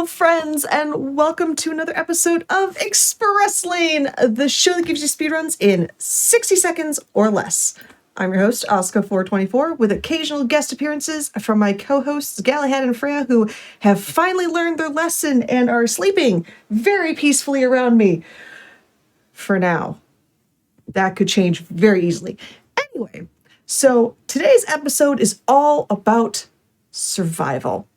Hello, friends, and welcome to another episode of Express Lane, the show that gives you speedruns in 60 seconds or less. I'm your host, Oscar424, with occasional guest appearances from my co-hosts, Galahad and Freya, who have finally learned their lesson and are sleeping very peacefully around me. For now. That could change very easily. Anyway, so today's episode is all about survival.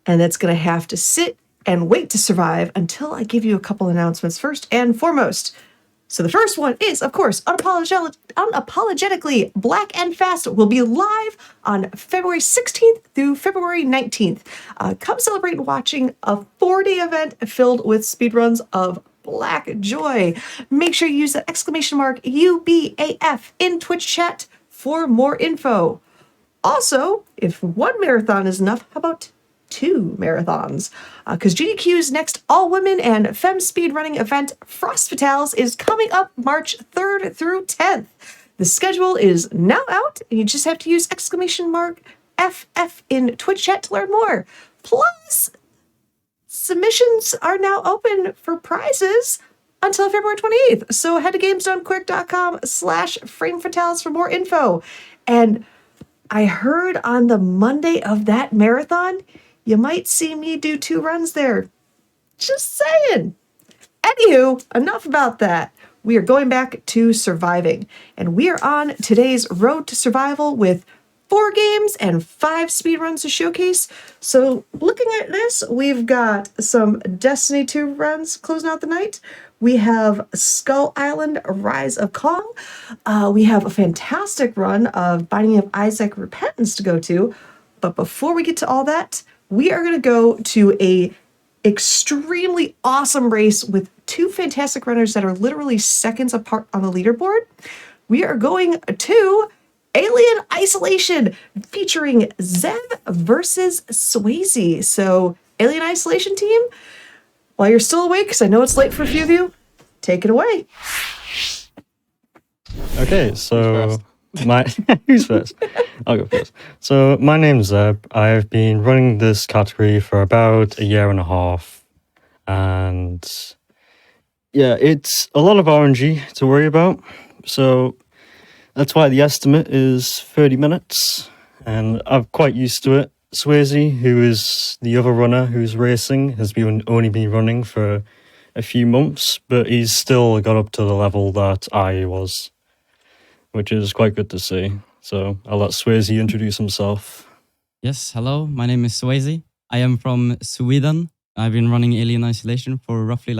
And it's going to have to sit and wait to survive until I give you a couple announcements first and foremost. So the first one is, of course, Unapologetically Black and Fast will be live on February 16th through February 19th. Come celebrate watching a 4-day event filled with speedruns of black joy. Make sure you use the exclamation mark UBAF in Twitch chat for more info. Also, if one marathon is enough, how about 2 marathons? Because GDQ's next all-women and femme speedrunning event, Frost Fatales, is coming up March 3rd through 10th. The schedule is now out, and you just have to use exclamation mark FF in Twitch chat to learn more. Plus, submissions are now open for prizes until February 28th. So head to gamesdonequick.com/framefatales for more info. And I heard on the Monday of that marathon, you might see me do 2 runs there. Just saying. Anywho, enough about that. We are going back to surviving. And we are on today's road to survival with 4 games and 5 speedruns to showcase. So looking at this, we've got some Destiny 2 runs closing out the night. We have Skull Island, Rise of Kong. We have a fantastic run of Binding of Isaac Repentance to go to. But before we get to all that, we are going to go to a extremely awesome race with 2 fantastic runners that are literally seconds apart on the leaderboard. We are going to Alien Isolation featuring Zev versus Swayze. So, Alien Isolation team, while you're still awake, because I know it's late for a few of you, take it away. Okay, so who's first? I'll go first. So my name's Zeb. I've been running this category for about a year and a half, and yeah, it's a lot of RNG to worry about. So that's why the estimate is 30 minutes, and I'm quite used to it. Swayze, who is the other runner who's racing, has only been running for a few months, but he's still got up to the level that I was, which is quite good to see. So I'll let Swayze introduce himself. Yes, hello, my name is Swayze. I am from Sweden. I've been running Alien Isolation for roughly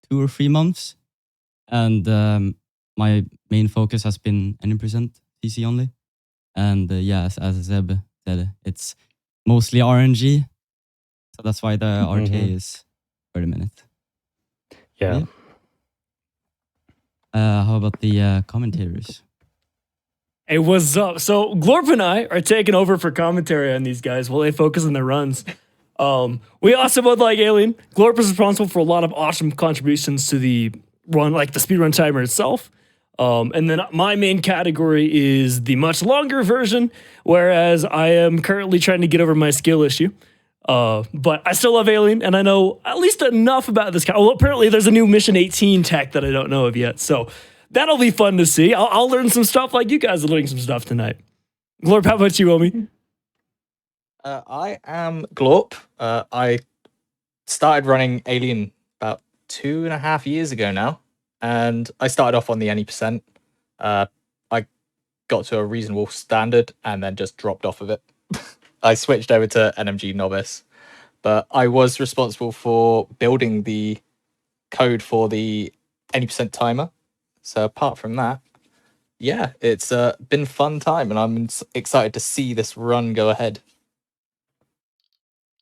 2 or 3 months. And my main focus has been 90% TC only. And as Zeb said, it's mostly RNG. So that's why the RTA is 30 minutes. Yeah. How about the commentators? Hey, what's up? So Glorp and I are taking over for commentary on these guys while they focus on their runs. We also both like Alien. Glorp is responsible for a lot of awesome contributions to the run, like the speedrun timer itself. And then my main category is the much longer version, whereas I am currently trying to get over my skill issue. But I still love Alien, and I know at least enough about this. Well, apparently there's a new Mission 18 tech that I don't know of yet, so that'll be fun to see. I'll learn some stuff like you guys are learning some stuff tonight. Glorp, how about you, Omi? I am Glorp. I started running Alien about 2.5 years ago now, and I started off on the 90%. I got to a reasonable standard and then just dropped off of it. I switched over to NMG Novice, but I was responsible for building the code for the 80% timer. So apart from that, yeah, it's been a fun time, and I'm excited to see this run go ahead.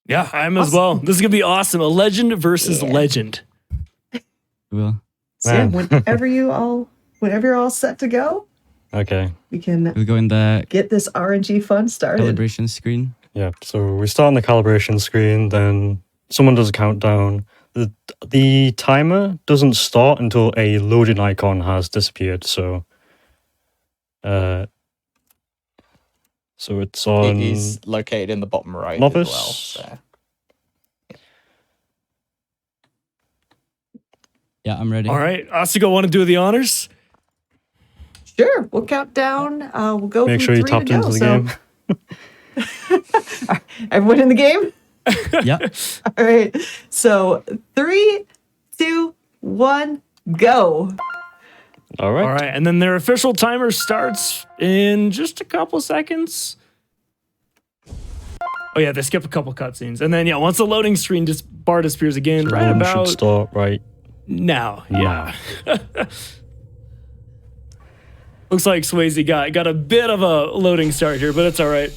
Yeah, I am as well. This is going to be awesome. A legend versus legend. Well, Sam, whenever you're all set to go, Okay. we can we'll go in the get this RNG fun started. calibration screen. Yeah, so we start on the calibration screen, then someone does a countdown. The timer doesn't start until a loading icon has disappeared, so it's on It is located in the bottom right Novice. as well. So. Yeah, I'm ready. All right, Asuko, want to do the honors? Sure, we'll count down. We'll go Make from sure you 3 to tapped go. into the So, game. everyone in the game? Yeah. All right. So 3, 2, 1, go. All right. All right, and then their official timer starts in just a couple seconds. Oh yeah, they skip a couple cutscenes, and then once the loading screen bar disappears again, So right one about should start right now. Yeah. now. Looks like Swayze got a bit of a loading start here, but it's all right.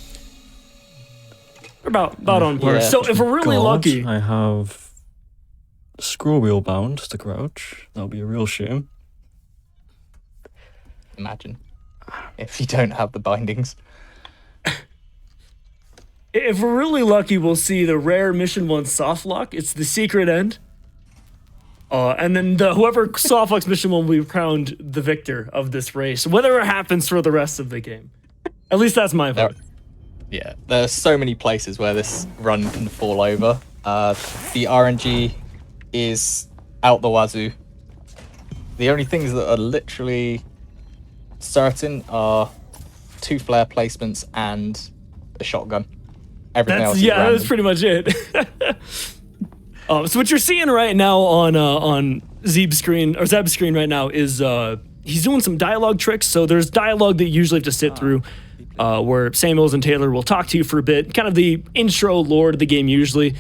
We're about on par. Yeah. So if we're really lucky, I have scroll wheel bound to crouch. That'll be a real shame. Imagine if you don't have the bindings. if we're really lucky, we'll see the rare Mission 1 soft lock. It's the secret end. And then whoever soft locks Mission 1 will be crowned the victor of this race, whatever happens for the rest of the game. At least that's my vote. Yeah, there's so many places where this run can fall over. The RNG is out the wazoo. The only things that are literally certain are 2 flare placements and a shotgun. Everything else is random. That's pretty much it. So what you're seeing right now on Zeb's screen right now is he's doing some dialogue tricks. So there's dialogue that you usually have to sit through, where Samuels and Taylor will talk to you for a bit, kind of the intro lore to the game usually.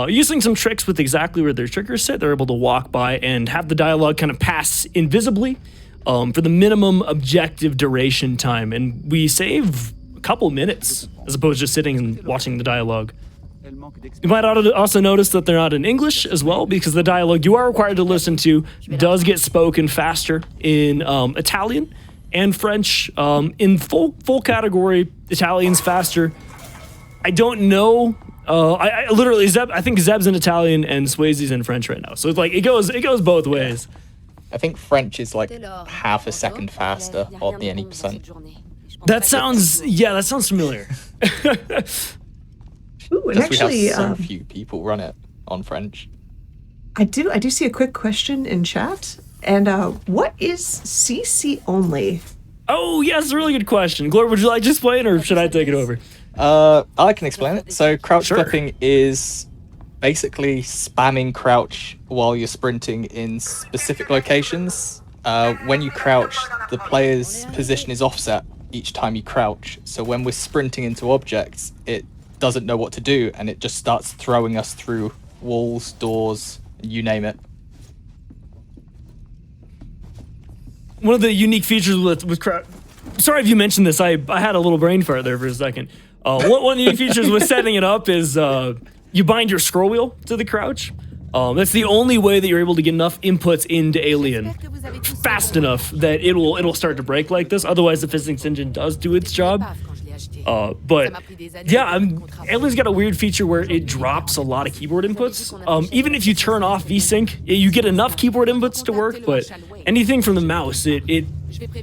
Using some tricks with exactly where their triggers sit, they're able to walk by and have the dialogue kind of pass invisibly for the minimum objective duration time. And we save a couple minutes as opposed to just sitting and watching the dialogue. You might also notice that they're not in English as well, because the dialogue you are required to listen to does get spoken faster in Italian and French. In full category, Italian's faster. I don't know. I literally I think Zeb's in Italian and Swayze's in French right now. So it's like it goes both ways. I think French is like half a second faster on the any percent. That sounds familiar. Ooh, and Just actually, we have so few people run it on French. I do see a quick question in chat. And what is CC only? Oh, yeah, that's a really good question. Glor, would you like to explain, or should I take it over? I can explain it. So crouch Sure. clipping is basically spamming crouch while you're sprinting in specific locations. When you crouch, the player's position is offset each time you crouch. So when we're sprinting into objects, it doesn't know what to do, and it just starts throwing us through walls, doors, you name it. One of the unique features with crouch. Sorry if you mentioned this. I had a little brain fart there for a second. One of the unique features with setting it up is you bind your scroll wheel to the crouch. That's the only way that you're able to get enough inputs into Alien fast enough that it'll start to break like this. Otherwise, the physics engine does do its job. But yeah, Alien's got a weird feature where it drops a lot of keyboard inputs. Even if you turn off VSync, you get enough keyboard inputs to work, but anything from the mouse, it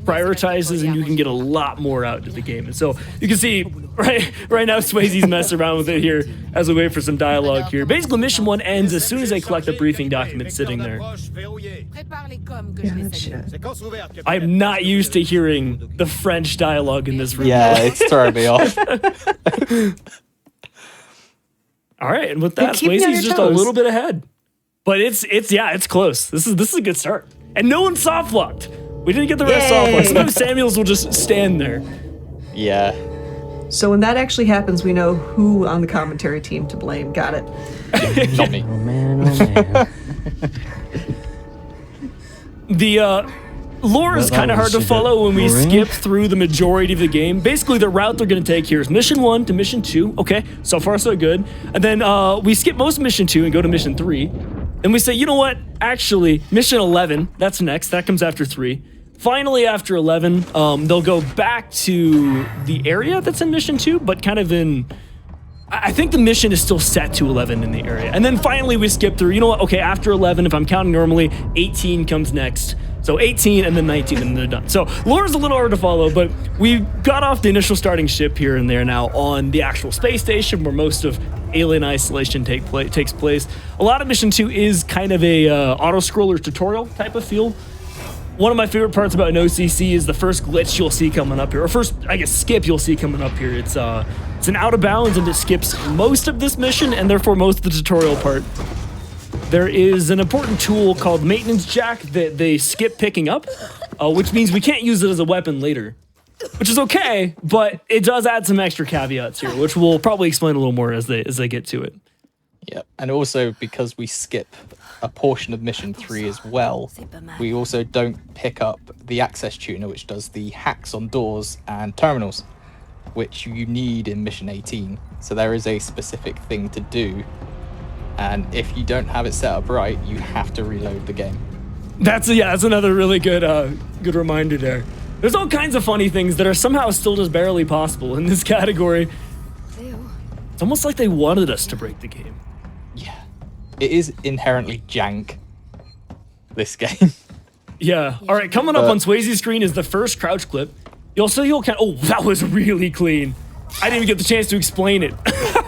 prioritizes, and you can get a lot more out of the game. And so you can see right now Swayze's messing around with it here as we wait for some dialogue here. Basically, Mission 1 ends as soon as they collect the briefing document sitting there. Gotcha. I'm not used to hearing the French dialogue in this room. Yeah, it's throwing me off. All right, and with that, keep me on Swayze's your just a toes. little bit ahead. But it's close. This is a good start. And no one soft locked. We didn't get the rest soft locked. Sometimes Samuels will just stand there. Yeah. So when that actually happens, we know who on the commentary team to blame. Got it. Not me. Oh man. The lore is That kind of hard was to a bit follow when we boring. skip through the majority of the game. Basically, the route they're going to take here is Mission 1 to Mission 2. Okay, so far so good. And then we skip most of Mission 2 and go to Mission 3. And we say, you know what? Actually, Mission 11, that's next. That comes after 3. Finally, after 11, they'll go back to the area that's in Mission 2, but kind of in... I think the mission is still set to 11 in the area. And then finally we skip through, you know what? Okay, after 11, if I'm counting normally, 18 comes next. So 18 and then 19 and they're done. So lore's a little hard to follow, but we got off the initial starting ship here and there now on the actual space station where most of Alien Isolation takes place. A lot of Mission 2 is kind of a auto-scroller tutorial type of feel. One of my favorite parts about an OCC is the first glitch you'll see coming up here, or first, I guess, skip you'll see coming up here. It's an out of bounds and it skips most of this mission and therefore most of the tutorial part. There is an important tool called Maintenance Jack that they skip picking up, which means we can't use it as a weapon later, which is okay, but it does add some extra caveats here, which we'll probably explain a little more as they get to it. Yeah, and also because we skip a portion of Mission 3 as well, we also don't pick up the access tuner, which does the hacks on doors and terminals, which you need in Mission 18. So there is a specific thing to do. And if you don't have it set up right, you have to reload the game. That's another really good good reminder there. There's all kinds of funny things that are somehow still just barely possible in this category. It's almost like they wanted us to break the game. Yeah. It is inherently jank, this game. Yeah. All right, coming up on Swayze's screen is the first crouch clip. You'll kind of, oh, that was really clean. I didn't even get the chance to explain it.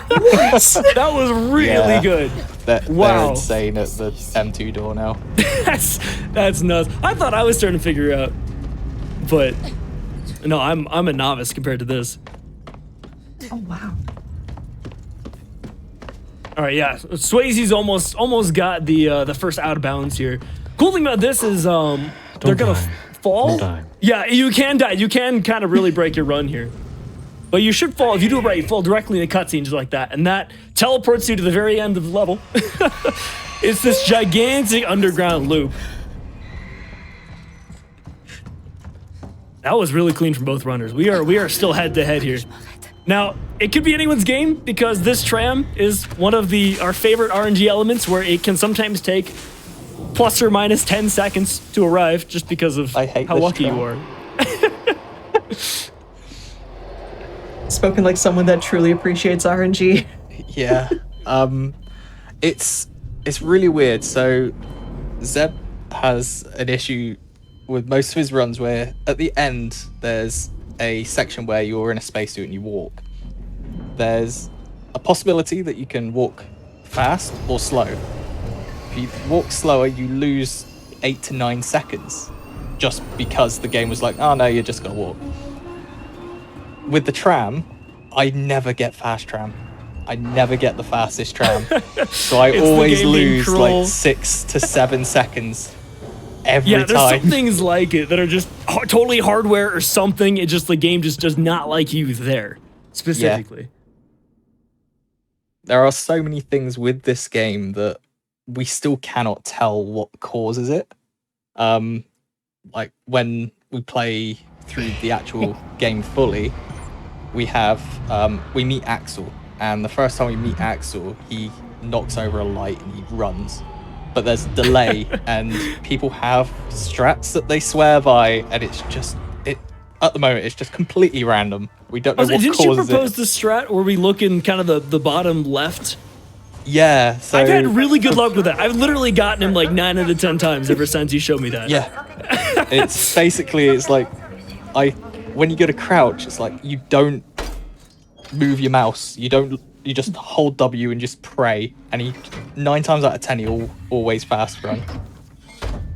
That was really good. They're insane at the M2 door now. That's nuts. I thought I was starting to figure out, but no, I'm a novice compared to this. Oh wow. All right, yeah. Swayze's almost got the first out of bounds here. Cool thing about this is they're gonna fall. Don't die. Yeah, you can die. You can kind of really break your run here. But you should fall, if you do it right, you fall directly in a cutscene just like that. And that teleports you to the very end of the level. It's this gigantic underground loop. That was really clean from both runners. We are still head to head here. Now, it could be anyone's game because this tram is one of our favorite RNG elements where it can sometimes take plus or minus 10 seconds to arrive just because of how lucky you are. Spoken like someone that truly appreciates RNG. Yeah. It's really weird. So Zeb has an issue with most of his runs where at the end there's a section where you're in a spacesuit and you walk. There's a possibility that you can walk fast or slow. If you walk slower, you lose 8 to 9 seconds just because the game was like, oh no, you're just gonna walk. With the tram, I never get fast tram. I never get the fastest tram. So I always lose like 6 to 7 seconds every time. Yeah, there's some things like it that are just totally hardware or something. It just, the game just does not like you there, specifically. Yeah. There are so many things with this game that we still cannot tell what causes it. Like when we play through the actual game fully, we meet Axel, and the first time we meet Axel, he knocks over a light and he runs. But there's a delay, and people have strats that they swear by, and it's just at the moment it's just completely random. We don't know what causes it. Didn't you propose the strat where we look in kind of the bottom left? Yeah, so I've had really good luck with that. I've literally gotten him like 9 out of 10 times ever since you showed me that. Yeah. It's basically, it's like when you go to crouch, it's like you don't move your mouse. You just hold W and just pray, and 9 times out of 10 he'll always fast run.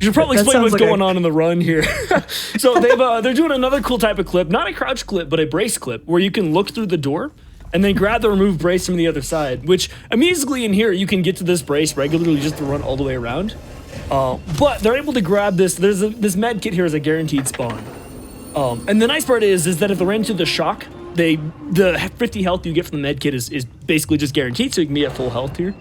You should probably explain what's going on in the run here. So they're doing another cool type of clip, not a crouch clip, but a brace clip, where you can look through the door and then grab the remove brace from the other side, which immediately in here you can get to this brace regularly just to run all the way around. But they're able to grab this. This med kit here is a guaranteed spawn. And the nice part is that if they ran into the shock, the 50 health you get from the med kit is basically just guaranteed, so you can be at full health here.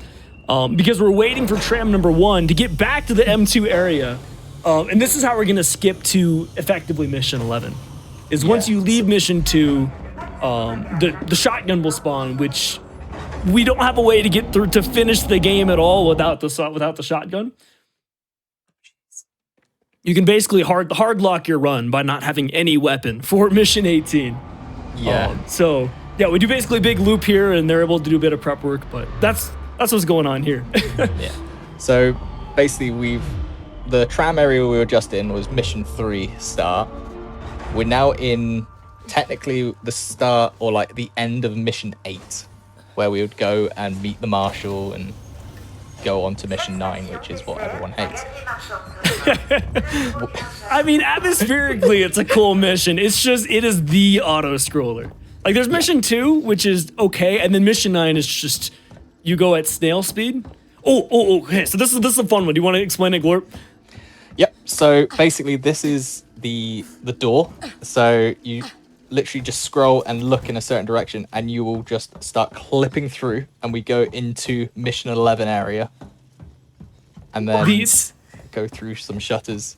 Because we're waiting for tram number 1 to get back to the M2 area. And this is how we're gonna skip to effectively mission 11. Is once you leave mission 2, the shotgun will spawn, which we don't have a way to get through to finish the game at all without the shotgun. You can basically hard lock your run by not having any weapon for mission 18. Yeah. So yeah, we do basically a big loop here, and they're able to do a bit of prep work, but that's what's going on here. Yeah. So basically, the tram area we were just in was mission 3 start. We're now in technically the start or like the end of mission 8, where we would go and meet the marshal and go on to mission 9, which is what everyone hates. I mean, atmospherically, it's a cool mission. It's just, it is the auto scroller. Like, there's mission 2, which is okay, and then mission 9 is just, you go at snail speed. Okay, so this is a fun one. Do you want to explain it, Glorp? Yep, so basically this is the door. So you literally just scroll and look in a certain direction and you will just start clipping through, and we go into mission 11 area. And then go through some shutters.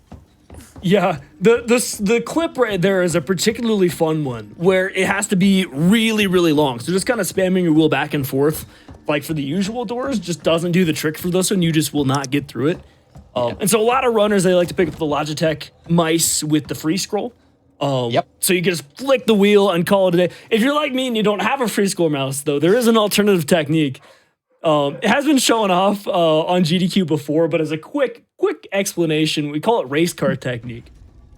Yeah, the clip right there is a particularly fun one where it has to be really, really long. So just kind of spamming your wheel back and forth, like for the usual doors, just doesn't do the trick for this one. You just will not get through it. And so a lot of runners, they like to pick up the Logitech mice with the free scroll. Yep. So you can just flick the wheel and call it a day. If you're like me and you don't have a free scroll mouse, though, there is an alternative technique. It has been shown off on GDQ before, but as a quick explanation, we call it race car technique,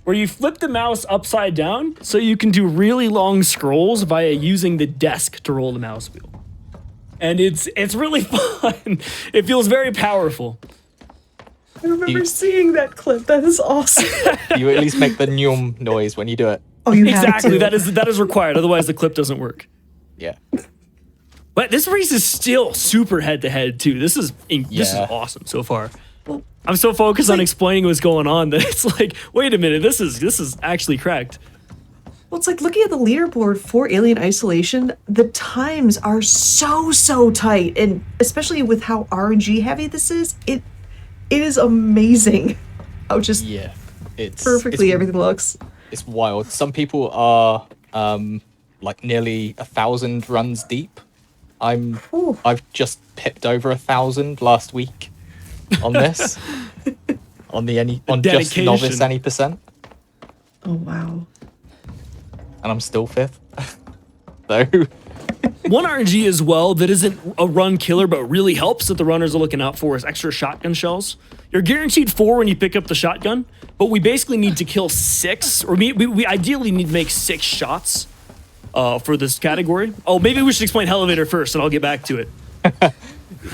where you flip the mouse upside down so you can do really long scrolls via using the desk to roll the mouse wheel. And it's really fun. It feels very powerful. I remember seeing that clip. That is awesome. You at least make the nyum noise when you do it. Oh, you Exactly. have to. That is required. Otherwise, the clip doesn't work. Yeah. But this race is still super head-to-head, too. This is awesome so far. I'm so focused on explaining what's going on that it's like, wait a minute, this is actually cracked. Well, it's like looking at the leaderboard for Alien Isolation, the times are so tight. And especially with how RNG heavy this is, it is amazing how just perfectly everything looks. It's wild. Some people are like nearly 1,000 runs deep. I've just pipped over 1,000 last week on this. Just novice any percent. Oh wow. And I'm still 5th. So one RNG as well that isn't a run killer but really helps that the runners are looking out for is extra shotgun shells. You're guaranteed 4 when you pick up the shotgun, but we basically need to kill 6, or we ideally need to make 6 shots for this category. Oh, maybe we should explain Elevator first and I'll get back to it.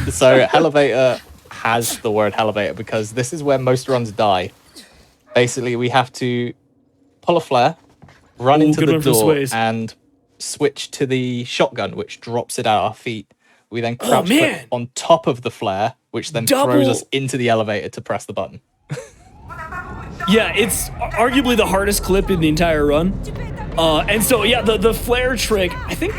So Elevator has the word Elevator because this is where most runs die. Basically, we have to pull a flare, run into the door, and switch to the shotgun, which drops it at our feet. We then crouch clip on top of the flare, which then throws us into the elevator to press the button. Yeah, it's arguably the hardest clip in the entire run. And so, yeah, the flare trick, I think,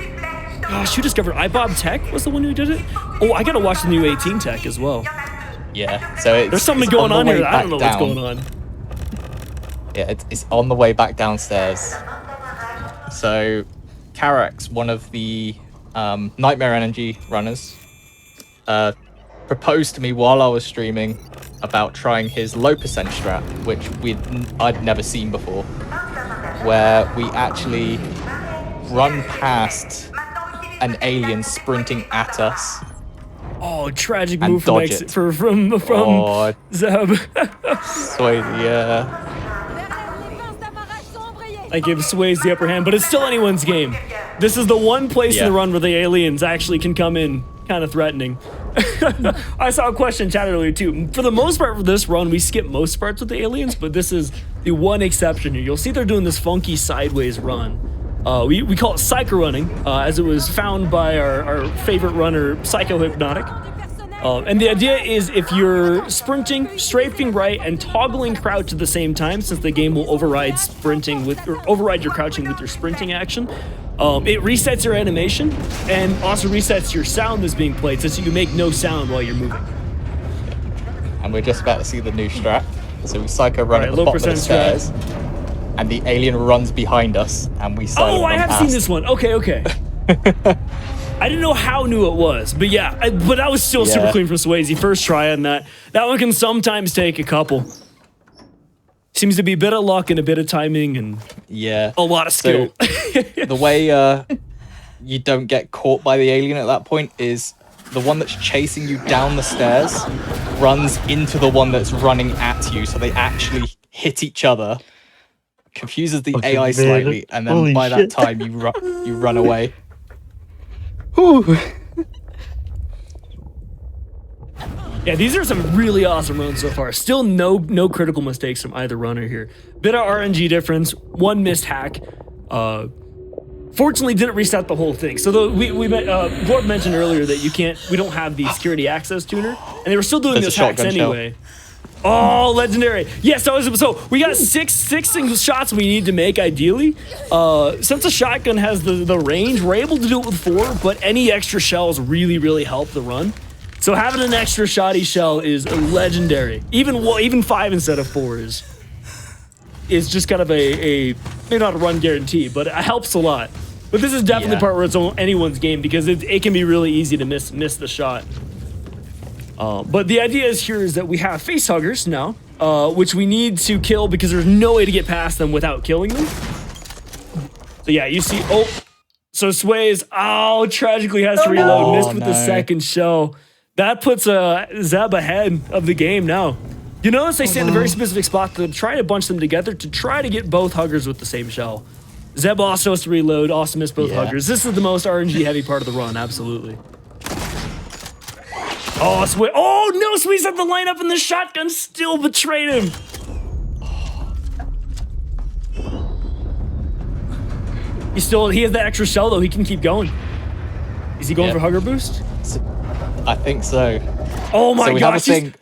gosh, who discovered iBob Tech was the one who did it? Oh, I gotta watch the new 18 Tech as well. Yeah, so there's something going on here that I don't know what's going on. Yeah, it's on the way back downstairs. So Karax, one of the Nightmare Energy runners, proposed to me while I was streaming about trying his low percent strat, which I'd never seen before, where we actually run past an alien sprinting at us. Oh, tragic move from Zeb. Swayze, yeah. I give Swayze the upper hand, but it's still anyone's game. This is the one place in the run where the aliens actually can come in kind of threatening. I saw a question in chat earlier too. For the most part for this run, we skip most parts with the aliens, but this is the one exception here. You'll see they're doing this funky sideways run. We call it psycho running, as it was found by our favorite runner, Psycho Hypnotic. And the idea is if you're sprinting, strafing right, and toggling crouch at the same time, since the game will override your crouching with your sprinting action, it resets your animation and also resets your sound that's being played, so you make no sound while you're moving. And we're just about to see the new strat. So we psycho run at the bottom of the stairs, and the alien runs behind us, and we silent run I have past. seen this one. Okay. I didn't know how new it was, but yeah, but that was still super clean from Swayze. First try on that. That one can sometimes take a couple. Seems to be a bit of luck and a bit of timing and a lot of skill. So, the way you don't get caught by the alien at that point is the one that's chasing you down the stairs runs into the one that's running at you, so they actually hit each other. Confuses the Okay, AI man. slightly, and then Holy by shit. that time you run away. Whew. Yeah, these are some really awesome runs so far. Still no critical mistakes from either runner here. Bit of RNG difference, one missed hack. Fortunately, didn't reset the whole thing. So Glorp mentioned earlier that we don't have the security access tuner, and they were still doing There's a those hacks shotgun shell. anyway. Oh, legendary! Yes, so we got six single shots we need to make ideally. Since the shotgun has the range, we're able to do it with 4, but any extra shells really help the run. So having an extra shotty shell is legendary. Even 5 instead of 4 is just kind of a maybe not a run guarantee, but it helps a lot. But this is definitely the part where it's anyone's game because it can be really easy to miss the shot. But the idea here is that we have face huggers now, which we need to kill because there's no way to get past them without killing them. So yeah, you see, so Sways, tragically has to reload, missed with the second shell. That puts Zeb ahead of the game now. You notice they stay in a very specific spot to try to bunch them together to try to get both huggers with the same shell. Zeb also has to reload, also missed both huggers. This is the most RNG heavy part of the run, absolutely. Oh no, Sweet's at the lineup and the shotgun still betrayed him. He has the extra shell though, he can keep going. Is he going for hugger boost? I think so. Oh my gosh, he's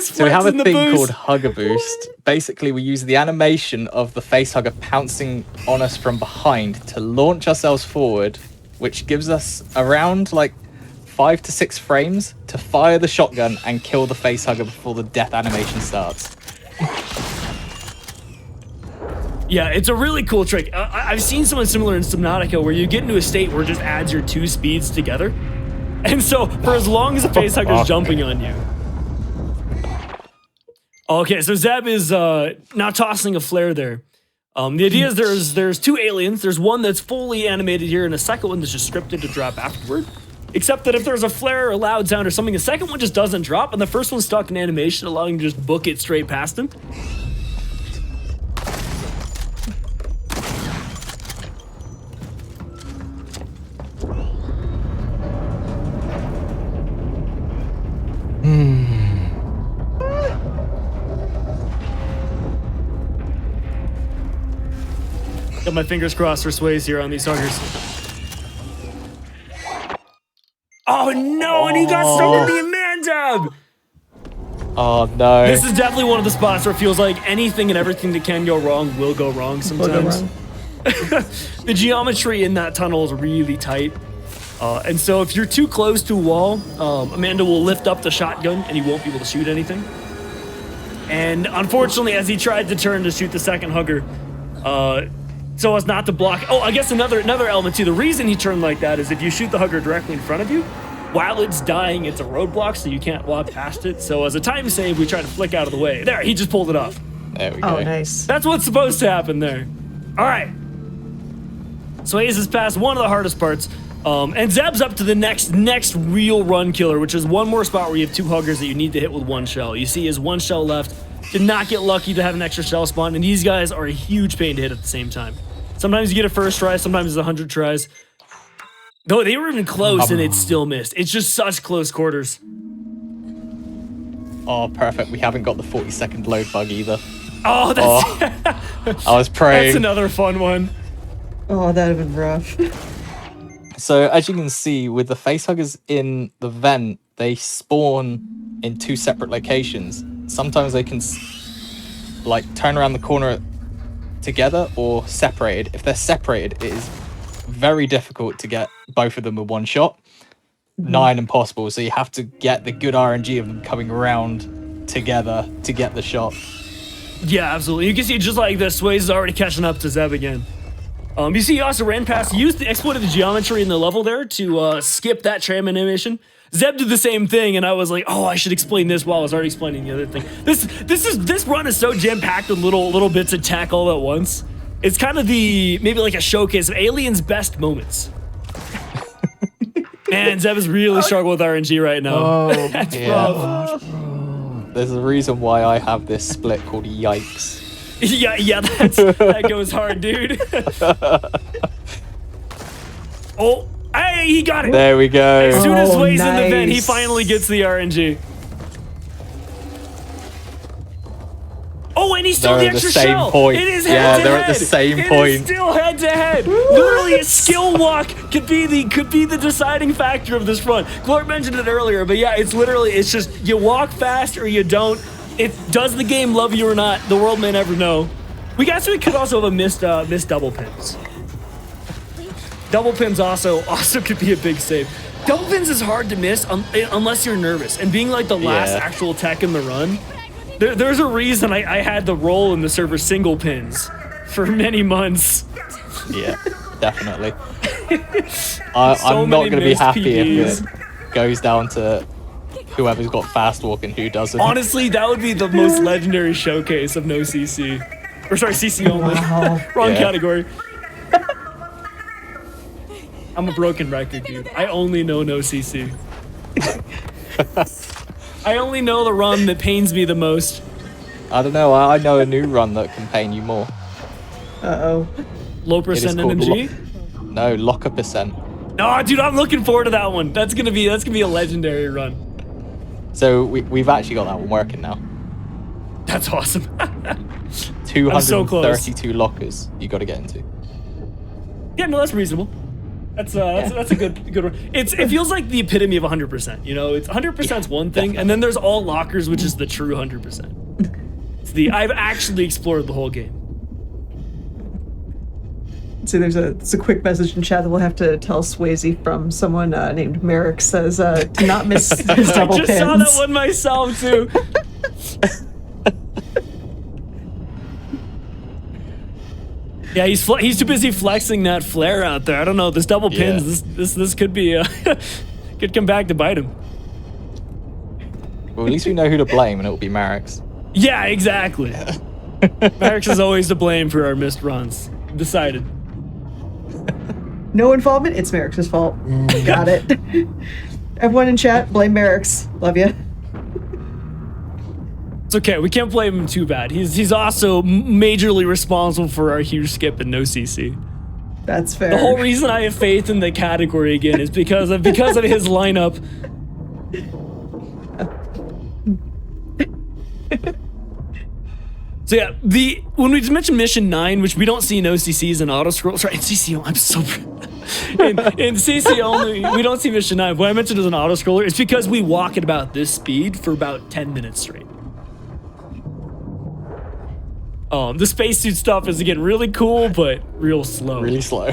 So we have a flexing the thing boost. called Hugger Boost. Basically, we use the animation of the face hugger pouncing on us from behind to launch ourselves forward, which gives us around like 5 to 6 frames to fire the shotgun and kill the face hugger before the death animation starts. Yeah, it's a really cool trick. I've seen something similar in Subnautica where you get into a state where it just adds your 2 speeds together. And so, for as long as the face hugger's jumping on you. Okay, so Zeb is now tossing a flare there. The idea is there's 2 aliens. There's one that's fully animated here, and a second one that's just scripted to drop afterward. Except that if there's a flare or loud sound or something, the second one just doesn't drop, and the first one's stuck in animation, allowing you to just book it straight past him. Got my fingers crossed for Sways here on these huggers. Oh no, and he got stuck in the man dab! Oh no. This is definitely one of the spots where it feels like anything and everything that can go wrong will go wrong sometimes. The geometry in that tunnel is really tight. And so if you're too close to a wall, Amanda will lift up the shotgun and he won't be able to shoot anything. And unfortunately, as he tried to turn to shoot the second hugger, so as not to block. Oh, I guess another element too. The reason he turned like that is if you shoot the hugger directly in front of you, while it's dying, it's a roadblock, so you can't walk past it. So as a time save, we try to flick out of the way. There, he just pulled it off. There we go. Oh, nice. That's what's supposed to happen there. All right. So Hayes has passed one of the hardest parts. And Zeb's up to the next real run killer, which is one more spot where you have 2 huggers that you need to hit with 1 shell. You see his 1 shell left. Did not get lucky to have an extra shell spawn, and these guys are a huge pain to hit at the same time. Sometimes you get a first try, sometimes it's 100 tries. Though they were even close and it still missed. It's just such close quarters. Oh, perfect. We haven't got the 40-second load bug either. Oh, that's I was praying. that's another fun one. Oh, that'd have been rough. So as you can see, with the facehuggers in the vent, they spawn in 2 separate locations. Sometimes they can like turn around the corner together or separated. If they're separated, it is very difficult to get both of them with 1 shot. Nigh impossible. So you have to get the good RNG of them coming around together to get the shot. Yeah, absolutely. You can see just like this, Sways is already catching up to Zeb again. You see he also ran past, exploited the geometry in the level there to skip that tram animation. Zeb did the same thing, and I was like, oh, I should explain this while I was already explaining the other thing. This run is so jam-packed with little bits of tech all at once. It's kind of maybe like a showcase of Alien's best moments. Man, Zeb is really struggling with RNG right now. That's rough. There's a reason why I have this split called Yikes. Yeah, that goes hard, dude. Oh, hey, he got it. There we go. As soon as Sway's in the vent, he nice. finally gets the RNG. Oh, and he stole They're the at the extra same shell. point. It is Yeah, head to they're head. at the same It is point. still head to head. Literally, a skill walk could be the deciding factor of this run. Glorp mentioned it earlier, but yeah, it's just you walk fast or you don't. Does the game love you or not? The world may never know. We could also have missed double pins. Double pins also could be a big save. Double pins is hard to miss unless you're nervous. And being like the last Yeah. actual tech in the run, there's a reason I had the role in the server single pins for many months. Yeah, definitely. I'm many not going to be missed happy PBs. if it goes down to whoever's got fast walk and who doesn't. Honestly, that would be the most legendary showcase of no CC. Or sorry, CC only. Wow. Wrong Yeah. category. I'm a broken record, dude. I only know no CC. I only know the run that pains me the most. I don't know. I know a new run that can pain you more. Uh-oh. Low It is percent called NMG. No, locker percent. No, dude, I'm looking forward to that one. That's gonna be a legendary run. So we've actually got that one working now. That's awesome. 232 lockers you got to get into. Yeah, no, that's reasonable. That's a good one. It feels like the epitome of 100%. You know, it's 100% is one thing, and then there's all lockers, which is the true 100%. I've actually explored the whole game. So there's a quick message in chat that we'll have to tell Swayze from someone named Merrick says to not miss his I double just pins. saw that one myself too. Yeah, he's too busy flexing that flare out there. I don't know. This double pins. This could be could come back to bite him. Well, at least we know who to blame, and it will be Marix. Yeah, exactly. Marix is always to blame for our missed runs. Decided. No involvement, it's Merrick's fault. Got it. Everyone in chat, blame Merrick's. Love you. It's okay. We can't blame him too bad. He's also majorly responsible for our huge skip and no CC. That's fair. The whole reason I have faith in the category again is because of his lineup. So yeah, when we mentioned mission 9, which we don't see in OCCs and auto scroll, sorry, in CC, I'm so in CC only, we don't see mission 9. What I mentioned as an auto scroller, it's because we walk at about this speed for about 10 minutes straight. The spacesuit stuff is again really cool, but real slow. Really slow.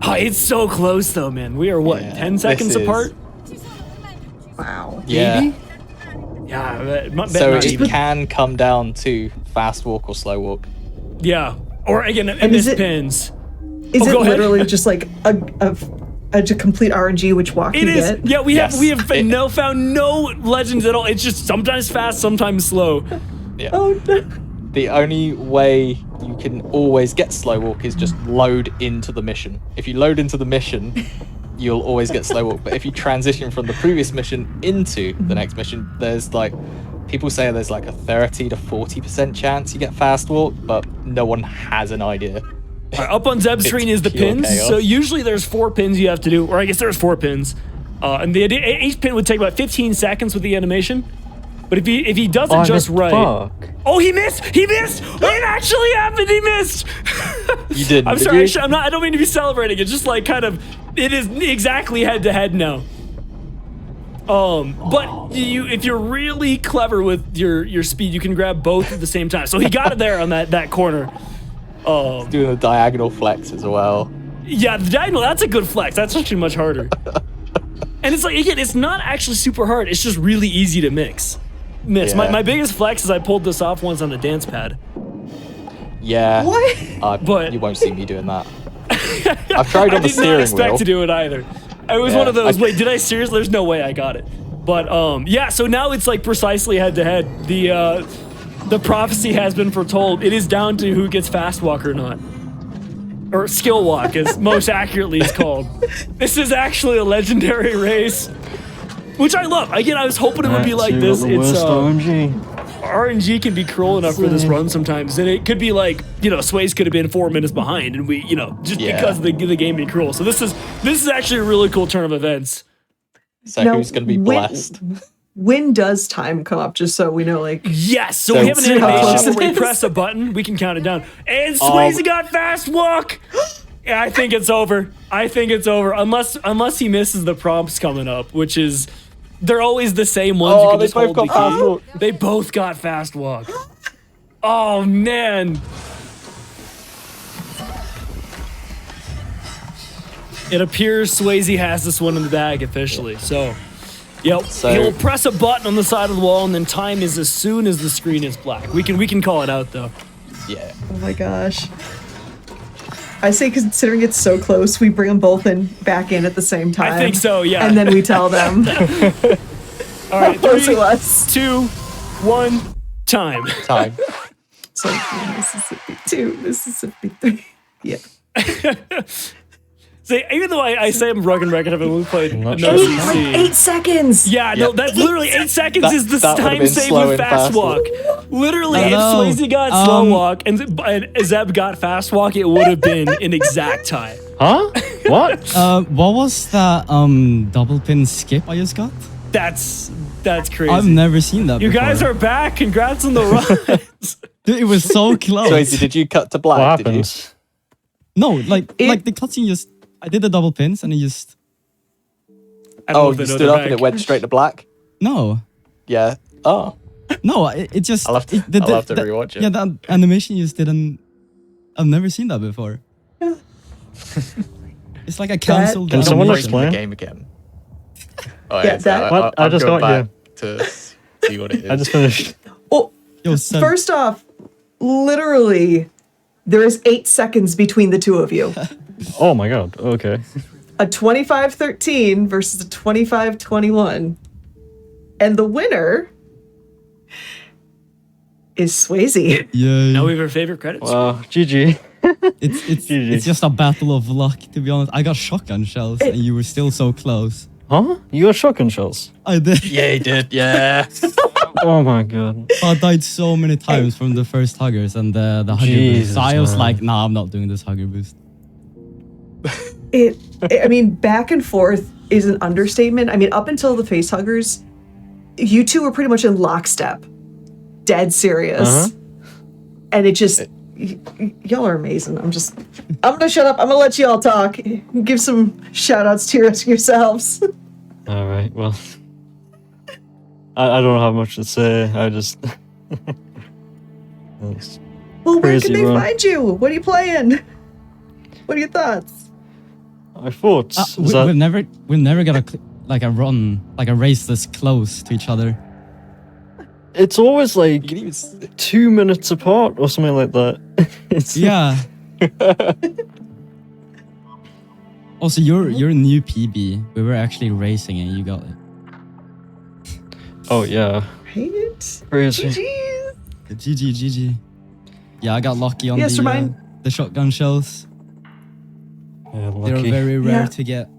Oh, it's so close though, man. We are what, Yeah, 10 seconds this is- apart? Wow. Yeah. Maybe? Yeah, bet So not it even. can come down to fast walk or slow walk. Yeah. Or again, And is miss it- pins. Is Oh, it go ahead. literally just like a complete RNG which walk It you is. get? Yeah, we Yes. have found no legends at all. It's just sometimes fast, sometimes slow. Yeah. Oh no. The only way you can always get slow walk is just load into the mission. If you load into the mission, you'll always get slow walk. But if you transition from the previous mission into the next mission, there's like, people say there's like a 30 to 40% chance you get fast walk, but no one has an idea. All right, up on Zeb's screen is the pure pins. chaos. So usually there's 4 pins you have to do, or I guess there's 4 pins. And each pin would take about 15 seconds with the animation. But if he does it just right. Oh, he missed! He missed! It actually happened! He missed! You didn't. I'm did sorry, you? I don't mean to be celebrating. It's just like kind of, it is exactly head to head now. But if you're really clever with your speed, you can grab both at the same time. So he got it there on that corner. Doing the diagonal flex as well. Yeah, the diagonal, that's a good flex. That's actually much harder. And it's like, again, it's not actually super hard. It's just really easy to miss. Yeah. My biggest flex is I pulled this off once on the dance pad. Yeah. What? But- you won't see me doing that. I've tried I on the did not steering expect wheel. to do it either. It was Yeah, one of those, I- wait, did I seriously? There's no way I got it. But yeah, so now it's like precisely head to head. The prophecy has been foretold. It is down to who gets fast walk or not. or skill walk, as most accurately is called. This is actually a legendary race, which I love. Again, I was hoping it would be like this. It's RNG can be cruel enough for this run sometimes, and it could be like, you know, Swayze could have been 4 minutes behind, and we, you know, just because of the game being cruel. So this is actually a really cool turn of events. So Now, who's going to be blessed? When does time come up? Just so we know, like. Yes, so So- we have an See how close animation it where we is? press a button, we can count it down. And Swayze got fast walk. Yeah, I think it's over. Unless he misses the prompts coming up, which is, they're always the same ones. Oh, you can they just both hold got the fast key. walk. They both got fast walk. Oh man. It appears Swayze has this one in the bag officially. So, yep, So- he'll press a button on the side of the wall, and then time is as soon as the screen is black. We can call it out though. Yeah. Oh my gosh. I say, considering it's so close, we bring them both back in at the same time. I think so, yeah. And then we tell them. All right, Close 3, it was. 2, 1, time. Time. So, Mississippi 2, Mississippi 3. Yeah. See, even though I say I'm broken record, I've only played no not sure. Like CC. 8 seconds. Yeah, no, that's literally 8 seconds is the that would've time been save slow with and fast fast walk. Literally, if Hello. Swayze got slow walk and Zeb got fast walk, it would have been an exact tie. Huh? What? What was that double pin skip I just got? That's crazy. I've never seen that You before. guys are back. Congrats on the runs. Dude, it was so close. Swayze, did you cut to black? What Did you? happens? No, like the cutscene just, I did the double pins and it just, I don't know Oh, if they you know stood they're up and it back. went straight to black? no. Yeah. Oh. No, it just. I'll have to- it- I'll have to rewatch it. Yeah, that animation you just didn't. I've never seen that before. It's like a cancelled. Can someone animation. explain? the game again? Oh, Yeah, that- What? I just going got back to see what it is. I just finished. Oh, Yo, Seb, first off, literally, there is 8 seconds between the two of you. Oh my god. Okay. A 25-13 versus a 25-21. And the winner is Swayze. yeah, Now we have our favorite credits. GG. it's just a battle of luck, to be honest. I got shotgun shells and you were still so close. Huh? You got shotgun shells? I did. Yeah, he did. Yeah. Oh my god. I died so many times from the first huggers and the hugger boost. Jesus, So I was man. like, nah, I'm not doing this hugger boost. I mean, back and forth is an understatement. I mean, up until the face huggers, you two were pretty much in lockstep. Dead serious. Uh-huh. And it just, y'all are amazing. I'm gonna shut up. I'm gonna let y'all talk. Give some shout outs to yourselves. All right. Well, I don't have much to say. I just. Thanks. Well, where Crazy can they run. find you? What are you playing? What are your thoughts? I thought. We've never got a race this close to each other. It's always like You can even 2 minutes apart or something like that. It's Yeah. Also, you're a new PB. We were actually racing and you got it. Oh yeah. Right? Crazy. Jeez. GG. Yeah, I got lucky on Yes, remind- the shotgun shells. Yeah, They're lucky. very rare Yeah. to get.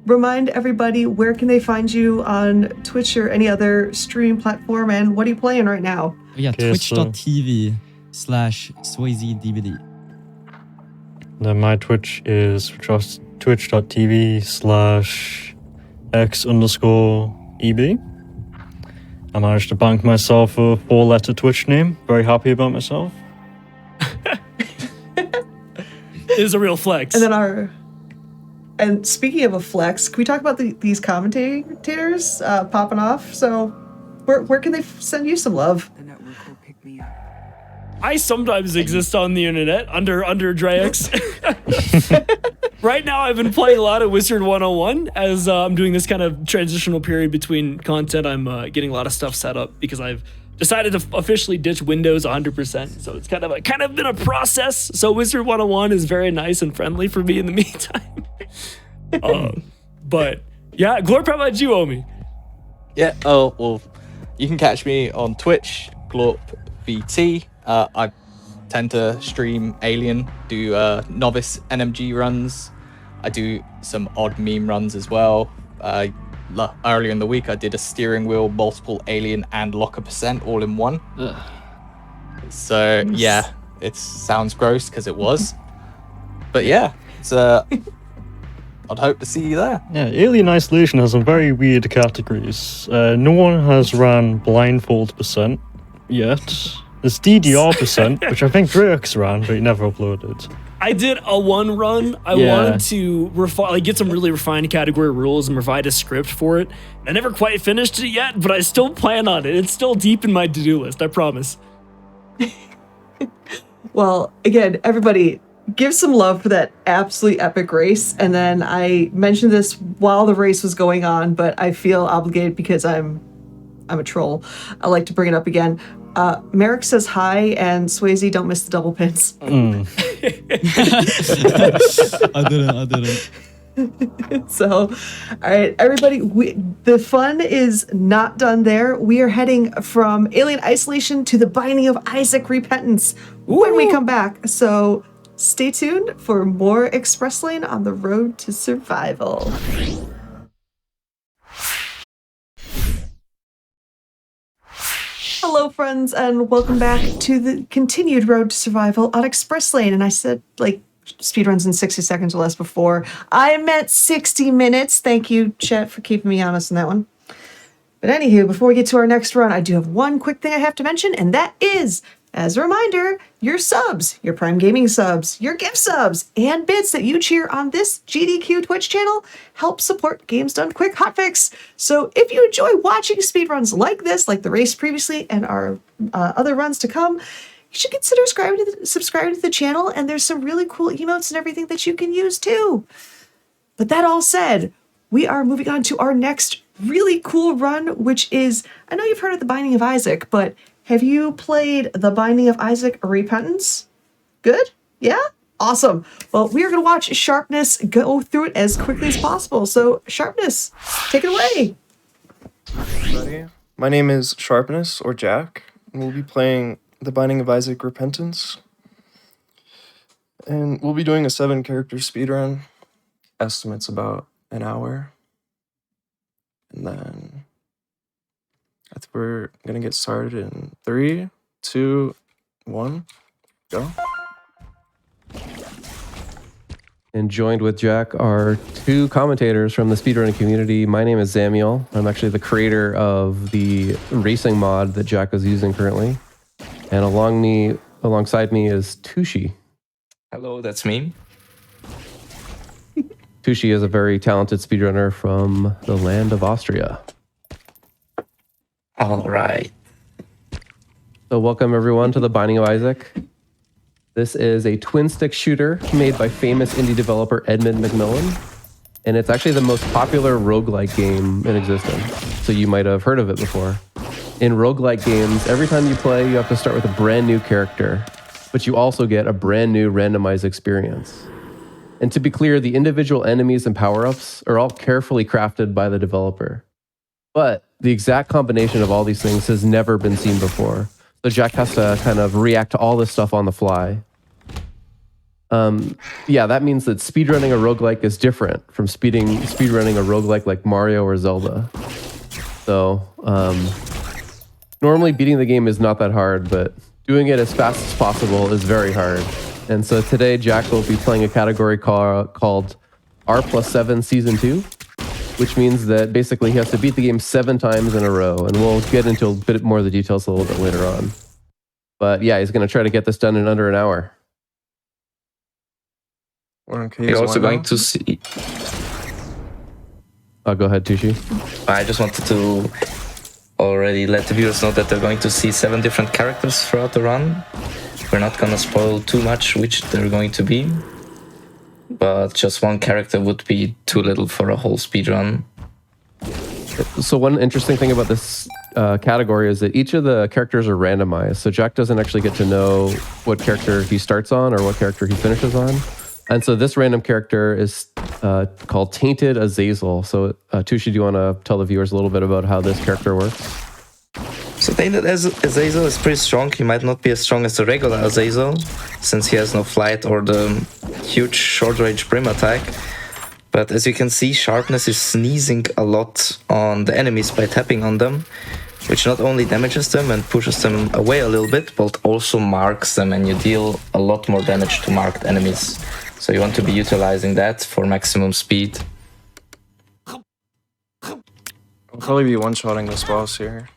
Remind everybody, where can they find you on Twitch or any other streaming platform, and what are you playing right now? Oh, yeah, Okay, so- twitch.tv/SwayzeDBD. Then my Twitch is twitch.tv/x_EB. I managed to bank myself a 4-letter Twitch name. Very happy about myself. It is a real flex. And then and speaking of a flex, can we talk about these commentators popping off? So, where can they send you some love? The network will pick me up. I sometimes exist on the internet under Drex. Right now, I've been playing a lot of Wizard 101 as I'm doing this kind of transitional period between content. I'm getting a lot of stuff set up because I've decided to officially ditch Windows 100%. So it's kind of been a process. So Wizard 101 is very nice and friendly for me in the meantime. But yeah, Glorp, how about you, Omi? Yeah, well, you can catch me on Twitch, GlorpVT. I tend to stream Alien, do novice NMG runs. I do some odd meme runs as well. Earlier in the week, I did a steering wheel, multiple Alien, and locker percent all in one. Ugh. So yeah, it sounds gross because it was, but yeah, it's I'd hope to see you there. Yeah, Alien Isolation has some very weird categories. No one has ran blindfold percent yet. There's DDR percent, which I think Drake's ran, but he never uploaded. I did a one run. I wanted to get some really refined category rules and provide a script for it. I never quite finished it yet, but I still plan on it. It's still deep in my to-do list, I promise. Well, again, everybody, give some love for that absolutely epic race. And then I mentioned this while the race was going on, but I feel obligated because I'm a troll. I like to bring it up again. Merrick says hi, and Swayze, don't miss the double pins. I didn't. So, all right, everybody, the fun is not done there. We are heading from Alien Isolation to the Binding of Isaac Repentance when we come back. So stay tuned for more Express Lane on the road to survival. Hello, friends, and welcome back to the continued road to survival on Express Lane. And I said, speedruns in 60 seconds or less before. I meant 60 minutes. Thank you, Chet, for keeping me honest on that one. But anywho, before we get to our next run, I do have one quick thing I have to mention, and that is, as a reminder, your subs, your Prime Gaming subs, your gift subs, and bits that you cheer on this GDQ Twitch channel help support Games Done Quick Hotfix. So if you enjoy watching speedruns like this, like the race previously and our other runs to come, you should consider subscribing to the channel, and there's some really cool emotes and everything that you can use too. But that all said, we are moving on to our next really cool run, which is, I know you've heard of the Binding of Isaac, but have you played the Binding of Isaac Repentance? Good? Yeah? Awesome. Well, we are going to watch Sharpness go through it as quickly as possible. So, Sharpness, take it away. Everybody, my name is Sharpness, or Jack, and we'll be playing the Binding of Isaac Repentance. And we'll be doing a 7-character speedrun. Estimates about an hour. And then I think we're going to get started in 3, 2, 1, go. And joined with Jack are 2 commentators from the speedrunning community. My name is Samuel. I'm actually the creator of the racing mod that Jack is using currently. And alongside me is Tushi. Hello, that's me. Tushi is a very talented speedrunner from the land of Austria. All right. So welcome everyone to the Binding of Isaac. This is a twin-stick shooter made by famous indie developer Edmund McMillan. And it's actually the most popular roguelike game in existence. So you might have heard of it before. In roguelike games, every time you play, you have to start with a brand new character, but you also get a brand new randomized experience. And to be clear, the individual enemies and power-ups are all carefully crafted by the developer. But the exact combination of all these things has never been seen before. So Jack has to kind of react to all this stuff on the fly. Yeah, that means that speedrunning a roguelike is different from speedrunning a roguelike like Mario or Zelda. So, normally beating the game is not that hard, but doing it as fast as possible is very hard. And so today, Jack will be playing a category called R+7 Season 2, which means that basically he has to beat the game 7 times in a row. And we'll get into a bit more of the details a little bit later on. But yeah, he's going to try to get this done in under an hour. We're also going to see... Go ahead, Tushi. I just wanted to already let the viewers know that they're going to see 7 different characters throughout the run. We're not going to spoil too much which they're going to be. But just one character would be too little for a whole speedrun. So one interesting thing about this category is that each of the characters are randomized. So Jack doesn't actually get to know what character he starts on or what character he finishes on. And so this random character is called Tainted Azazel. So Tushi, do you want to tell the viewers a little bit about how this character works? So I think that as Azazel is pretty strong. He might not be as strong as the regular Azazel, since he has no flight or the huge short-range brim attack. But as you can see, Sharpness is sneezing a lot on the enemies by tapping on them, which not only damages them and pushes them away a little bit, but also marks them, and you deal a lot more damage to marked enemies. So you want to be utilizing that for maximum speed. I'll probably be one-shotting this boss here.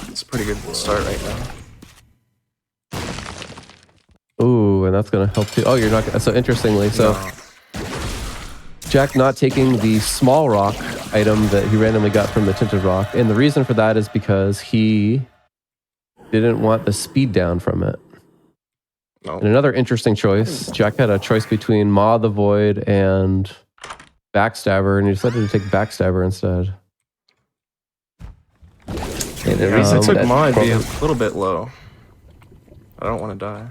It's a pretty good start right now. Ooh, and that's gonna help too. Oh, you're not. So interestingly, so No. Jack not taking the small rock item that he randomly got from the tinted rock, and the reason for that is because he didn't want the speed down from it. No. And another interesting choice, Jack had a choice between Maw the Void and Backstabber, and he decided to take Backstabber instead. Yeah, the Yeah, reason I for took that mine be a probably- little bit low. I don't want to die.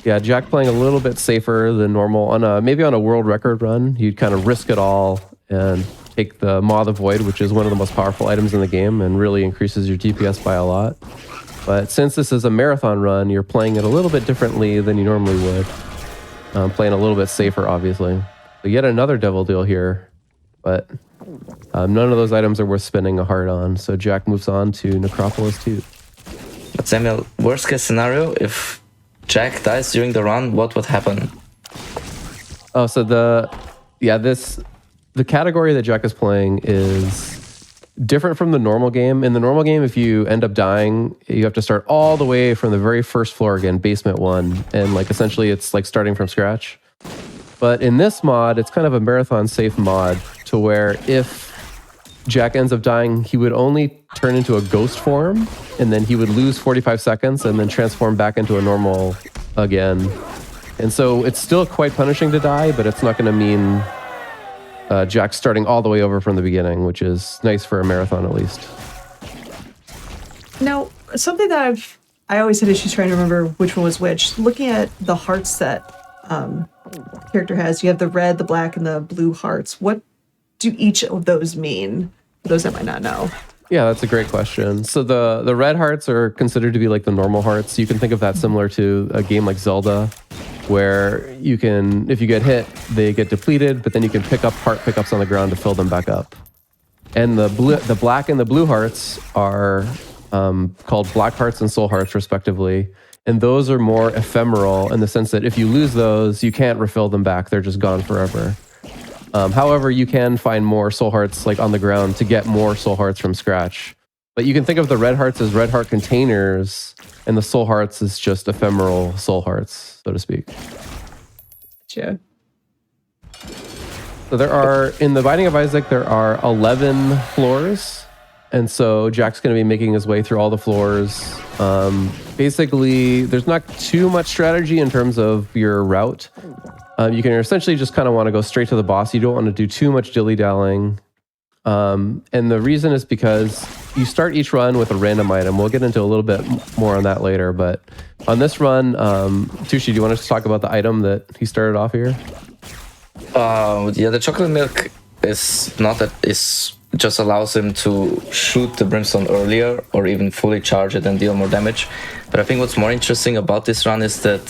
Yeah, Jack playing a little bit safer than normal. Maybe on a world record run, you'd kind of risk it all and take the Maw the Void, which is one of the most powerful items in the game and really increases your DPS by a lot. But since this is a marathon run, you're playing it a little bit differently than you normally would. Playing a little bit safer, obviously. So yet another devil deal here, but none of those items are worth spending a heart on. So Jack moves on to Necropolis 2. But Samuel, worst case scenario, if Jack dies during the run, what would happen? Oh, so the category that Jack is playing is different from the normal game. In the normal game, if you end up dying, you have to start all the way from the very first floor again, basement 1, and like essentially it's like starting from scratch. But in this mod, it's kind of a marathon safe mod to where if Jack ends up dying, he would only turn into a ghost form, and then he would lose 45 seconds and then transform back into a normal again. And so it's still quite punishing to die, but it's not going to mean Jack starting all the way over from the beginning, which is nice for a marathon at least. Now, something that I always had issues trying to remember which one was which. Looking at the hearts that character has, you have the red, the black, and the blue hearts. What do each of those mean? For those that might not know. Yeah, that's a great question. So the red hearts are considered to be like the normal hearts. You can think of that similar to a game like Zelda, where you can, if you get hit, they get depleted, but then you can pick up heart pickups on the ground to fill them back up. And the black and the blue hearts are called black hearts and soul hearts, respectively. And those are more ephemeral in the sense that if you lose those, you can't refill them back. They're just gone forever. However, you can find more soul hearts like on the ground to get more soul hearts from scratch. But you can think of the red hearts as red heart containers, and the soul hearts as just ephemeral soul hearts, so to speak. Gotcha. So there are, in the Binding of Isaac, there are 11 floors. And so Jack's going to be making his way through all the floors. Basically, there's not too much strategy in terms of your route. You can essentially just kind of want to go straight to the boss. You don't want to do too much dilly-dallying. And the reason is because you start each run with a random item. We'll get into a little bit more on that later. But on this run, Tushi, do you want us to talk about the item that he started off here? Yeah, the chocolate milk is not that is just allows him to shoot the brimstone earlier or even fully charge it and deal more damage. But I think what's more interesting about this run is that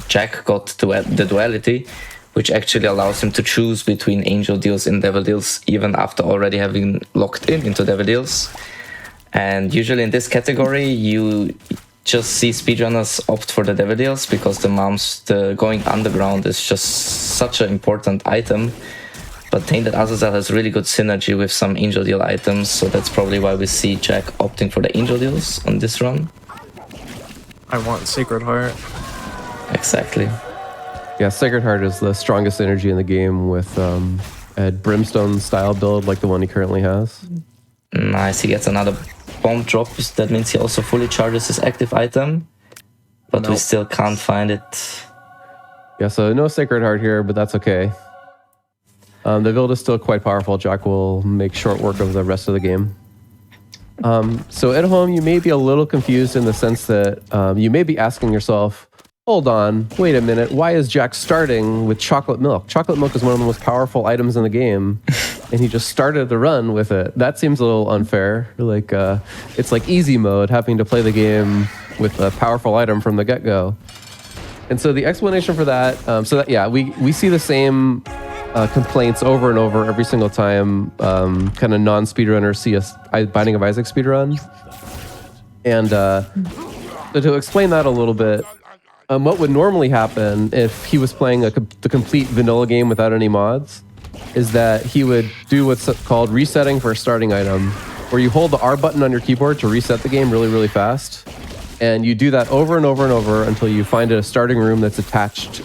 Jack got the duality, which actually allows him to choose between angel deals and devil deals even after already having locked into devil deals. And usually in this category, you just see speedrunners opt for the devil deals because the going underground is just such an important item. But Tainted Azazel has really good synergy with some angel deal items, so that's probably why we see Jack opting for the angel deals on this run. I want Sacred Heart. Exactly. Yeah, Sacred Heart is the strongest energy in the game with a Brimstone style build like the one he currently has. Nice, he gets another bomb drop. That means he also fully charges his active item, but we still can't find it. Yeah, so no Sacred Heart here, but that's okay. The build is still quite powerful. Jack will make short work of the rest of the game. So at home, you may be a little confused in the sense that you may be asking yourself, hold on, wait a minute. Why is Jack starting with chocolate milk? Chocolate milk is one of the most powerful items in the game, and he just started the run with it. That seems a little unfair. Like it's like easy mode, having to play the game with a powerful item from the get-go. And so the explanation for that, we see the same complaints over and over every single time kind of non-speedrunners see a Binding of Isaac speedrun. And so to explain that a little bit, what would normally happen if he was playing the complete vanilla game without any mods is that he would do what's called resetting for a starting item, where you hold the R button on your keyboard to reset the game really, really fast. And you do that over and over and over until you find a starting room that's attached,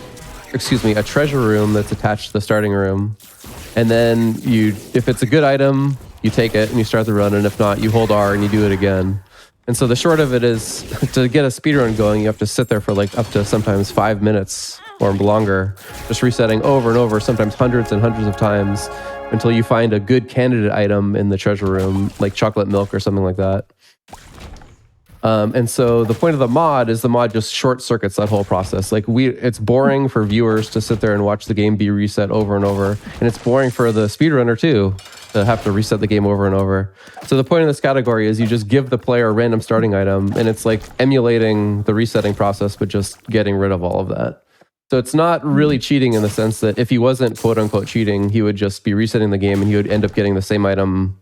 a treasure room that's attached to the starting room. And then if it's a good item, you take it and you start the run. And if not, you hold R and you do it again. And so the short of it is, to get a speedrun going, you have to sit there for like up to sometimes 5 minutes or longer, just resetting over and over, sometimes hundreds and hundreds of times, until you find a good candidate item in the treasure room, like chocolate milk or something like that. And so the point of the mod is the mod just short circuits that whole process. Like it's boring for viewers to sit there and watch the game be reset over and over. And it's boring for the speedrunner too, to have to reset the game over and over. So the point of this category is you just give the player a random starting item, and it's like emulating the resetting process, but just getting rid of all of that. So it's not really cheating in the sense that if he wasn't quote unquote cheating, he would just be resetting the game and he would end up getting the same item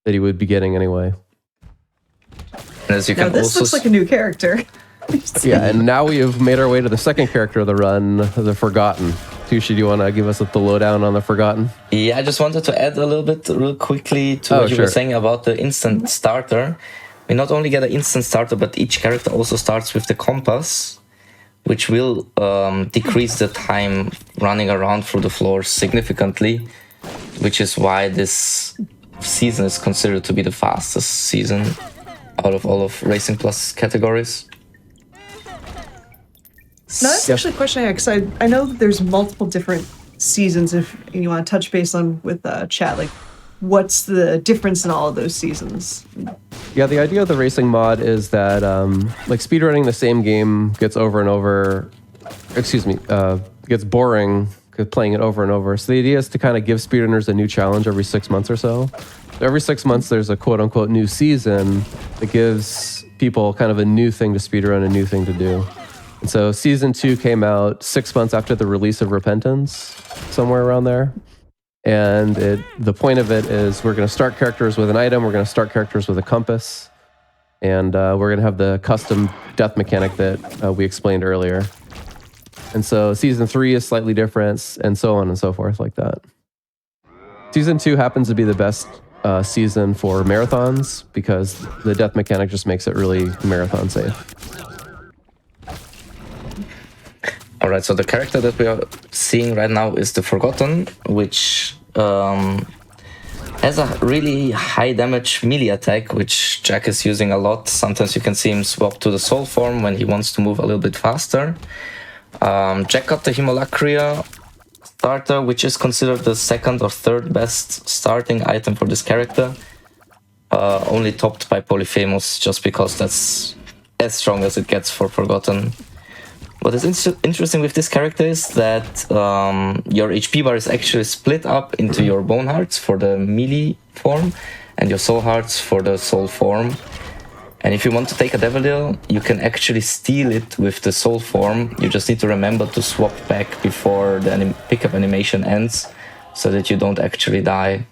that he would be getting anyway. As you Now can this also looks like a new character. Yeah, and now we have made our way to the second character of the run, the Forgotten. Tushy, do you want to give us the lowdown on the Forgotten? Yeah, I just wanted to add a little bit real quickly to what you were saying about the instant starter. We not only get an instant starter, but each character also starts with the compass, which will decrease the time running around through the floors significantly, which is why this season is considered to be the fastest season out of all of Racing Plus categories. No, that's actually a question I had, because I know that there's multiple different seasons. If you want to touch base on with chat, like what's the difference in all of those seasons? Yeah, the idea of the racing mod is that like speedrunning the same game gets over and over, gets boring playing it over and over. So the idea is to kind of give speedrunners a new challenge every 6 months or so. So every 6 months there's a quote unquote new season that gives people kind of a new thing to speedrun, a new thing to do. And so season 2 came out 6 months after the release of Repentance, somewhere around there. And the point of it is we're going to start characters with an item, we're going to start characters with a compass, and we're going to have the custom death mechanic that we explained earlier. And so season 3 is slightly different, and so on and so forth like that. Season 2 happens to be the best season for marathons because the death mechanic just makes it really marathon safe. All right, so the character that we are seeing right now is the Forgotten, which has a really high damage melee attack, which Jack is using a lot. Sometimes you can see him swap to the soul form when he wants to move a little bit faster. Jack got the Himolacria starter, which is considered the second or third best starting item for this character. Only topped by Polyphemus, just because that's as strong as it gets for Forgotten. What is interesting with this character is that your HP bar is actually split up into your Bone Hearts for the melee form and your Soul Hearts for the soul form. And if you want to take a Devil Deal, you can actually steal it with the soul form. You just need to remember to swap back before the pickup animation ends so that you don't actually die.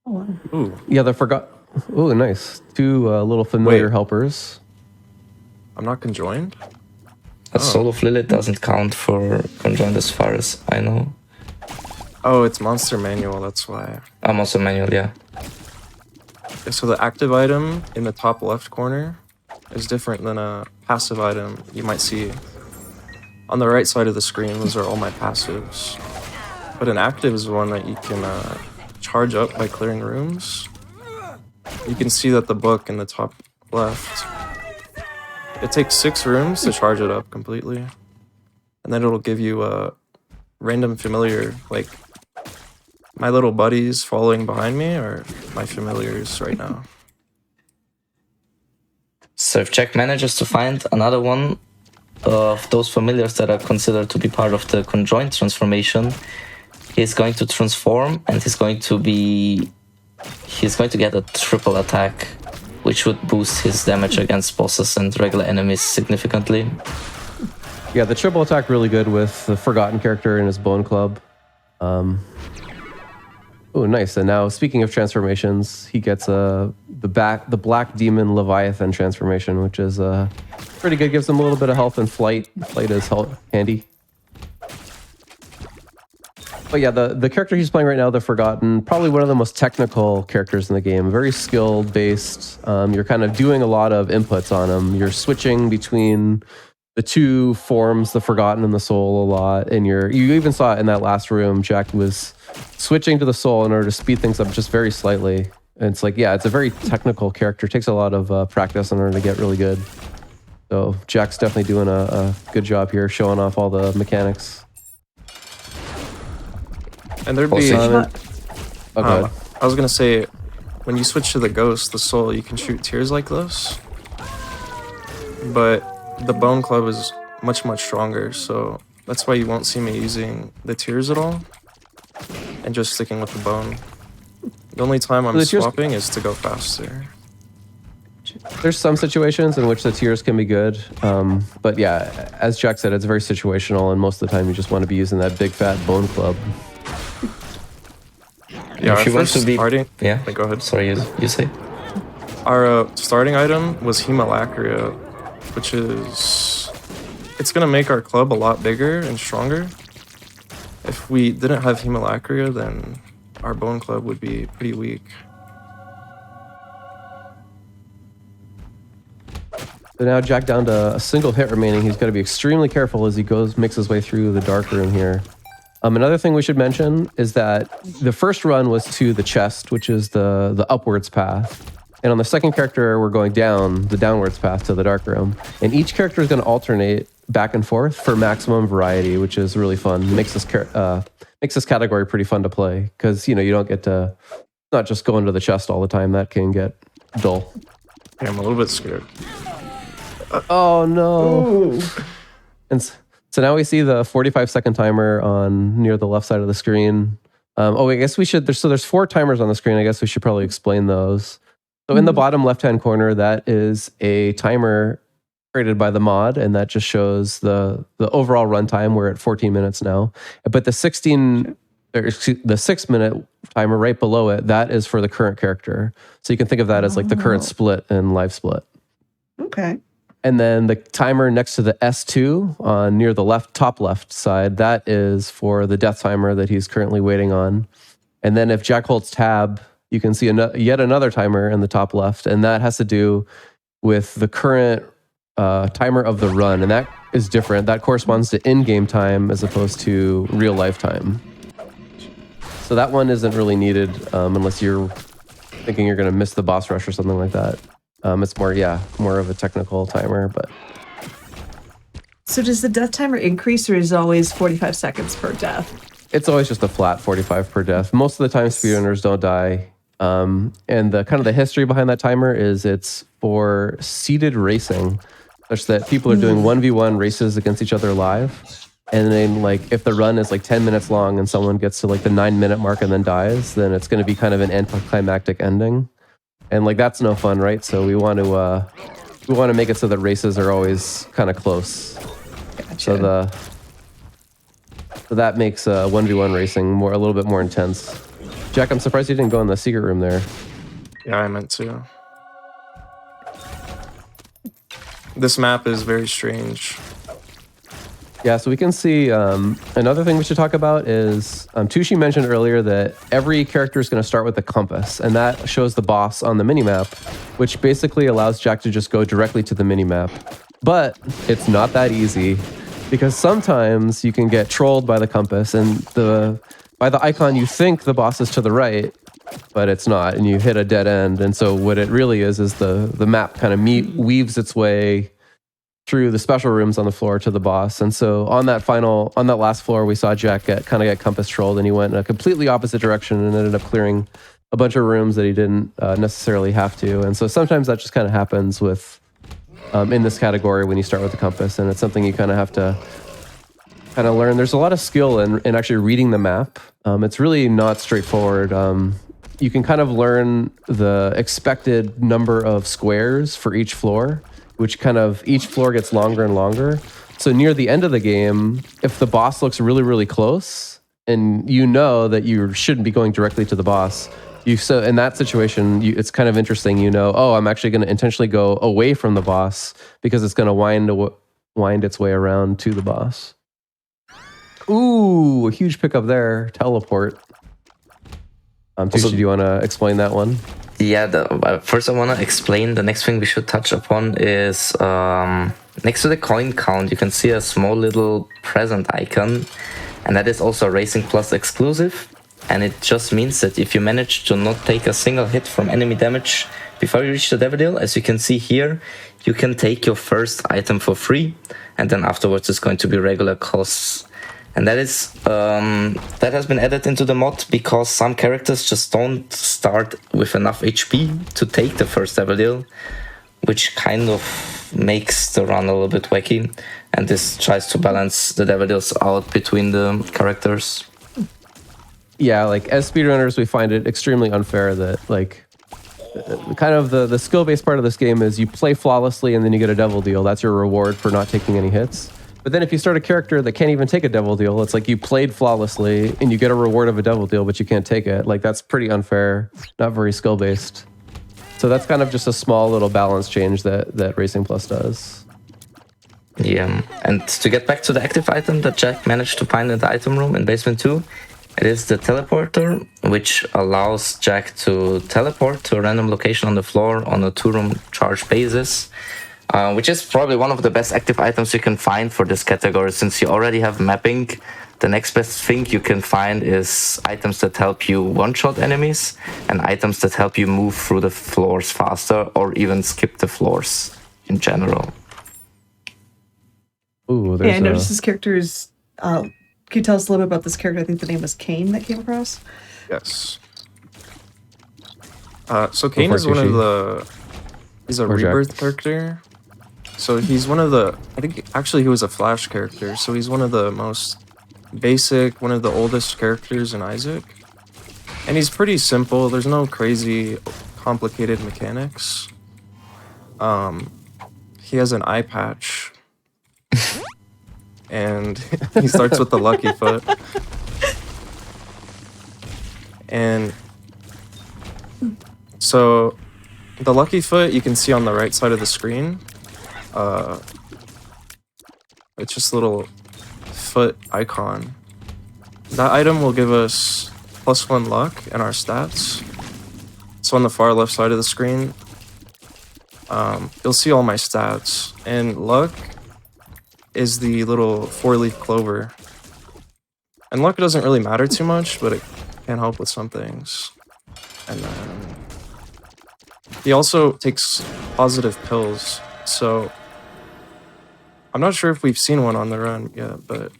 Ooh. Yeah, Ooh, nice. 2 little familiar helpers. I'm not conjoined? A Soul of Lilith doesn't count for conjoined as far as I know. Oh, it's Monster Manual, that's why. Monster Manual, yeah. So the active item in the top left corner is different than a passive item you might see. On the right side of the screen, those are all my passives. But an active is one that you can charge up by clearing rooms. You can see that the book in the top left, it takes 6 rooms to charge it up completely. And then it'll give you a random familiar, like my little buddies following behind me are my familiars right now. So if Jack manages to find another one, of those familiars that are considered to be part of the conjoined transformation, he's going to transform and he's going to get a triple attack, which would boost his damage against bosses and regular enemies significantly. Yeah, the triple attack really good with the Forgotten character in his Bone Club. Oh, nice. And now, speaking of transformations, he gets the Black Demon Leviathan transformation, which is pretty good. Gives him a little bit of health and flight. Flight is handy. But yeah, the character he's playing right now, the Forgotten, probably one of the most technical characters in the game. Very skill based. You're kind of doing a lot of inputs on him. You're switching between the two forms, the Forgotten and the Soul, a lot. And you even saw it in that last room. Jack was switching to the Soul in order to speed things up just very slightly. And it's like, yeah, it's a very technical character. It takes a lot of practice in order to get really good. So Jack's definitely doing a good job here, showing off all the mechanics. And there'd be... Oh, good. I was gonna say, when you switch to the Ghost, the Soul, you can shoot tears like this. But the Bone Club is much, much stronger, so that's why you won't see me using the tears at all. And just sticking with the Bone. The only time I'm swapping is to go faster. There's some situations in which the tears can be good. But yeah, as Jack said, it's very situational, and most of the time you just want to be using that big fat Bone Club. Yeah, if you want to be starting... Yeah, go ahead. Sorry, you say? Our starting item was Hemolacria, which is... It's going to make our club a lot bigger and stronger. If we didn't have Hemolacria, then our Bone Club would be pretty weak. So now Jack down to a single hit remaining. He's got to be extremely careful as he makes his way through the dark room here. Another thing we should mention is that the first run was to the chest, which is the upwards path. And on the second character, we're going down the downwards path to the dark room. And each character is going to alternate back and forth for maximum variety, which is really fun. Makes this category pretty fun to play because, you don't get to not just go into the chest all the time. That can get dull. Yeah, I'm a little bit scared. Oh, no. And so now we see the 45-second timer on near the left side of the screen. I guess we should. There's 4 timers on the screen. I guess we should probably explain those. So in the bottom left-hand corner, that is a timer created by the mod, and that just shows the overall runtime. We're at 14 minutes now. But the 6-minute timer right below it, that is for the current character. So you can think of that as like the current split and live split. Okay. And then the timer next to the S2 near the top left side, that is for the death timer that he's currently waiting on. And then if Jack holds tab, you can see yet another timer in the top left, and that has to do with the current timer of the run, and that is different. That corresponds to in-game time as opposed to real-life time. So that one isn't really needed unless you're thinking you're going to miss the boss rush or something like that. It's more of a technical timer, but... So does the death timer increase, or is it always 45 seconds per death? It's always just a flat 45 per death. Most of the time, speedrunners don't die. And the history behind that timer is it's for seated racing, such that people are doing 1v1 races against each other live. And then, if the run is 10 minutes long and someone gets to the 9-minute mark and then dies, then it's going to be kind of an anticlimactic ending. And that's no fun, right? So we want to make it so that races are always kind of close. Gotcha. So that makes 1v1 racing a little bit more intense. Jack, I'm surprised you didn't go in the secret room there. Yeah, I meant to. This map is very strange. Yeah, so we can see another thing we should talk about is Tushi mentioned earlier that every character is going to start with a compass, and that shows the boss on the minimap, which basically allows Jack to just go directly to the minimap. But it's not that easy, because sometimes you can get trolled by the compass, and by the icon you think the boss is to the right, but it's not, and you hit a dead end. And so what it really is the map kind of weaves its way through the special rooms on the floor to the boss. And so on that last floor, we saw Jack get compass trolled, and he went in a completely opposite direction and ended up clearing a bunch of rooms that he didn't necessarily have to. And so sometimes that just kind of happens with in this category when you start with the compass, and it's something you kind of have to learn. There's a lot of skill in actually reading the map. It's really not straightforward. You can kind of learn the expected number of squares for each floor, which each floor gets longer and longer. So near the end of the game, if the boss looks really, really close, and you know that you shouldn't be going directly to the boss, so in that situation, it's kind of interesting. I'm actually going to intentionally go away from the boss because it's going to wind its way around to the boss. Ooh, a huge pickup there. Teleport. Tushy, do you want to explain that one? Yeah, first I want to explain the next thing we should touch upon is next to the coin count, you can see a small little present icon, and that is also a Racing Plus exclusive. And it just means that if you manage to not take a single hit from enemy damage before you reach the Devil Deal, as you can see here, you can take your first item for free, and then afterwards it's going to be regular costs. And that has been added into the mod because some characters just don't start with enough HP to take the first Devil Deal, which kind of makes the run a little bit wacky. And this tries to balance the Devil Deals out between the characters. Yeah, like as speedrunners, we find it extremely unfair that kind of the skill-based part of this game is you play flawlessly and then you get a Devil Deal. That's your reward for not taking any hits. But then if you start a character that can't even take a Devil Deal, it's like you played flawlessly and you get a reward of a Devil Deal, but you can't take it. Like, that's pretty unfair, not very skill-based. So that's kind of just a small little balance change that Racing Plus does. Yeah, and to get back to the active item that Jack managed to find in the item room in Basement 2, it is the teleporter, which allows Jack to teleport to a random location on the floor on a 2-room charge basis, which is probably one of the best active items you can find for this category. Since you already have mapping, the next best thing you can find is items that help you one-shot enemies and items that help you move through the floors faster or even skip the floors in general. Ooh, Yeah, I noticed this character is... can you tell us a little bit about this character? I think the name was Kane that came across. Yes. So Kane is one of the... He's a Rebirth character. So he's one of the... I think actually he was a Flash character. So he's one of the most basic, one of the oldest characters in Isaac. And he's pretty simple. There's no crazy complicated mechanics. He has an eye patch. And he starts with the lucky foot. And so the lucky foot you can see on the right side of the screen. It's just a little foot icon. That item will give us +1 luck in our stats. So on the far left side of the screen, you'll see all my stats. And luck is the little 4-leaf clover. And luck doesn't really matter too much, but it can help with some things. And then he also takes positive pills. So I'm not sure if we've seen one on the run yet, but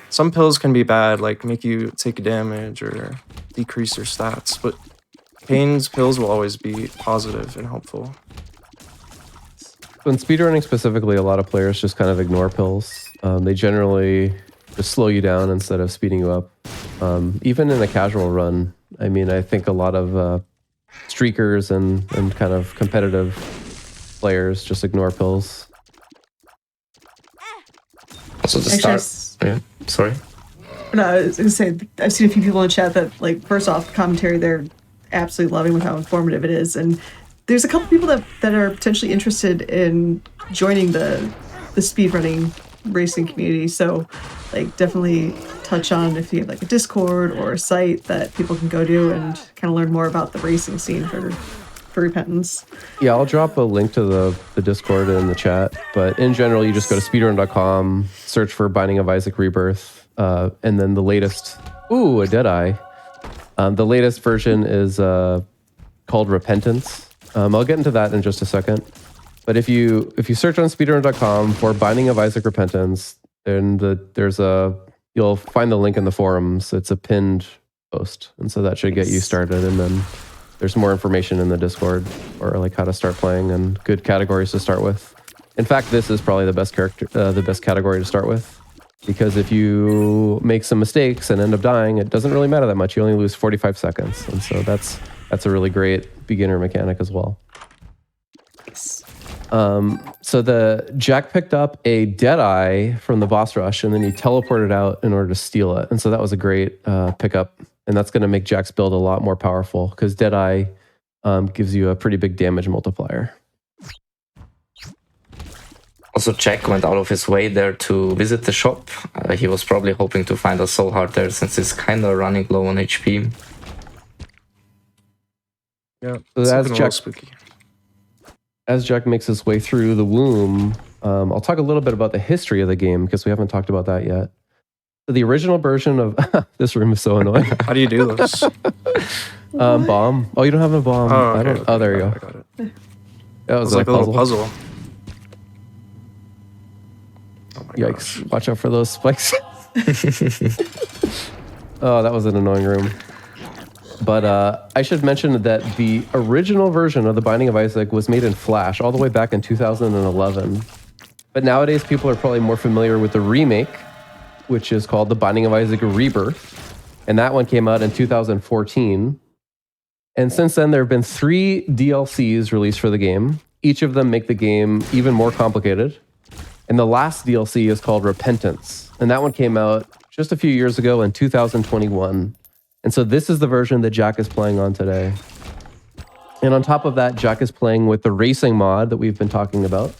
some pills can be bad, like make you take damage or decrease your stats. But Kane's pills will always be positive and helpful. In speedrunning specifically, a lot of players just kind of ignore pills. They generally just slow you down instead of speeding you up. Even in a casual run, I mean, I think a lot of streakers and kind of competitive players just ignore pills. Also the start... Yeah, sorry. No, I was going to say, I've seen a few people in chat that, like, first off, the commentary, they're absolutely loving with how informative it is. And there's a couple people that are potentially interested in joining the speedrunning racing community. So, like, definitely touch on if you have, like, a Discord or a site that people can go to and kind of learn more about the racing scene for Repentance. Yeah, I'll drop a link to the Discord in the chat. But in general, you just go to speedrun.com, search for Binding of Isaac Rebirth, and then the latest... Ooh, a Deadeye. The latest version is called Repentance. I'll get into that in just a second. But if you search on speedrun.com for Binding of Isaac Repentance, then you'll find the link in the forums. It's a pinned post, and so that should get you started. And then there's more information in the Discord or like how to start playing and good categories to start with. In fact, this is probably the best category to start with, because if you make some mistakes and end up dying, it doesn't really matter that much. You only lose 45 seconds, and so that's a really great beginner mechanic as well. So Jack picked up a Deadeye from the boss rush, and then he teleported out in order to steal it. And so that was a great pickup, and that's going to make Jack's build a lot more powerful because Deadeye gives you a pretty big damage multiplier. Also, Jack went out of his way there to visit the shop. He was probably hoping to find a soul heart there since he's kind of running low on HP. Yeah, So that's spooky. As Jack makes his way through the womb, I'll talk a little bit about the history of the game because we haven't talked about that yet. So the original version of this room is so annoying. How do you do this? Bomb. Oh, you don't have a bomb. Oh, okay. Oh, there you go. I got it. That was Like a little puzzle. Oh my Yikes. gosh. Watch out for those spikes. Oh, that was an annoying room. But I should mention that the original version of The Binding of Isaac was made in Flash all the way back in 2011. But nowadays, people are probably more familiar with the remake, which is called The Binding of Isaac Rebirth. And that one came out in 2014. And since then, there have been 3 DLCs released for the game. Each of them make the game even more complicated. And the last DLC is called Repentance. And that one came out just a few years ago in 2021. And so this is the version that Jack is playing on today. And on top of that, Jack is playing with the racing mod that we've been talking about.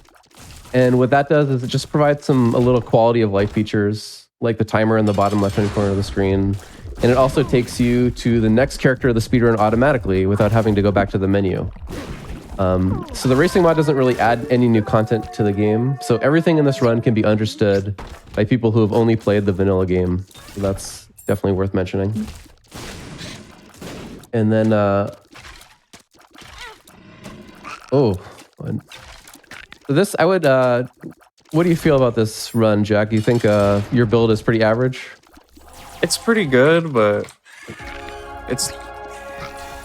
And what that does is it just provides a little quality of life features, like the timer in the bottom left-hand corner of the screen. And it also takes you to the next character of the speedrun automatically without having to go back to the menu. So the racing mod doesn't really add any new content to the game. So everything in this run can be understood by people who have only played the vanilla game. So that's definitely worth mentioning. And then, so this, I would, what do you feel about this run, Jack? You think your build is pretty average? It's pretty good, but it's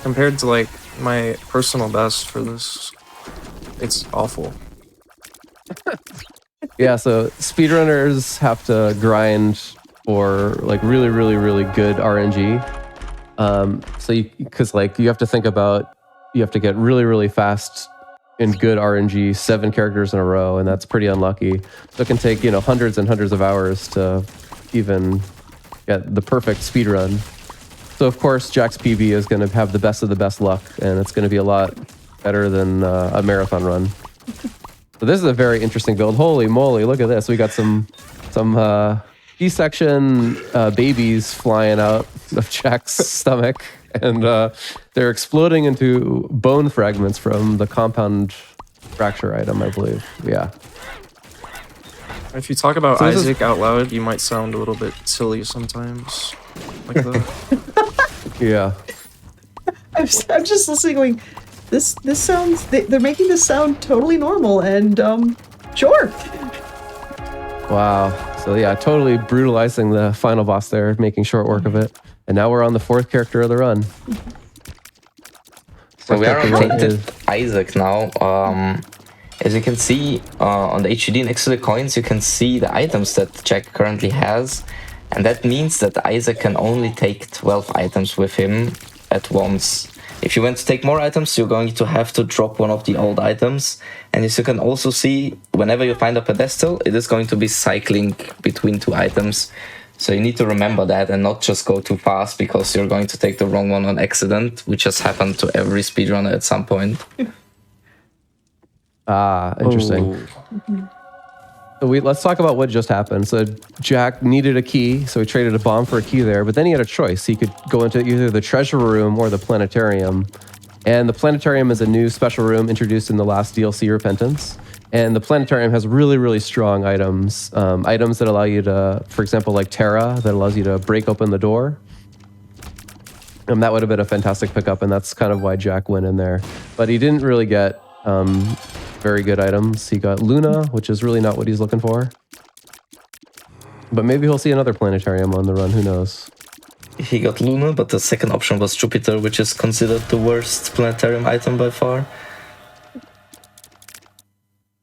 compared to like my personal best for this, it's awful. Yeah, so speedrunners have to grind for like really, really, really good RNG. Because like you have to think about, you have to get really, really fast and good RNG 7 characters in a row, and that's pretty unlucky. So it can take, hundreds and hundreds of hours to even get the perfect speed run. So of course, Jack's PB is going to have the best of the best luck, and it's going to be a lot better than a marathon run. So this is a very interesting build. Holy moly, look at this. We got some C-section babies flying out of Jack's stomach, and they're exploding into bone fragments from the compound fracture item, I believe. Yeah. If you talk about So this Isaac out loud, you might sound a little bit silly sometimes. Like that. Yeah. I'm just listening going, this sounds, they're making this sound totally normal, and sure. Wow. So yeah, totally brutalizing the final boss there, making short work of it. And now we're on the 4th character of the run. So we are on Character Tainted is- Isaac now. As you can see on the HUD next to the coins, you can see the items that Jack currently has. And that means that Isaac can only take 12 items with him at once. If you want to take more items, you're going to have to drop one of the old items. And as you can also see, whenever you find a pedestal, it is going to be cycling between 2 items. So you need to remember that and not just go too fast because you're going to take the wrong one on accident, which has happened to every speedrunner at some point. Ah, interesting. So let's talk about what just happened. So Jack needed a key, so he traded a bomb for a key there, but then he had a choice. He could go into either the treasure room or the planetarium. And the planetarium is a new special room introduced in the last DLC, Repentance. And the planetarium has really, really strong items. Items that allow you to, for example, like Terra, that allows you to break open the door. And that would have been a fantastic pickup, and that's kind of why Jack went in there. But he didn't really get very good items. He got Luna, which is really not what he's looking for. But maybe he'll see another planetarium on the run, who knows. he got Luna, but the second option was Jupiter, which is considered the worst planetarium item by far.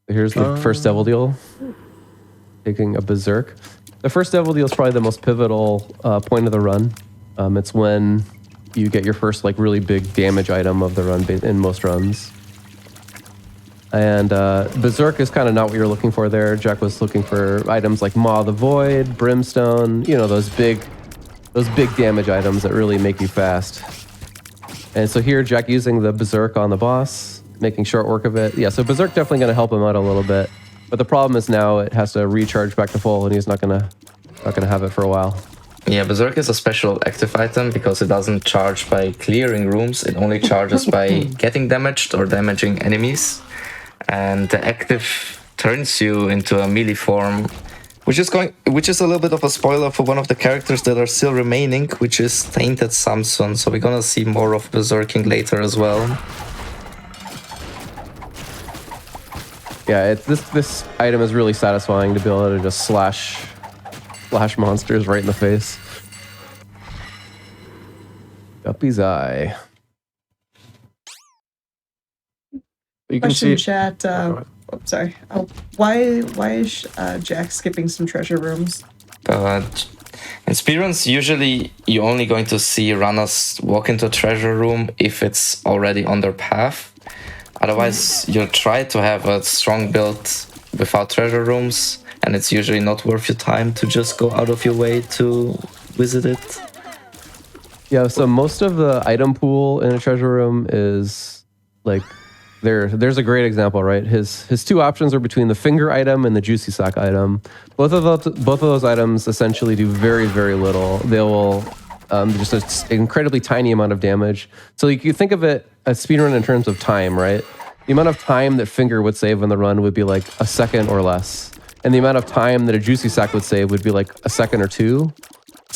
Here's the first Devil Deal. Taking a Berserk. The first Devil Deal is probably the most pivotal point of the run. It's when you get your first like really big damage item of the run in most runs. And Berserk is kind of not what you're looking for there. Jack was looking for items like Maw of the Void, Brimstone, you know, those big damage items that really make you fast. And so here, Jack using the Berserk on the boss, making short work of it. Yeah, so Berserk definitely going to help him out a little bit. But the problem is now it has to recharge back to full, and he's not gonna have it for a while. Yeah, Berserk is a special active item because it doesn't charge by clearing rooms. It only charges by getting damaged or damaging enemies. And the active turns you into a melee form, which is a little bit of a spoiler for one of the characters that are still remaining, which is Tainted Samson. So we're gonna see more of Berserking later as well. Yeah, this item is really satisfying to be able to just slash monsters right in the face. Guppy's Eye. You can Question see. in chat. Sorry. Why is Jack skipping some treasure rooms? But in speedruns, usually you're only going to see runners walk into a treasure room if it's already on their path. Otherwise, you'll try to have a strong build without treasure rooms, and it's usually not worth your time to just go out of your way to visit it. Yeah, so most of the item pool in a treasure room is like there's a great example, right? His two options are between the finger item and the juicy sack item. Both of those items essentially do very, very little. They will just an incredibly tiny amount of damage. So you think of it as speedrun in terms of time, right? The amount of time that finger would save on the run would be like a second or less. And the amount of time that a juicy sack would save would be like a second or two.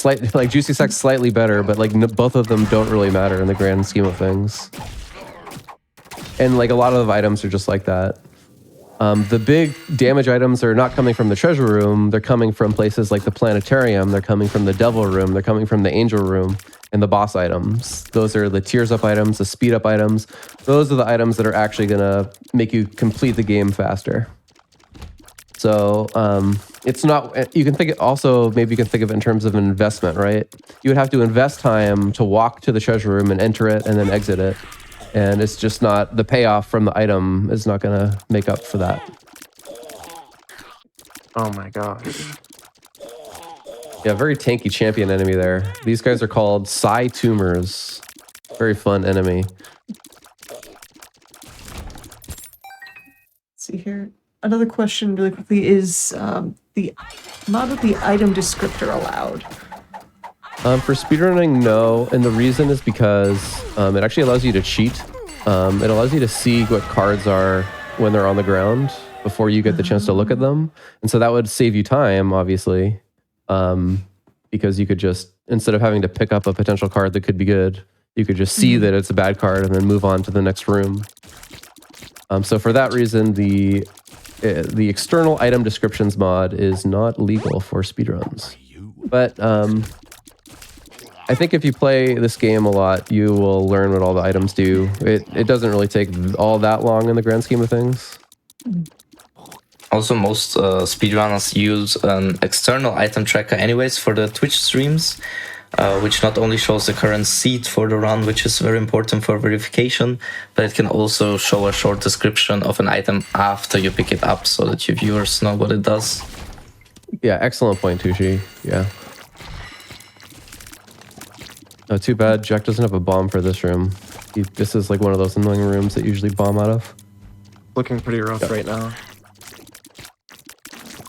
Like juicy sack's slightly better, but like both of them don't really matter in the grand scheme of things. And like a lot of items are just like that. The big damage items are not coming from the treasure room. They're coming from places like the planetarium. They're coming from the devil room. They're coming from the angel room and the boss items. Those are the tears up items, the speed up items. Those are the items that are actually going to make you complete the game faster. So it's not, you can think also, maybe you can think of it in terms of an investment, right? You would have to invest time to walk to the treasure room and enter it and then exit it. And it's just not, the payoff from the item is not going to make up for that. Oh my gosh. Yeah, very tanky champion enemy there. These guys are called Psy Tumors. Very fun enemy. Let's see here. Another question really quickly is the amount of the item descriptor allowed? For speedrunning, no. And the reason is because it actually allows you to cheat. It allows you to see what cards are when they're on the ground before you get the chance to look at them. And so that would save you time, obviously, because you could just, instead of having to pick up a potential card that could be good, you could just see that it's a bad card and then move on to the next room. So for that reason, the external item descriptions mod is not legal for speedruns. But I think if you play this game a lot, you will learn what all the items do. It doesn't really take all that long in the grand scheme of things. Also, most speedrunners use an external item tracker anyways for the Twitch streams, which not only shows the current seed for the run, which is very important for verification, but it can also show a short description of an item after you pick it up so that your viewers know what it does. Yeah, excellent point, Tushi. Yeah. Oh, too bad Jack doesn't have a bomb for this room. This is like one of those annoying rooms that usually bomb out of. Looking pretty rough right now.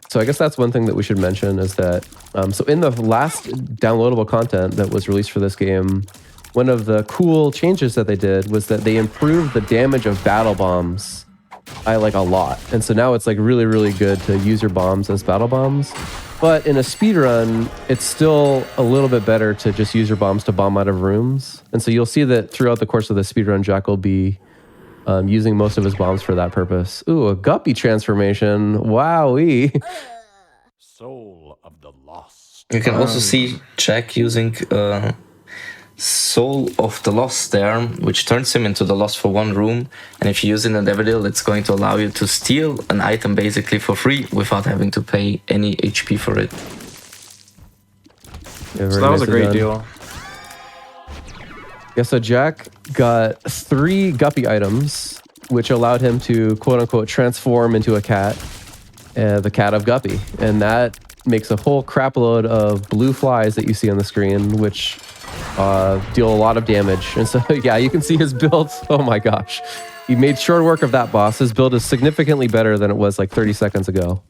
So I guess that's one thing that we should mention is that, so in the last downloadable content that was released for this game, one of the cool changes that they did was that they improved the damage of battle bombs by like a lot. And so now it's like really, really good to use your bombs as battle bombs. But in a speedrun, it's still a little bit better to just use your bombs to bomb out of rooms. And so you'll see that throughout the course of the speedrun, Jack will be using most of his bombs for that purpose. Ooh, a guppy transformation. Wowee. Soul of the lost. You can also see Jack using Soul of the Lost there, which turns him into the Lost for one room. And if you use it in Devil, it's going to allow you to steal an item basically for free without having to pay any HP for it. Yeah, So very that was a nicely great done. deal. Yeah, so Jack got 3 guppy items, which allowed him to quote-unquote transform into a cat, the cat of Guppy. And that makes a whole crap load of blue flies that you see on the screen, which deal a lot of damage. And so, yeah, you can see his build. Oh my gosh. He made short work of that boss. His build is significantly better than it was like 30 seconds ago.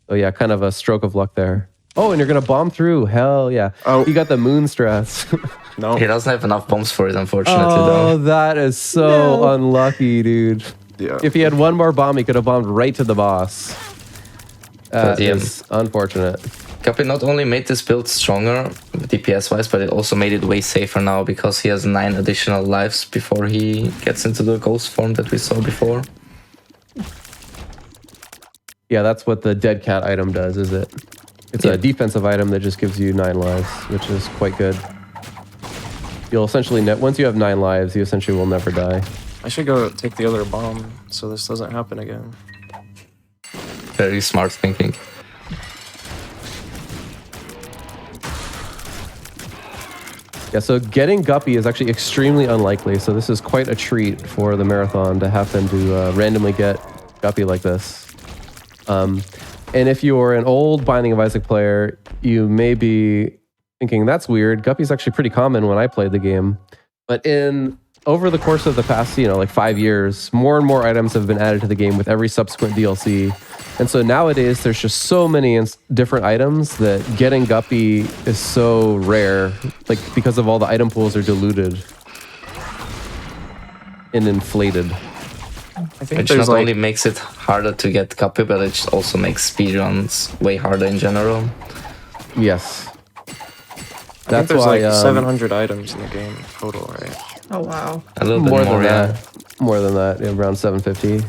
So yeah, kind of a stroke of luck there. Oh, and you're going to bomb through. Hell yeah. Oh. You got the moon stress. No. He doesn't have enough bombs for it, unfortunately, Oh, though. that is so No. unlucky, dude. Yeah. If he had one more bomb, he could have bombed right to the boss. That yeah. is unfortunate. Guppy not only made this build stronger DPS-wise, but it also made it way safer now because he has 9 additional lives before he gets into the ghost form that we saw before. Yeah, that's what the dead cat item does, is it? It's Yeah. a defensive item that just gives you 9 lives, which is quite good. You'll essentially, once you have 9 lives, you essentially will never die. I should go take the other bomb so this doesn't happen again. Very smart thinking. Yeah, so getting Guppy is actually extremely unlikely, so this is quite a treat for the marathon to happen to randomly get Guppy like this. And if you're an old Binding of Isaac player, you may be thinking, that's weird. Guppy's actually pretty common when I played the game. But over the course of the past, like 5 years, more and more items have been added to the game with every subsequent DLC. And so nowadays, there's just so many different items that getting Guppy is so rare, like because of all the item pools are diluted and inflated. I think Which there's not like only makes it harder to get Guppy, but it also makes speedruns way harder in general. Yes. I think there's why, like 700 items in the game total, right? Oh, wow. A little bit more more, than yeah. that. More than that, yeah, around 750.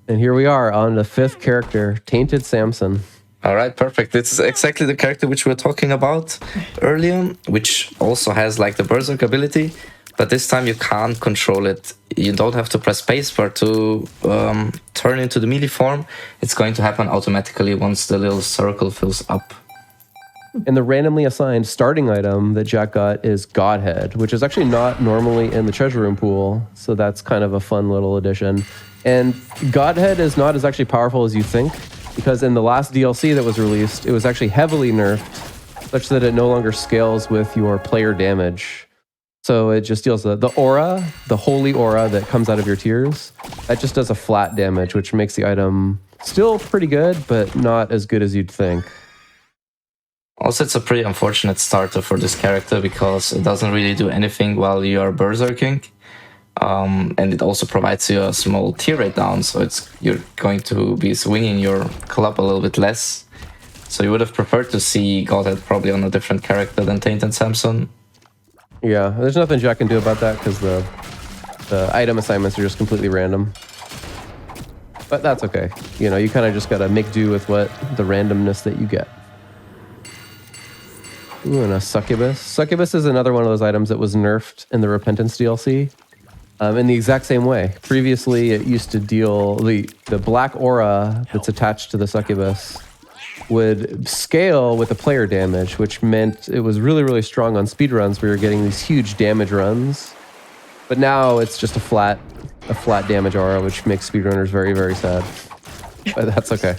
And here we are on the 5th character, Tainted Samson. All right, perfect. This is exactly the character which we were talking about earlier, which also has like the Berserk ability, but this time you can't control it. You don't have to press spacebar to turn into the melee form. It's going to happen automatically once the little circle fills up. And the randomly assigned starting item that Jack got is Godhead, which is actually not normally in the treasure room pool. So that's kind of a fun little addition. And Godhead is not as actually powerful as you think, because in the last DLC that was released, it was actually heavily nerfed, such that it no longer scales with your player damage. So it just deals the aura, the holy aura that comes out of your tears. That just does a flat damage, which makes the item still pretty good, but not as good as you'd think. Also, it's a pretty unfortunate starter for this character because it doesn't really do anything while you are berserking. And it also provides you a small tear rate down, so you're going to be swinging your club a little bit less. So you would have preferred to see Godhead probably on a different character than Tainted Samson. Yeah, there's nothing Jack can do about that because the item assignments are just completely random. But that's okay. You kind of just got to make do with the randomness that you get. Ooh, and a Succubus. Succubus is another one of those items that was nerfed in the Repentance DLC. In the exact same way. Previously, it used to deal the black aura that's attached to the Succubus would scale with the player damage, which meant it was really, really strong on speedruns. We were getting these huge damage runs. But now it's just a flat damage aura, which makes speedrunners very, very sad. But that's okay.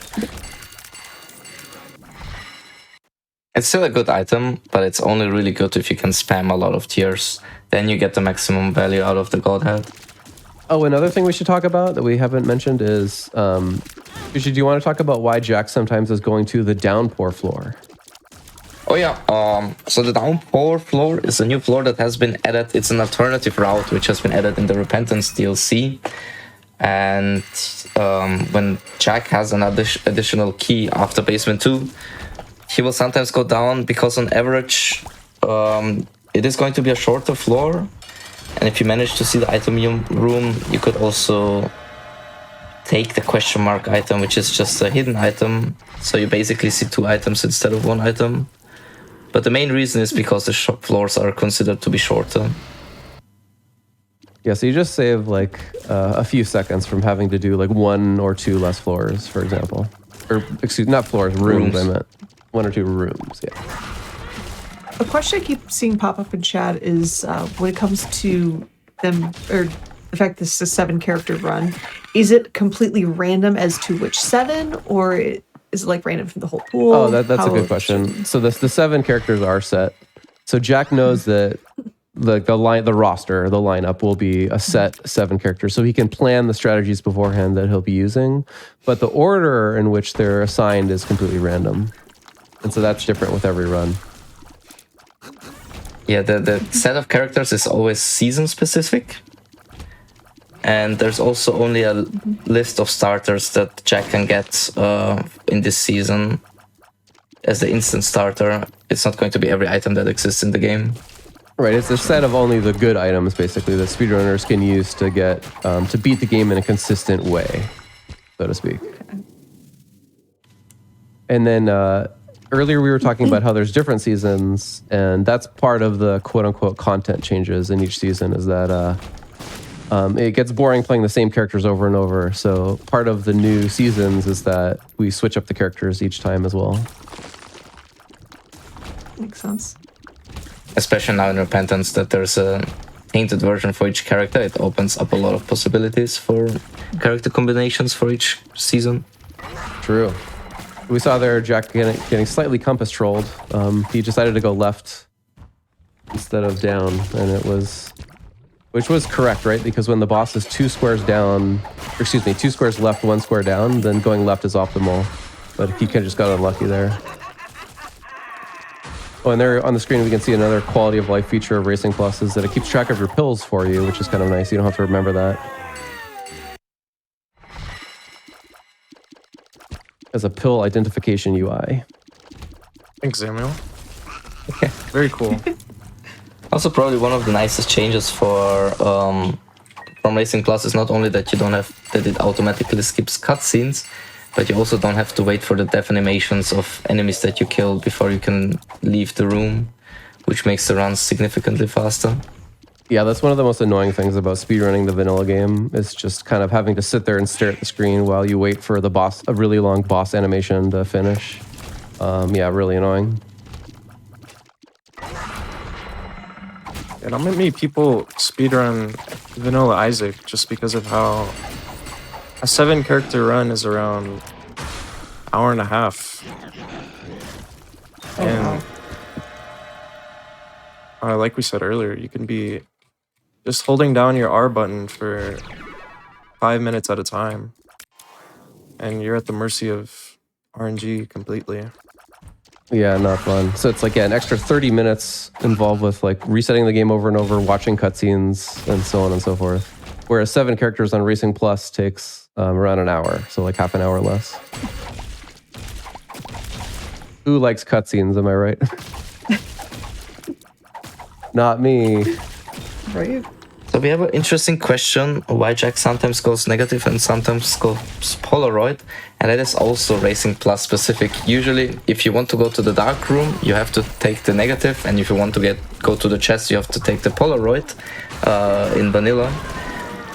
It's still a good item, but it's only really good if you can spam a lot of tiers. Then you get the maximum value out of the Godhead. Oh, another thing we should talk about that we haven't mentioned is, do you want to talk about why Jack sometimes is going to the downpour floor? Oh yeah, so the downpour floor is a new floor that has been added. It's an alternative route which has been added in the Repentance DLC. And when Jack has an additional key after basement 2, he will sometimes go down because on average it is going to be a shorter floor. And if you manage to see the item room, you could also take the question mark item, which is just a hidden item. So you basically see 2 items instead of 1 item. But the main reason is because the shop floors are considered to be shorter. Yeah, so you just save like a few seconds from having to do like 1 or 2 less floors, for example. Or excuse, not floors, rooms. I meant 1 or 2 rooms. Yeah. A question I keep seeing pop up in chat is when it comes to them, or the fact this is a 7-character run, is it completely random as to which 7, or is it like random from the whole pool? Oh, that's a good question. So the 7 characters are set. So Jack knows that the roster, the lineup will be a set 7 characters, so he can plan the strategies beforehand that he'll be using. But the order in which they're assigned is completely random, and so that's different with every run. Yeah, the set of characters is always season specific. And there's also only a list of starters that Jack can get in this season as the instant starter. It's not going to be every item that exists in the game. Right, it's a set of only the good items, basically, that speedrunners can use to get to beat the game in a consistent way, so to speak. And then earlier we were talking about how there's different seasons, and that's part of the quote-unquote content changes in each season, is that it gets boring playing the same characters over and over. So part of the new seasons is that we switch up the characters each time as well. Makes sense. Especially now in Repentance that there's a painted version for each character. It opens up a lot of possibilities for character combinations for each season. True. We saw there Jack getting slightly compass trolled. He decided to go left instead of down, and which was correct, right? Because when the boss is 2 squares down, 2 squares left, 1 square down, then going left is optimal. But he kind of just got unlucky there. Oh, and there on the screen we can see another quality of life feature of Racing Plus is that it keeps track of your pills for you, which is kind of nice. You don't have to remember that. As a pill identification UI. Thanks, Samuel. Very cool. Also, probably one of the nicest changes from Racing Plus is not only that you don't have that it automatically skips cutscenes, but you also don't have to wait for the death animations of enemies that you kill before you can leave the room, which makes the runs significantly faster. Yeah, that's one of the most annoying things about speedrunning the vanilla game, is just kind of having to sit there and stare at the screen while you wait for the boss, a really long boss animation to finish. Yeah, really annoying. And not many people speedrun Vanilla Isaac just because of how a 7-character run is around hour and a half. And like we said earlier, you can be just holding down your R button for 5 minutes at a time, and you're at the mercy of RNG completely. Yeah, not fun. So it's like, yeah, an extra 30 minutes involved with like resetting the game over and over, watching cutscenes, and so on and so forth. Whereas 7 characters on Racing Plus takes around an hour, so like half an hour less. Who likes cutscenes, am I right? Not me. Right? So we have an interesting question why Jack sometimes goes negative and sometimes goes Polaroid, and that is also Racing Plus specific. Usually, if you want to go to the dark room, you have to take the negative, and if you want to go to the chest, you have to take the Polaroid in vanilla.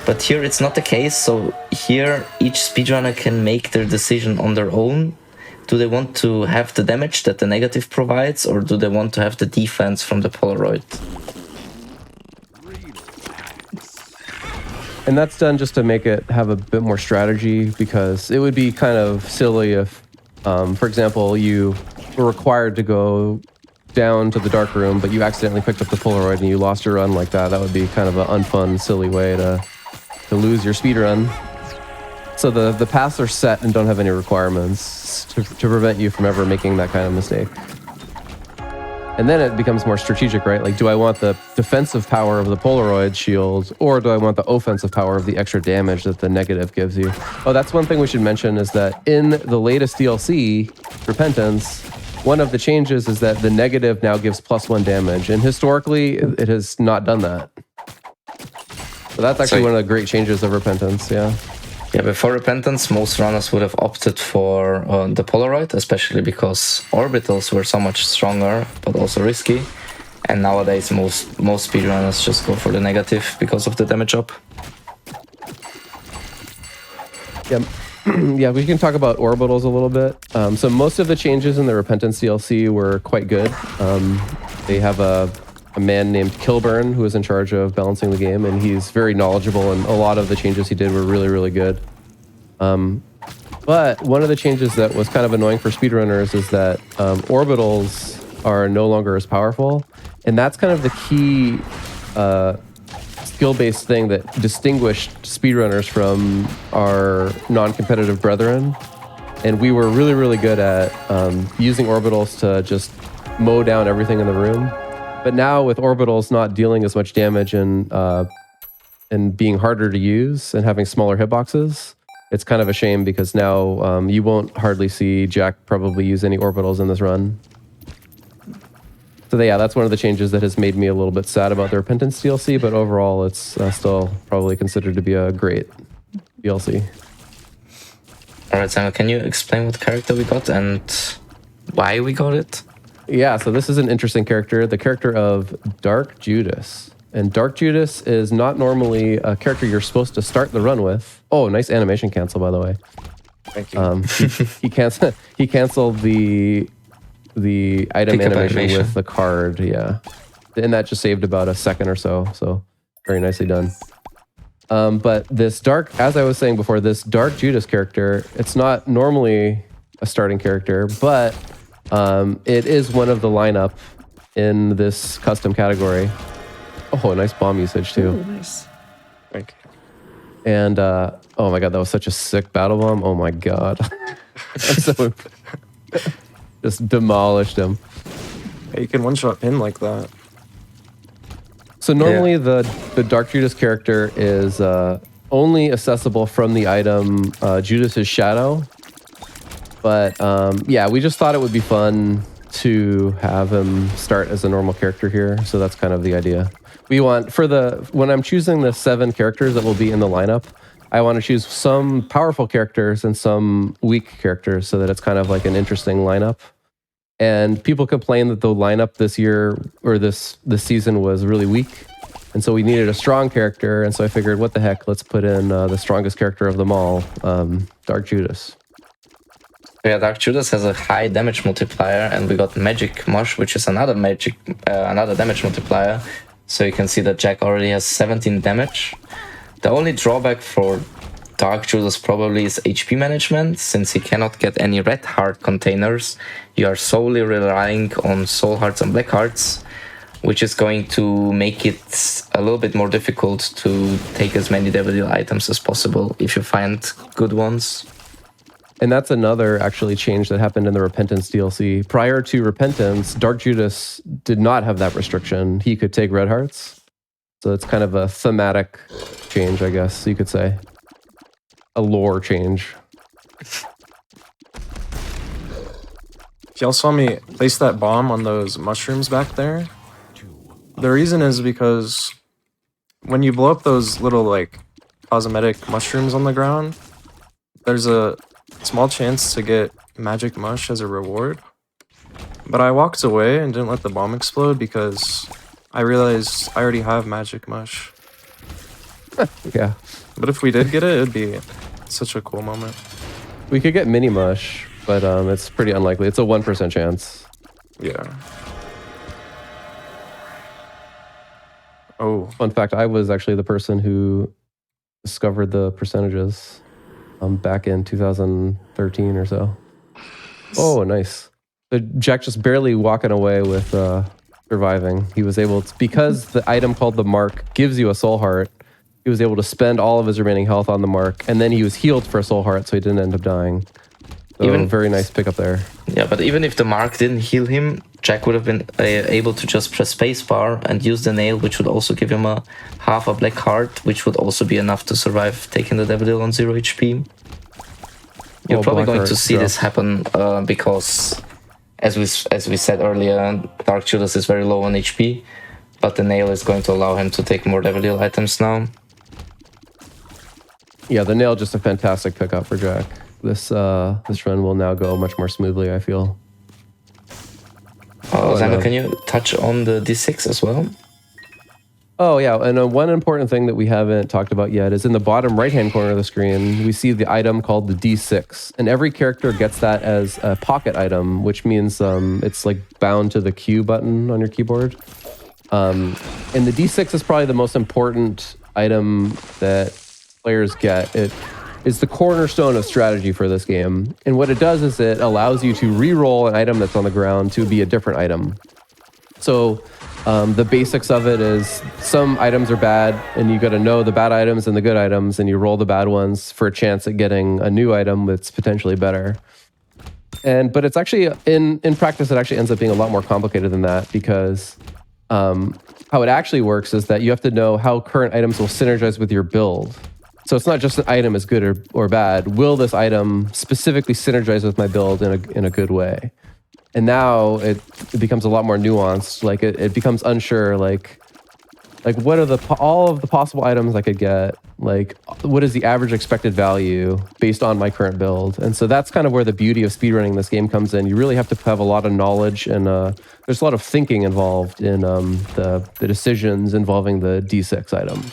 But here it's not the case, so here each speedrunner can make their decision on their own. Do they want to have the damage that the negative provides, or do they want to have the defense from the Polaroid? And that's done just to make it have a bit more strategy, because it would be kind of silly if, for example, you were required to go down to the dark room, but you accidentally picked up the Polaroid and you lost your run like that. That would be kind of an unfun, silly way to lose your speed run. So the paths are set and don't have any requirements to prevent you from ever making that kind of mistake. And then it becomes more strategic, right? Like, do I want the defensive power of the Polaroid shield, or do I want the offensive power of the extra damage that the negative gives you? Oh, that's one thing we should mention, is that in the latest DLC, Repentance, one of the changes is that the negative now gives +1 damage. And historically, it has not done that. So that's actually one of the great changes of Repentance, yeah. Yeah, before Repentance, most runners would have opted for the Polaroid, especially because orbitals were so much stronger, but also risky. And nowadays, most speedrunners just go for the negative because of the damage up. Yeah, yeah, we can talk about orbitals a little bit. So most of the changes in the Repentance DLC were quite good. They have a man named Kilburn who is in charge of balancing the game, and he's very knowledgeable, and a lot of the changes he did were really, really good. But one of the changes that was kind of annoying for speedrunners is that orbitals are no longer as powerful, and that's kind of the key skill-based thing that distinguished speedrunners from our non-competitive brethren. And we were really, really good at using orbitals to just mow down everything in the room. But now with orbitals not dealing as much damage and being harder to use and having smaller hitboxes, it's kind of a shame because now you won't hardly see Jack probably use any orbitals in this run. So yeah, that's one of the changes that has made me a little bit sad about the Repentance DLC, but overall it's still probably considered to be a great DLC. Alright, Samuel, can you explain what character we got and why we got it? Yeah, so this is an interesting character, the character of Dark Judas. And Dark Judas is not normally a character you're supposed to start the run with. Oh, nice animation cancel, by the way. Thank you. He canceled the item Pickup animation with the card, yeah. And that just saved about a second or so. So very nicely done. But this as I was saying before, this Dark Judas character, it's not normally a starting character, but it is one of the lineup in this custom category. Oh, nice bomb usage too. Ooh, nice. Thank you. And oh my god, that was such a sick battle bomb. Oh my god. Just demolished him. Hey, you can one-shot pin like that. So normally the Dark Judas character is only accessible from the item Judas's Shadow. But yeah, we just thought it would be fun to have him start as a normal character here. So that's kind of the idea. We want, when I'm choosing the 7 characters that will be in the lineup, I want to choose some powerful characters and some weak characters so that it's kind of like an interesting lineup. And people complain that the lineup this year or this season was really weak. And so we needed a strong character. And so I figured, what the heck, let's put in the strongest character of them all, Dark Judas. Yeah, Dark Judas has a high damage multiplier, and we got Magic Mush, which is another damage multiplier. So you can see that Jack already has 17 damage. The only drawback for Dark Judas probably is HP management. Since he cannot get any red heart containers, you are solely relying on soul hearts and black hearts, which is going to make it a little bit more difficult to take as many devil deal items as possible if you find good ones. And that's another actually change that happened in the Repentance DLC. Prior to Repentance, Dark Judas did not have that restriction. He could take red hearts. So it's kind of a thematic change, I guess you could say. A lore change. If y'all saw me place that bomb on those mushrooms back there, the reason is because when you blow up those little like cosmetic mushrooms on the ground, there's a small chance to get magic mush as a reward. But I walked away and didn't let the bomb explode because I realized I already have magic mush. Yeah. But if we did get it, it'd be such a cool moment. We could get mini mush, but it's pretty unlikely. It's a 1% chance. Yeah. Oh, Fun fact, I was actually the person who discovered the percentages back in 2013 or so. Oh, nice. So Jack just barely walking away with surviving. He was able to, because the item called the Mark gives you a soul heart, he was able to spend all of his remaining health on the Mark, and then he was healed for a soul heart, so he didn't end up dying. So very nice pickup there. Yeah, but even if the Mark didn't heal him, Jack would have been able to just press spacebar and use the nail, which would also give him a half a black heart, which would also be enough to survive taking the devil deal on 0 HP. You're probably going to see this happen because, as we said earlier, Dark Judas is very low on HP, but the nail is going to allow him to take more devil deal items now. Yeah, the nail just a fantastic pickup for Jack. This run will now go much more smoothly, I feel. Zymo, can you touch on the D6 as well? Oh yeah, and one important thing that we haven't talked about yet is in the bottom right-hand corner of the screen, we see the item called the D6, and every character gets that as a pocket item, which means it's like bound to the Q button on your keyboard. And the D6 is probably the most important item that players get. It is the cornerstone of strategy for this game, and what it does is it allows you to re-roll an item that's on the ground to be a different item. So the basics of it is some items are bad and you got to know the bad items and the good items, and you roll the bad ones for a chance at getting a new item that's potentially better. But it's actually in practice, it actually ends up being a lot more complicated than that, because how it actually works is that you have to know how current items will synergize with your build. So it's not just an item is good or bad. Will this item specifically synergize with my build in a good way? And now it becomes a lot more nuanced. Like it becomes unsure. Like what are all of the possible items I could get? Like what is the average expected value based on my current build? And so that's kind of where the beauty of speedrunning this game comes in. You really have to have a lot of knowledge, and there's a lot of thinking involved in the decisions involving the D6 item.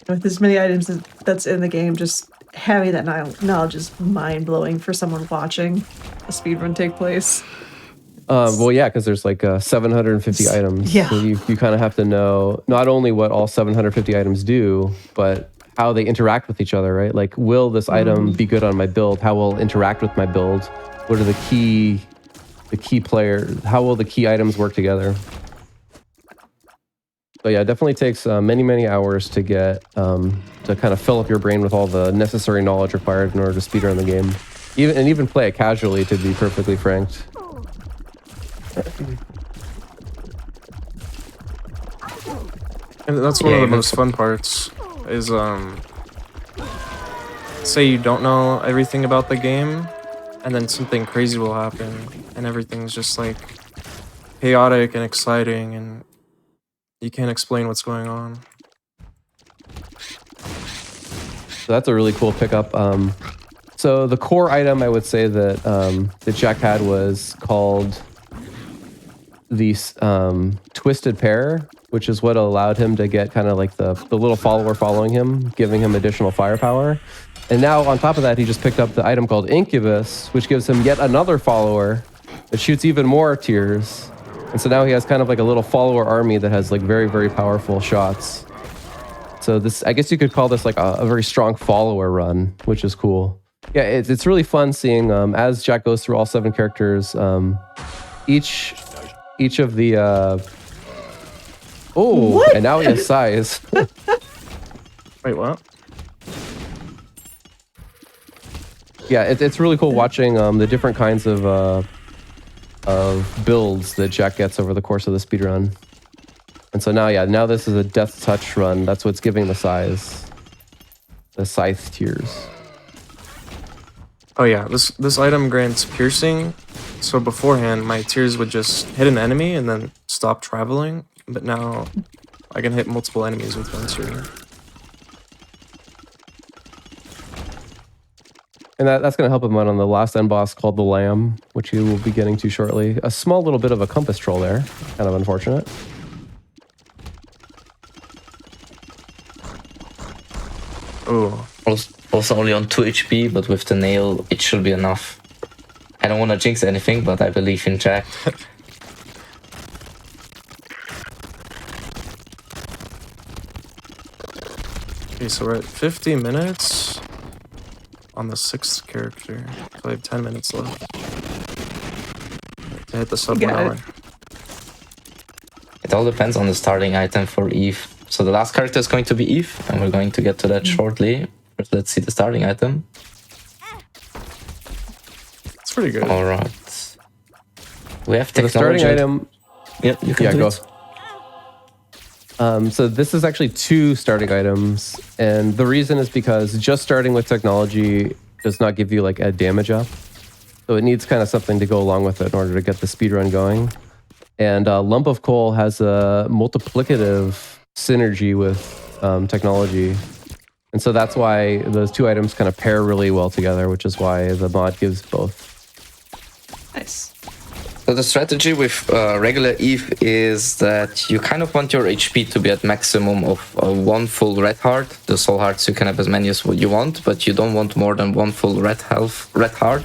With as many items that's in the game, just having that knowledge is mind-blowing for someone watching a speedrun take place. Well, yeah, because there's like 750 items. Yeah. So you kind of have to know not only what all 750 items do, but how they interact with each other, right? Like, will this item be good on my build? How will it interact with my build? What are the key players? How will the key items work together? So yeah, it definitely takes many hours to get to kind of fill up your brain with all the necessary knowledge required in order to speedrun the game, even play it casually, to be perfectly frank. And that's one of the most fun parts. Is say you don't know everything about the game, and then something crazy will happen, and everything's just like chaotic and exciting, and you can't explain what's going on. So that's a really cool pickup. So the core item I would say that Jack had was called the Twisted Pair, which is what allowed him to get kind of like the little follower following him, giving him additional firepower. And now on top of that, he just picked up the item called Incubus, which gives him yet another follower that shoots even more tiers. And so now he has kind of like a little follower army that has like very powerful shots. So this, I guess you could call this like a very strong follower run, which is cool. Yeah, it's really fun seeing as Jack goes through all 7 characters, each of the and now he has size. Wait, what? Yeah, it's really cool watching the different kinds of builds that Jack gets over the course of the speedrun. And so now this is a death touch run. That's what's giving the size, the scythe tiers. Oh yeah, this item grants piercing. So beforehand, my tiers would just hit an enemy and then stop traveling. But now I can hit multiple enemies with one tier. And that's going to help him out on the last end boss called the Lamb, which he will be getting to shortly. A small little bit of a compass troll there. Kind of unfortunate. Oh. Also only on 2 HP, but with the nail, it should be enough. I don't want to jinx anything, but I believe in Jack. Okay, so we're at 50 minutes on the 6th character. So I have 10 minutes left to hit the sub 1 hour. It all depends on the starting item for Eve. So the last character is going to be Eve, and we're going to get to that shortly. First, let's see the starting item. It's pretty good. All right. We have technology. The starting item. Yeah, you can do go. it. So this is actually 2 starting items, and the reason is because just starting with technology does not give you like a damage up. So it needs kind of something to go along with it in order to get the speedrun going. And lump of coal has a multiplicative synergy with technology. And so that's why those two items kind of pair really well together, which is why the mod gives both. Nice. So the strategy with regular Eve is that you kind of want your HP to be at maximum of one full red heart. The soul hearts you can have as many as you want, but you don't want more than one full red heart,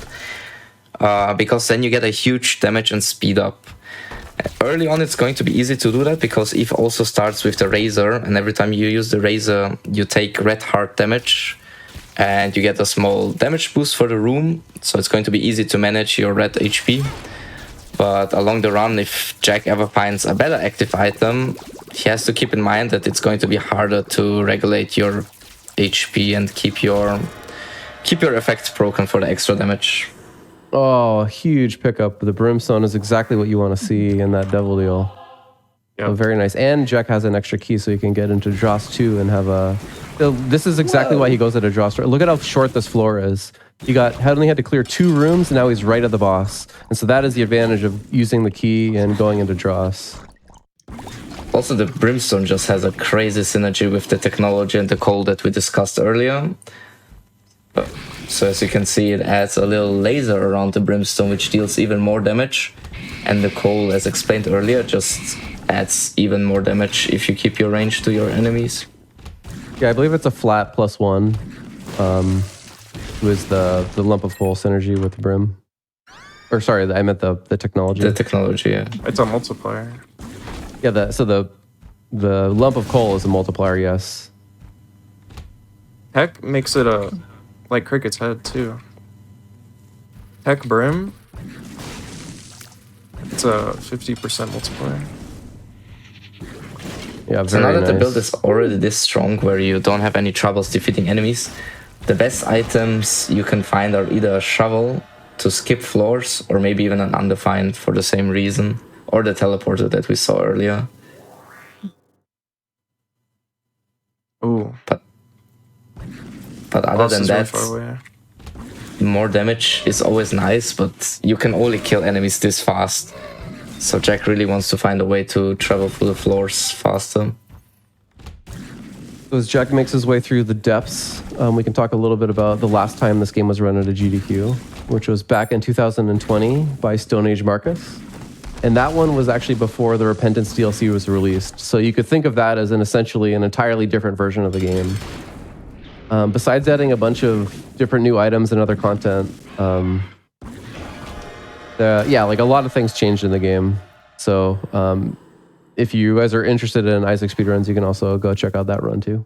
because then you get a huge damage and speed up. Early on, it's going to be easy to do that because Eve also starts with the Razor, and every time you use the Razor, you take red heart damage, and you get a small damage boost for the room, so it's going to be easy to manage your red HP. But along the run, if Jack ever finds a better active item, he has to keep in mind that it's going to be harder to regulate your HP and keep your effects broken for the extra damage. Oh, huge pickup. The Brimstone is exactly what you want to see in that Devil Deal. Yep. Oh, very nice. And Jack has an extra key so you can get into Dross 2 and have a... This is exactly why he goes at a Dross. Look at how short this floor is. He only had to clear 2 rooms, and now he's right at the boss. And so that is the advantage of using the key and going into Dross. Also, the Brimstone just has a crazy synergy with the technology and the coal that we discussed earlier. So as you can see, it adds a little laser around the Brimstone, which deals even more damage. And the coal, as explained earlier, just adds even more damage if you keep your range to your enemies. Yeah, I believe it's a flat +1. Was the lump of coal synergy with the Brim. Or sorry, I meant the technology. The technology, yeah. It's a multiplier. Yeah, so the lump of coal is a multiplier, yes. Heck makes it like Cricket's head too. Heck Brim. It's a 50% multiplier. Yeah, very So now that the nice. build is already this strong, where you don't have any troubles defeating enemies, the best items you can find are either a shovel to skip floors, or maybe even an undefined for the same reason, or the teleporter that we saw earlier. Ooh. But other Boss than is really that, far away. more damage is always nice, but you can only kill enemies this fast. So Jack really wants to find a way to travel through the floors faster. So as Jack makes his way through the depths, we can talk a little bit about the last time this game was run at a GDQ, which was back in 2020 by Stone Age Marcus. And that one was actually before the Repentance DLC was released. So you could think of that as essentially an entirely different version of the game. Besides adding a bunch of different new items and other content, like a lot of things changed in the game. So if you guys are interested in Isaac Speedruns, you can also go check out that run too.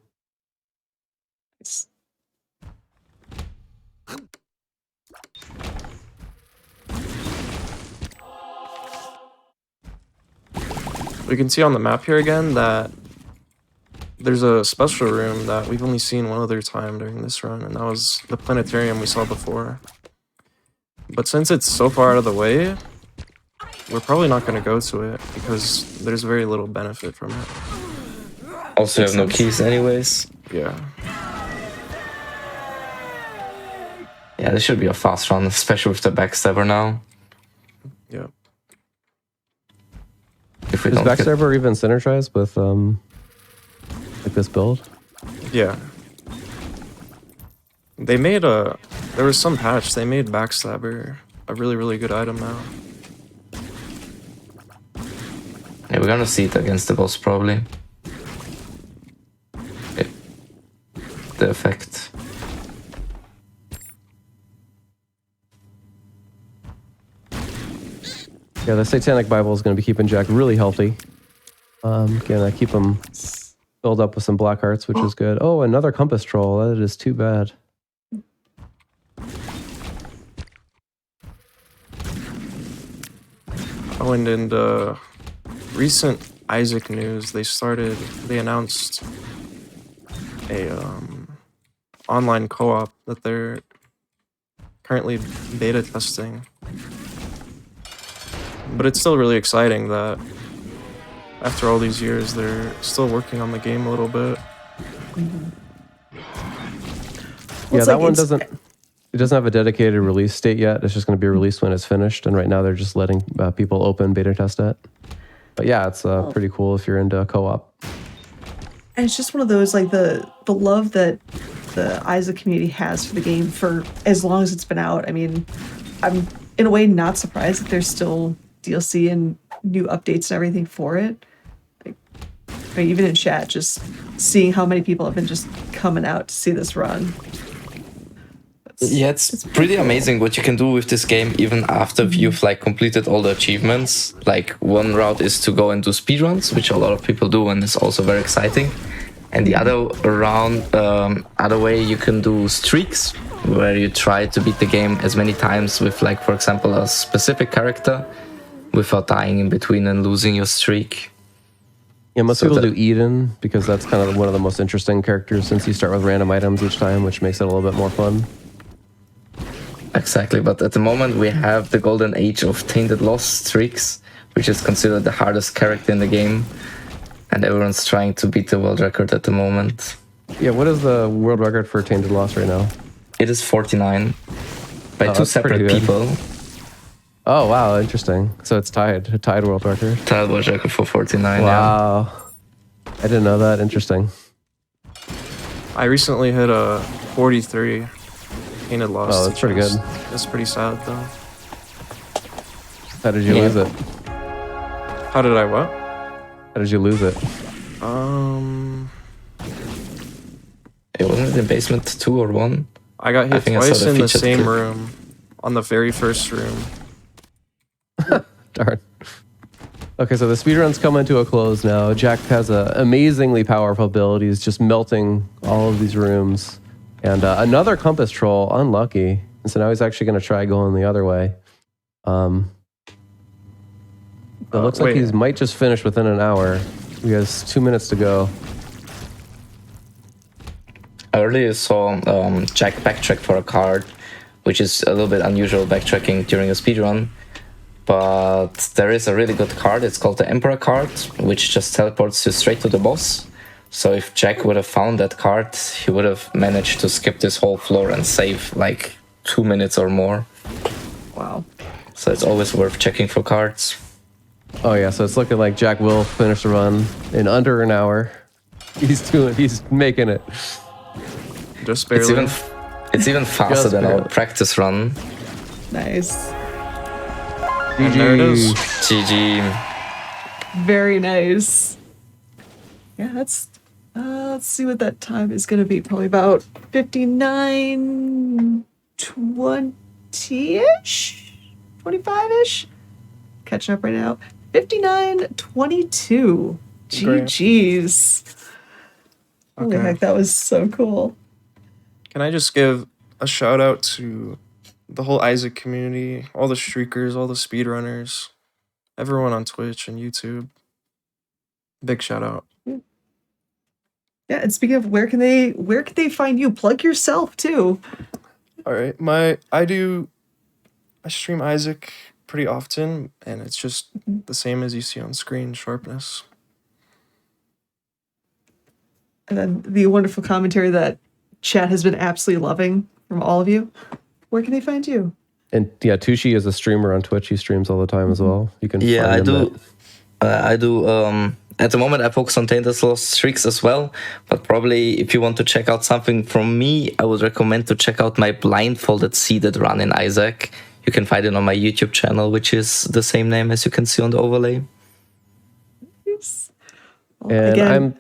We can see on the map here again that there's a special room that we've only seen one other time during this run, and that was the planetarium we saw before. But since it's so far out of the way, we're probably not going to go to it because there's very little benefit from it. Also, you have no keys anyways. Yeah. Yeah, this should be a fast run, especially with the backstabber now. Yeah. If we Does don't get... Backstabber even synergize with like this build? Yeah. They made there was some patch, they made Backstabber a really, really good item now. Yeah, we're gonna see it against the boss probably. Yeah. The effect. Yeah, the Satanic Bible is going to be keeping Jack really healthy. Gonna keep him filled up with some black hearts, which is good. Oh, another compass troll. That is too bad. Oh, and in the recent Isaac news, they announced a online co-op that they're currently beta testing. But it's still really exciting that after all these years, they're still working on the game a little bit. Yeah, that one doesn't... It doesn't have a dedicated release date yet. It's just going to be released when it's finished. And right now they're just letting people open beta test it. But yeah, it's pretty cool if you're into co-op. And it's just one of those, like, the love that the Isaac community has for the game for as long as it's been out. I mean, I'm in a way not surprised that there's still DLC and new updates and everything for it. Like, I mean, even in chat, just seeing how many people have been just coming out to see this run. Yeah, it's pretty amazing what you can do with this game even after you've like completed all the achievements. Like one route is to go and do speedruns, which a lot of people do, and it's also very exciting. And the other way you can do streaks, where you try to beat the game as many times with, like, for example, a specific character without dying in between and losing your streak. Yeah, most people do Eden because that's kind of one of the most interesting characters since you start with random items each time, which makes it a little bit more fun. Exactly, but at the moment we have the golden age of Tainted Lost streaks, which is considered the hardest character in the game, and everyone's trying to beat the world record at the moment. Yeah, what is the world record for Tainted Lost right now? It is 49 by two separate people. Oh, wow, interesting. So it's tied, a tied world record. Tied world record for 49, wow. Yeah. I didn't know that, interesting. I recently hit a 43. Tainted Lost. Oh, that's pretty good. That's pretty sad, though. How did you lose it? How did I what? How did you lose it? It wasn't in basement 2 or 1. I got hit twice in the same room, on the very first room. Darn. Okay, so the speedrun's coming to a close now. Jack has amazingly powerful abilities, just melting all of these rooms. And another compass troll, unlucky. And so now he's actually going to try going the other way. It looks like he might just finish within an hour. He has 2 minutes to go. I earlier saw Jack backtrack for a card, which is a little bit unusual backtracking during a speedrun. But there is a really good card. It's called the Emperor card, which just teleports you straight to the boss. So if Jack would have found that card, he would have managed to skip this whole floor and save like 2 minutes or more. Wow. So it's always worth checking for cards. Oh yeah, so it's looking like Jack will finish the run in under an hour. He's making it. Just barely. It's even faster than our practice run. Nice. And there it is. GG. Very nice. Yeah, that's let's see what that time is going to be. Probably about 59:20-ish, 25-ish. Catching up right now. 59:22. GG's. Holy heck, that was so cool. Can I just give a shout out to the whole Isaac community, all the streakers, all the speedrunners, everyone on Twitch and YouTube. Big shout out. Yeah, and speaking of where can they find you? Plug yourself too. All right, I stream Isaac pretty often, and it's just the same as you see on screen, sharpness. And then the wonderful commentary that chat has been absolutely loving from all of you. Where can they find you? And yeah, Tushi is a streamer on Twitch. He streams all the time as well. You can. Yeah, find I him do. I do. At the moment, I focus on Tainted Lost streaks as well. But probably, if you want to check out something from me, I would recommend to check out my blindfolded seeded run in Isaac. You can find it on my YouTube channel, which is the same name as you can see on the overlay. Yes. And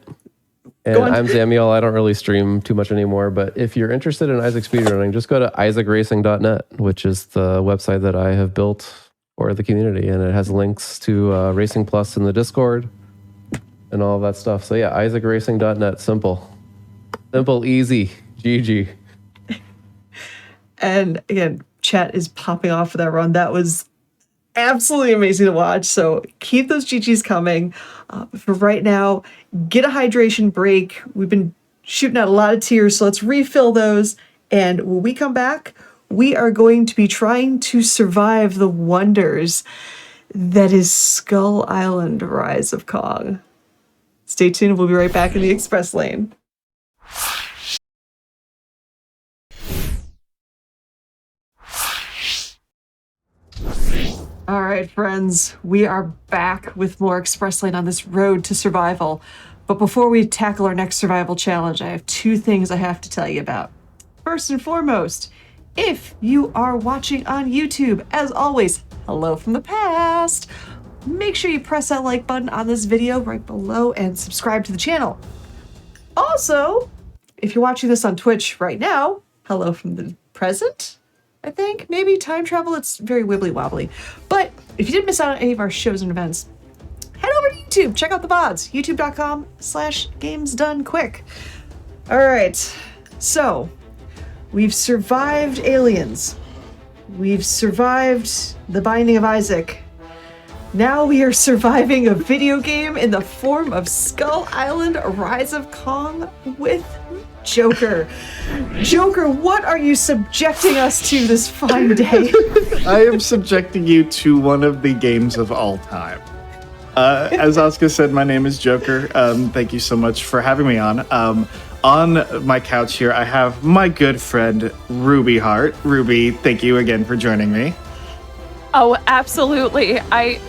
I'm Samuel. I don't really stream too much anymore, but if you're interested in Isaac speedrunning, just go to isaacracing.net, which is the website that I have built for the community, and it has links to Racing Plus in the Discord and all of that stuff. So yeah, isaacracing.net, simple, easy, GG. And again, chat is popping off for that run. That was absolutely amazing to watch. So keep those GGs coming. For right now, get a hydration break. We've been shooting out a lot of tears, so let's refill those. And when we come back, we are going to be trying to survive the wonders that is Skull Island Rise of Kong. Stay tuned. We'll be right back in the express lane. All right, friends, we are back with more Express Lane on this road to survival. But before we tackle our next survival challenge, I have two things I have to tell you about. First and foremost, if you are watching on YouTube, as always, hello from the past. Make sure you press that like button on this video right below and subscribe to the channel. Also, if you're watching this on Twitch right now, hello from the present. I think maybe time travel, it's very wibbly wobbly. But if you didn't miss out on any of our shows and events, head over to YouTube, check out the VODs, youtube.com/gamesdonequick. All right, so we've survived aliens. We've survived the Binding of Isaac. Now we are surviving a video game in the form of Skull Island: Rise of Kong with Joker. Joker, what are you subjecting us to this fine day? I am subjecting you to one of the games of all time. As Oscar said, my name is Joker. Thank you so much for having me on. On my couch here, I have my good friend, Ruby Hart. Ruby, thank you again for joining me. Oh, absolutely.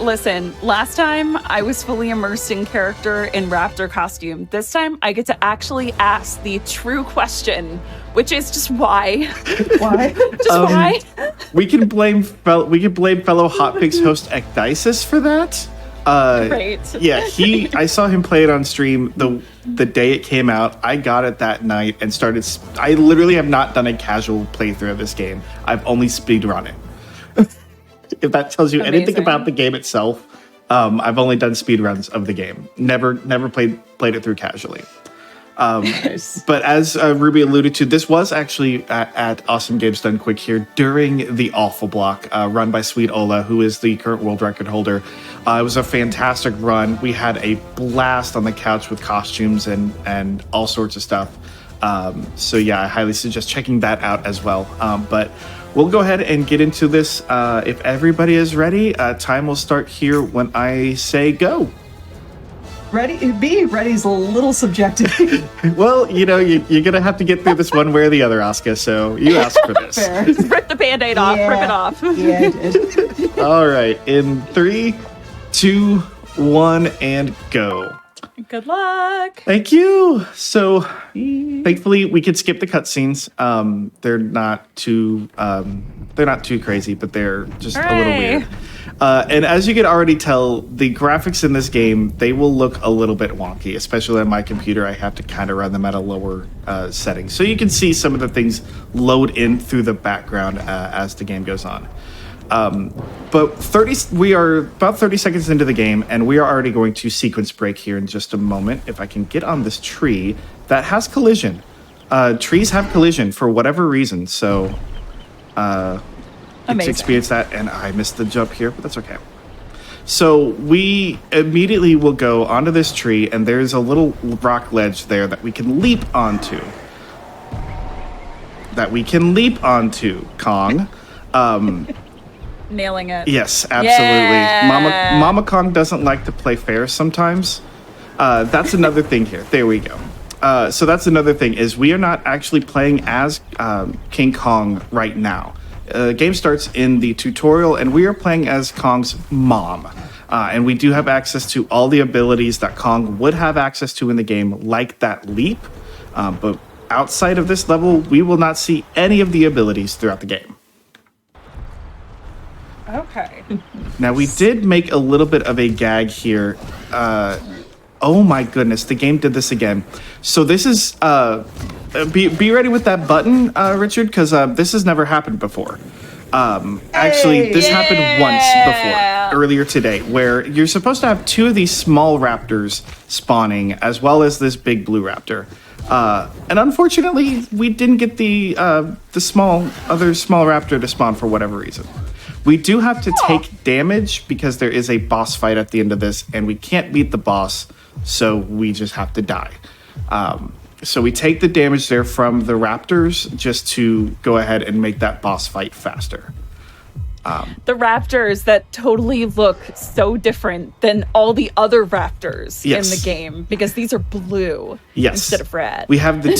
Listen, last time I was fully immersed in character in Raptor costume. This time I get to actually ask the true question, which is just why? Why? Just why? We can blame fellow Hotfix host Ecdysis for that. Great. Yeah, I saw him play it on stream the day it came out. I got it that night and started. I literally have not done a casual playthrough of this game. I've only speedrun it. If that tells you anything about the game itself, I've only done speedruns of the game. Never played it through casually. Nice. But as Ruby alluded to, this was actually at Awesome Games Done Quick here during the Awful Block, run by Sweet Ola, who is the current world record holder. It was a fantastic run. We had a blast on the couch with costumes and all sorts of stuff. So yeah, I highly suggest checking that out as well. But we'll go ahead and get into this. If everybody is ready, time will start here when I say go. Ready? Being ready is a little subjective. Well, you're going to have to get through this one way or the other, Oscar, so you asked for this. Fair. Just rip the Band-Aid off, rip it off. Yeah, I did. All right, in 3, 2, 1, and go. Good luck. Thank you. So, thankfully, we could skip the cutscenes. They're not too crazy, but they're just a little weird. And as you can already tell, the graphics in this game, they will look a little bit wonky, especially on my computer. I have to kind of run them at a lower setting, so you can see some of the things load in through the background as the game goes on. But we are about 30 seconds into the game, and we are already going to sequence break here in just a moment. If I can get on this tree that has collision. Trees have collision for whatever reason, so let's experience that. And I missed the jump here, but that's okay. So we immediately will go onto this tree, and there's a little rock ledge there that we can leap onto. Kong. Nailing it. Yes, absolutely. Yeah. Mama Kong doesn't like to play fair sometimes. That's another thing here. There we go. So that's another thing, is we are not actually playing as King Kong right now. Game starts in the tutorial, and we are playing as Kong's mom. And we do have access to all the abilities that Kong would have access to in the game, like that leap. But outside of this level, we will not see any of the abilities throughout the game. Okay. Now, we did make a little bit of a gag here. Oh my goodness, the game did this again. So this is, be ready with that button, Richard, because this has never happened before. Actually, this happened once before, earlier today, where you're supposed to have 2 of these small raptors spawning, as well as this big blue raptor. And unfortunately, we didn't get the other small raptor to spawn for whatever reason. We do have to take damage because there is a boss fight at the end of this, and we can't beat the boss, so we just have to die. So we take the damage there from the raptors just to go ahead and make that boss fight faster. The raptors that totally look so different than all the other raptors in the game because these are blue instead of red. We have the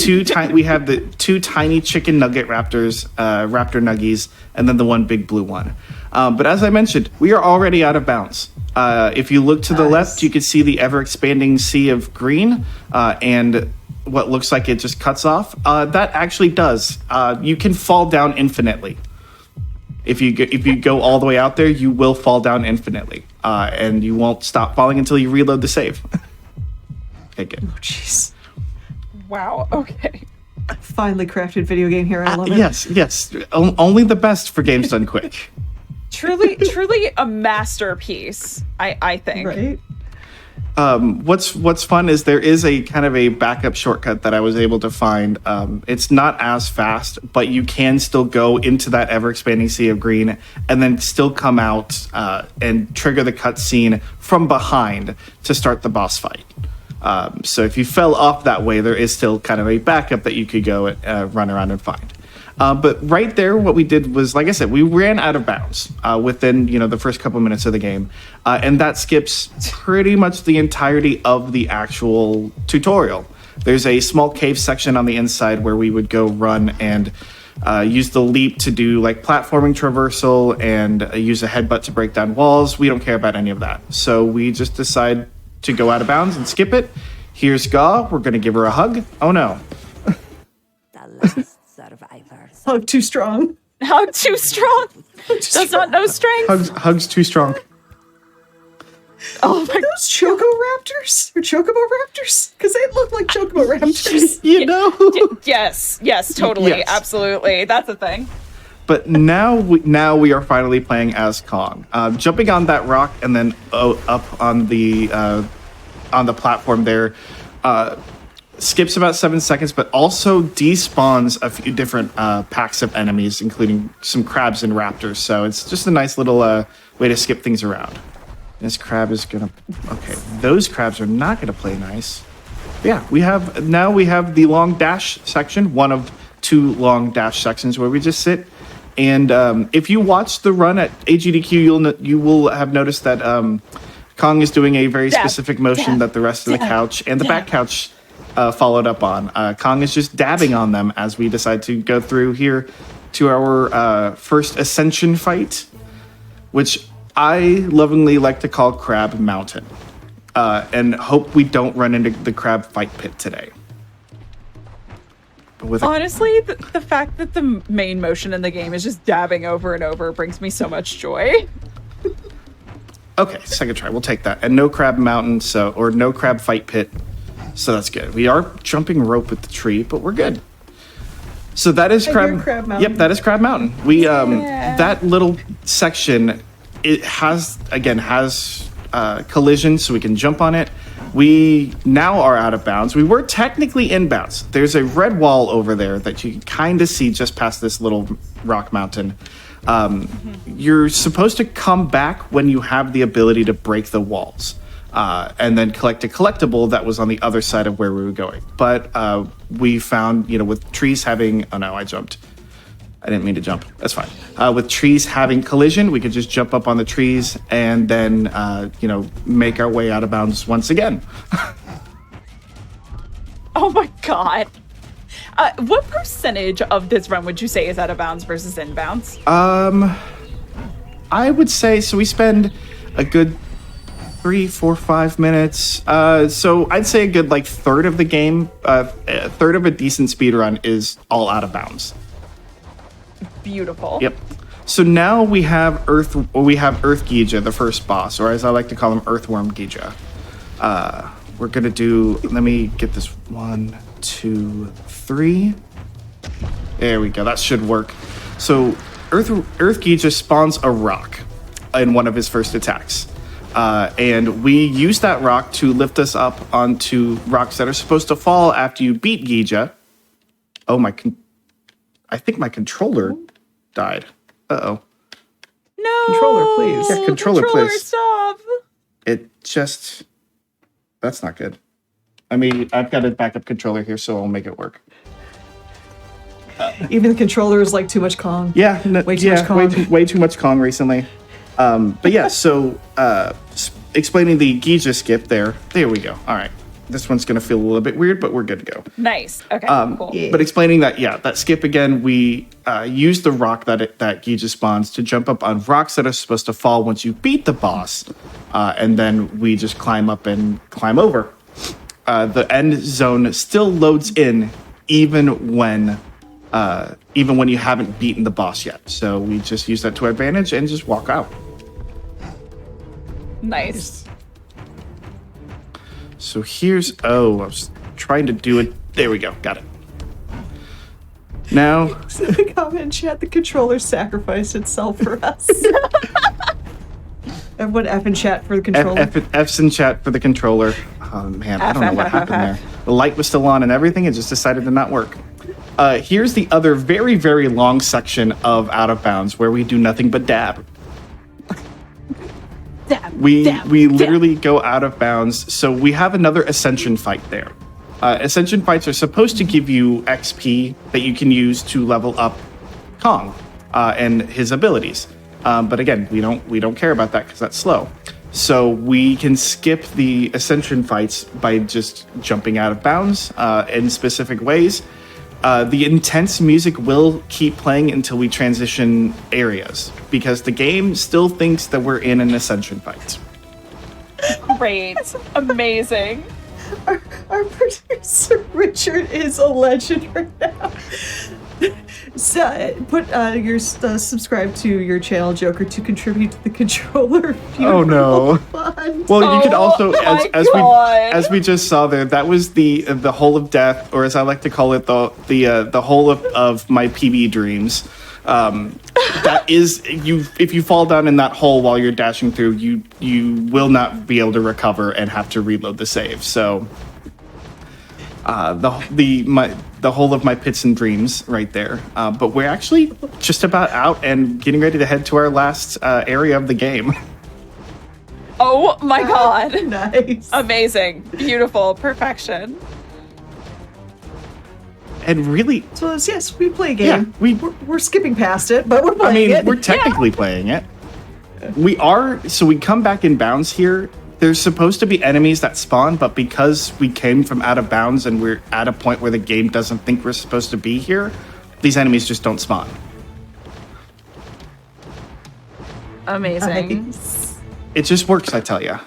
two tiny chicken nugget raptors, raptor nuggies, and then the one big blue one. But as I mentioned, we are already out of bounds. If you look to the left, you can see the ever-expanding sea of green and what looks like it just cuts off. That actually does. You can fall down infinitely. If you go all the way out there, you will fall down infinitely, and you won't stop falling until you reload the save. Okay, good. Oh, jeez. Wow. Okay. Finally crafted video game here. I love it. Yes. Only the best for games done quick. Truly a masterpiece. I think. Right. What's fun is there is a kind of a backup shortcut that I was able to find. It's not as fast, but you can still go into that ever-expanding sea of green and then still come out and trigger the cutscene from behind to start the boss fight. So if you fell off that way, there is still kind of a backup that you could go run around and find. But right there, what we did was, like I said, we ran out of bounds within the first couple minutes of the game, and that skips pretty much the entirety of the actual tutorial. There's a small cave section on the inside where we would go run and use the leap to do like platforming traversal and use a headbutt to break down walls. We don't care about any of that, so we just decide to go out of bounds and skip it. Here's Gaw. We're gonna give her a hug. Oh no. Hug too strong. Hug too strong. Does not know strength. Hugs too strong. Oh my! Those Choco Raptors or Chocobo Raptors? Because they look like Chocobo Raptors. Yes, totally, Yes. absolutely. That's a thing. But now we are finally playing as Kong, jumping on that rock and then up on the platform there. Skips about 7 seconds, but also despawns a few different packs of enemies, including some crabs and raptors. So it's just a nice little way to skip things around. This crab is gonna. Okay, those crabs are not gonna play nice. Yeah, we have the long dash section, one of two long dash sections where we just sit. And if you watch the run at AGDQ, you will have noticed that Kong is doing a very specific motion that the rest of the couch and the back couch followed up on. Kong is just dabbing on them as we decide to go through here to our first Ascension fight, which I lovingly like to call Crab Mountain, and hope we don't run into the crab fight pit today. But honestly, the fact that the main motion in the game is just dabbing over and over brings me so much joy. Okay, second try. We'll take that. And no Crab Mountain, or no crab fight pit. So that's good. We are jumping rope with the tree, but we're good. So that is Crab Mountain. Yep, that is Crab Mountain. We that little section, it has collision, so we can jump on it. We now are out of bounds. We were technically in bounds. There's a red wall over there that you can kind of see just past this little rock mountain. You're supposed to come back when you have the ability to break the walls. And then collect a collectible that was on the other side of where we were going. But we found, with trees having... Oh, no, I jumped. I didn't mean to jump. That's fine. With trees having collision, we could just jump up on the trees and then, make our way out of bounds once again. Oh, my God. What percentage of this run would you say is out of bounds versus inbounds? I would say... So we spend a good... 3, 4, 5 minutes. So I'd say a good third of the game, a third of a decent speedrun is all out of bounds. Beautiful. Yep. So now we have Earth Gija, the first boss, or as I like to call him, Earthworm Gija. We're gonna do. Let me get this. 1, 2, 3. There we go. That should work. So Earth Gija spawns a rock in one of his first attacks. And we use that rock to lift us up onto rocks that are supposed to fall after you beat Gija. Oh, I think my controller died. Uh-oh. No! Controller, please. Yeah, controller, please. Stop! That's not good. I mean, I've got a backup controller here, so I'll make it work. Even the controller is like too much Kong. Yeah, Way too much Kong. way too much Kong recently. But yeah, so explaining the Giza skip there. There we go. All right. This one's going to feel a little bit weird, but we're good to go. Nice. Okay, cool. Yeah. But explaining that, that skip again, we use the rock that Giza spawns to jump up on rocks that are supposed to fall once you beat the boss. And then we just climb up and climb over. The end zone still loads in even when you haven't beaten the boss yet. So we just use that to our advantage and just walk out. Nice. So here's, I was trying to do it. There we go. Got it. Now. The comment chat, the controller sacrificed itself for us. Everyone F in chat for the controller. F's in chat for the controller. Oh man, I don't know what happened there. The light was still on and everything. It just decided to not work. Here's the other very, very long section of Out of Bounds where we do nothing but dab. We literally go out of bounds. So we have another Ascension fight there. Ascension fights are supposed to give you XP that you can use to level up Kong and his abilities. But again, we don't care about that because that's slow. So we can skip the Ascension fights by just jumping out of bounds in specific ways. The intense music will keep playing until we transition areas because the game still thinks that we're in an Ascension fight. Great. Amazing. Our producer Richard is a legend right now. So, put your subscribe to your channel, Joker, to contribute to the controller. Oh no! Fund. Well, you could also, God. as we just saw there, that was the hole of death, or as I like to call it, the hole of my PB dreams. That is, if you fall down in that hole while you're dashing through, you will not be able to recover and have to reload the save. So, the whole of my pits and dreams right there. But we're actually just about out and getting ready to head to our last area of the game. Oh my God. Nice. Amazing. Beautiful. Perfection. And really, So yes, we play a game. Yeah, we're skipping past it, but we're playing it. we're technically playing it. We are, so we come back in bounds here. There's supposed to be enemies that spawn, but because we came from out of bounds and we're at a point where the game doesn't think we're supposed to be here, these enemies just don't spawn. Amazing. It just works, I tell ya.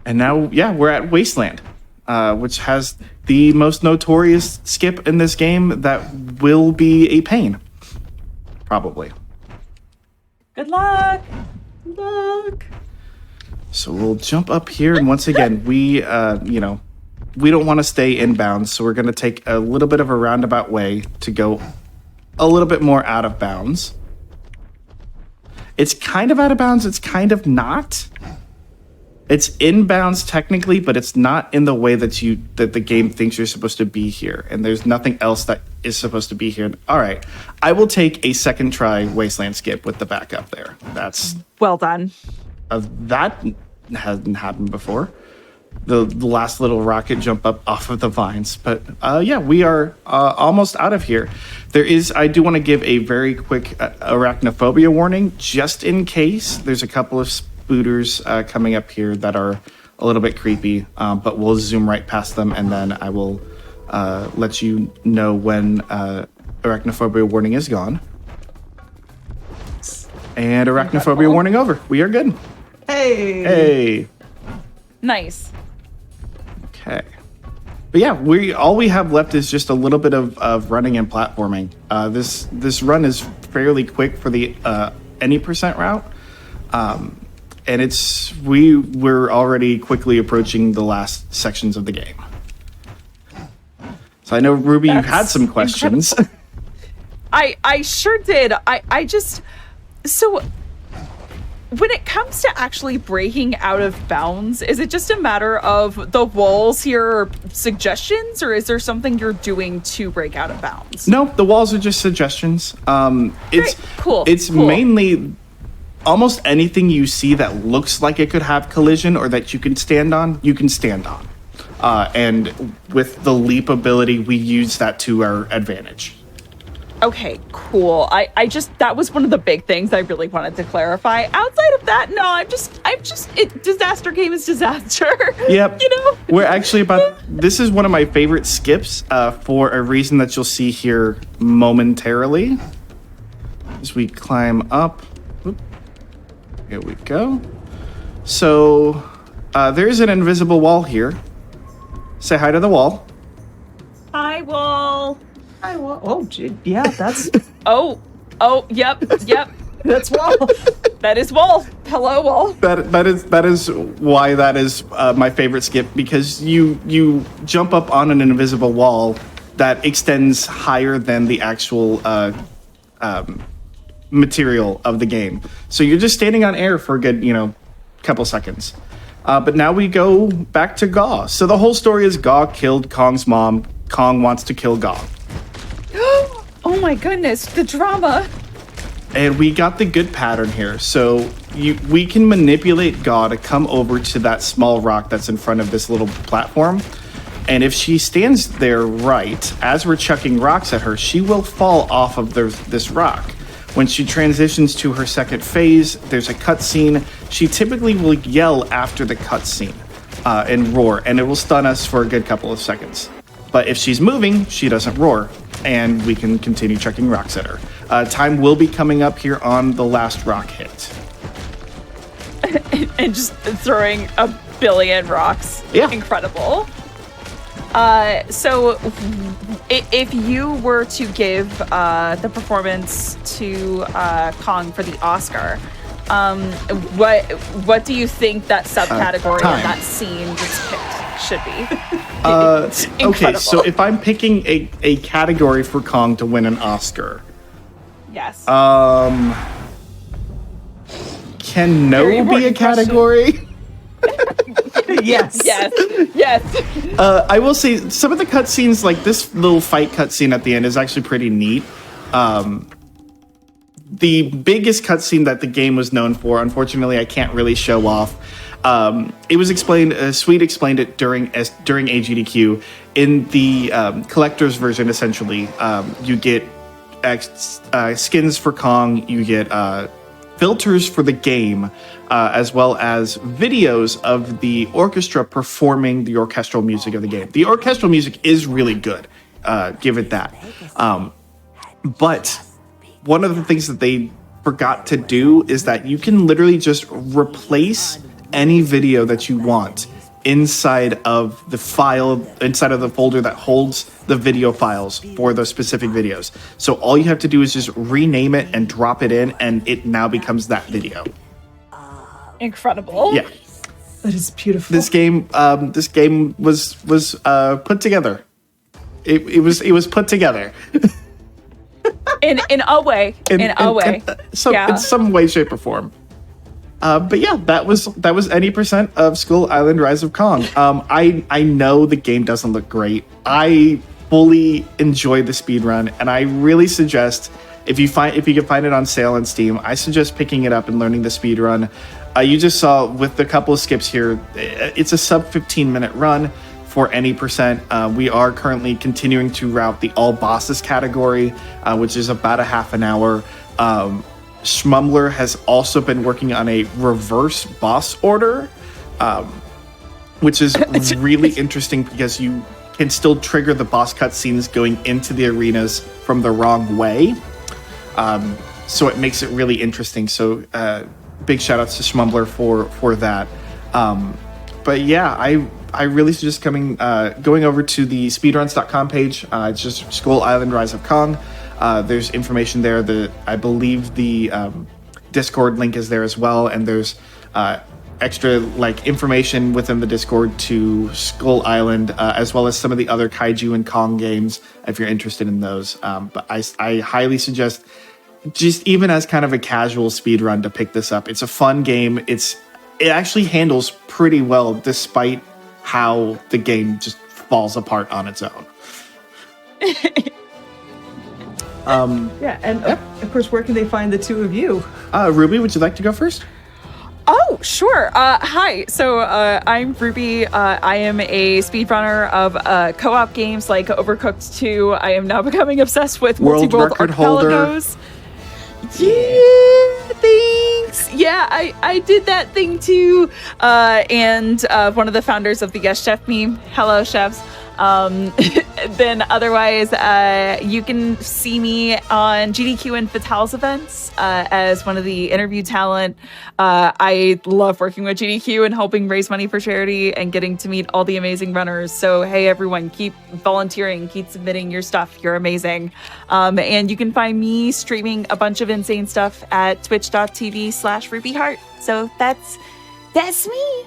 And now, we're at Wasteland, which has the most notorious skip in this game that will be a pain. Probably. Good luck. Good luck. So we'll jump up here, and once again, we don't want to stay inbound, so we're going to take a little bit of a roundabout way to go a little bit more out of bounds. It's kind of out of bounds, it's kind of not. It's inbounds technically, but it's not in the way that the game thinks you're supposed to be here, and there's nothing else that is supposed to be here. All right, I will take a second try Wasteland skip with the backup there. That's Well done. that hasn't happened before. The last little rocket jump up off of the vines, but we are almost out of here. I do want to give a very quick arachnophobia warning, just in case. There's a couple of spooters coming up here that are a little bit creepy, but we'll zoom right past them, and then I will let you know when arachnophobia warning is gone. And arachnophobia warning over. We are good. Hey. Nice. Okay. But yeah, all we have left is just a little bit of running and platforming. This run is fairly quick for the any percent route. And we're already quickly approaching the last sections of the game. So I know, Ruby, you had some questions. I sure did. So when it comes to actually breaking out of bounds, is it just a matter of the walls here are suggestions, or is there something you're doing to break out of bounds? No, the walls are just suggestions. It's cool. It's mainly almost anything you see that looks like it could have collision or that you can stand on, And with the leap ability, we use that to our advantage. Okay, cool. That was one of the big things I really wanted to clarify. Outside of that, no, disaster game is disaster. Yep. You know? We're actually this is one of my favorite skips for a reason that you'll see here momentarily. As we climb up. Oop. Here we go. So, there's an invisible wall here. Say hi to the wall. Hi, wall. Oh, gee, yeah, that's Oh, yep. that's wall. That is wall. Hello, wall. That is why that is my favorite skip, because you jump up on an invisible wall that extends higher than the actual material of the game. So you're just standing on air for a good, couple seconds. But now we go back to Gaw. So the whole story is Gaw killed Kong's mom. Kong wants to kill Gaw. Oh my goodness, the drama. And we got the good pattern here. So we can manipulate Gaw to come over to that small rock that's in front of this little platform. And if she stands there right, as we're chucking rocks at her, she will fall off of this rock. When she transitions to her second phase, there's a cutscene. She typically will yell after the cutscene and roar, and it will stun us for a good couple of seconds. But if she's moving, she doesn't roar, and we can continue chucking rocks at her. Time will be coming up here on the last rock hit. And just throwing a billion rocks. Yeah. Incredible. So if you were to give the performance to Kong for the Oscar, what do you think that subcategory of that scene that's picked should be? Okay, so if I'm picking a category for Kong to win an Oscar, Yes. can no Very be a important category? Yes. Yes. I will say some of the cutscenes, like this little fight cutscene at the end, is actually pretty neat. The biggest cutscene that the game was known for, unfortunately, I can't really show off. It was explained. Sweet explained it during AGDQ. In the collector's version, essentially, you get skins for Kong. You get filters for the game, as well as videos of the orchestra performing the orchestral music of the game. The orchestral music is really good, give it that. But one of the things that they forgot to do is that you can literally just replace any video that you want inside of the folder that holds the video files for those specific videos. So all you have to do is just rename it and drop it in, and it now becomes that video. Incredible. That is beautiful. This game was put together. It was put together. In a way. In some way, shape, or form. But yeah, that was any percent of Skull Island: Rise of Kong. I know the game doesn't look great. I fully enjoy the speedrun, and I really suggest if you can find it on sale on Steam, I suggest picking it up and learning the speedrun. You just saw with the couple of skips here, it's a sub 15-minute run for any percent. We are currently continuing to route the all bosses category, which is about a half an hour. Schmumbler has also been working on a reverse boss order, which is really interesting because you can still trigger the boss cutscenes going into the arenas from the wrong way. So it makes it really interesting. So big shout outs to Schmumbler for that. But yeah, I really suggest going over to the speedruns.com page. It's just Skull Island: Rise of Kong. There's information there. I believe the Discord link is there as well, and there's extra information within the Discord to Skull Island, as well as some of the other Kaiju and Kong games if you're interested in those. But I highly suggest, just even as kind of a casual speedrun, to pick this up. It's a fun game. It actually handles pretty well despite how the game just falls apart on its own. Of course, where can they find the two of you? Ruby, would you like to go first? Oh, Oh, sure. Hi. So I'm Ruby. I am a speedrunner of co-op games like Overcooked 2. I am now becoming obsessed with World multi-world record holder. archipelagos. Yeah, thanks. Yeah, I did that thing too. And one of the founders of the Yes Chef meme. Hello, chefs. Then otherwise, you can see me on GDQ and Fatale's events as one of the interview talent. I love working with GDQ and helping raise money for charity and getting to meet all the amazing runners. So, hey, everyone, keep volunteering, keep submitting your stuff. You're amazing. And you can find me streaming a bunch of insane stuff at twitch.tv/RubyHeart. So that's me.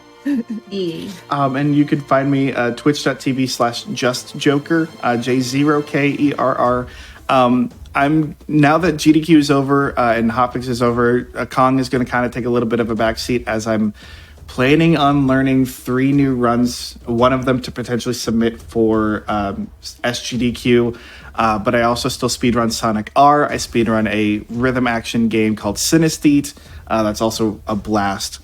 And you can find me twitch.tv/justjoker, J0KERR. I'm now that GDQ is over and Hotfix is over, Kong is going to kind of take a little bit of a backseat as I'm planning on learning 3 new runs, one of them to potentially submit for SGDQ. But I also still speedrun Sonic R. I speedrun a rhythm action game called Synesthete. That's also a blast.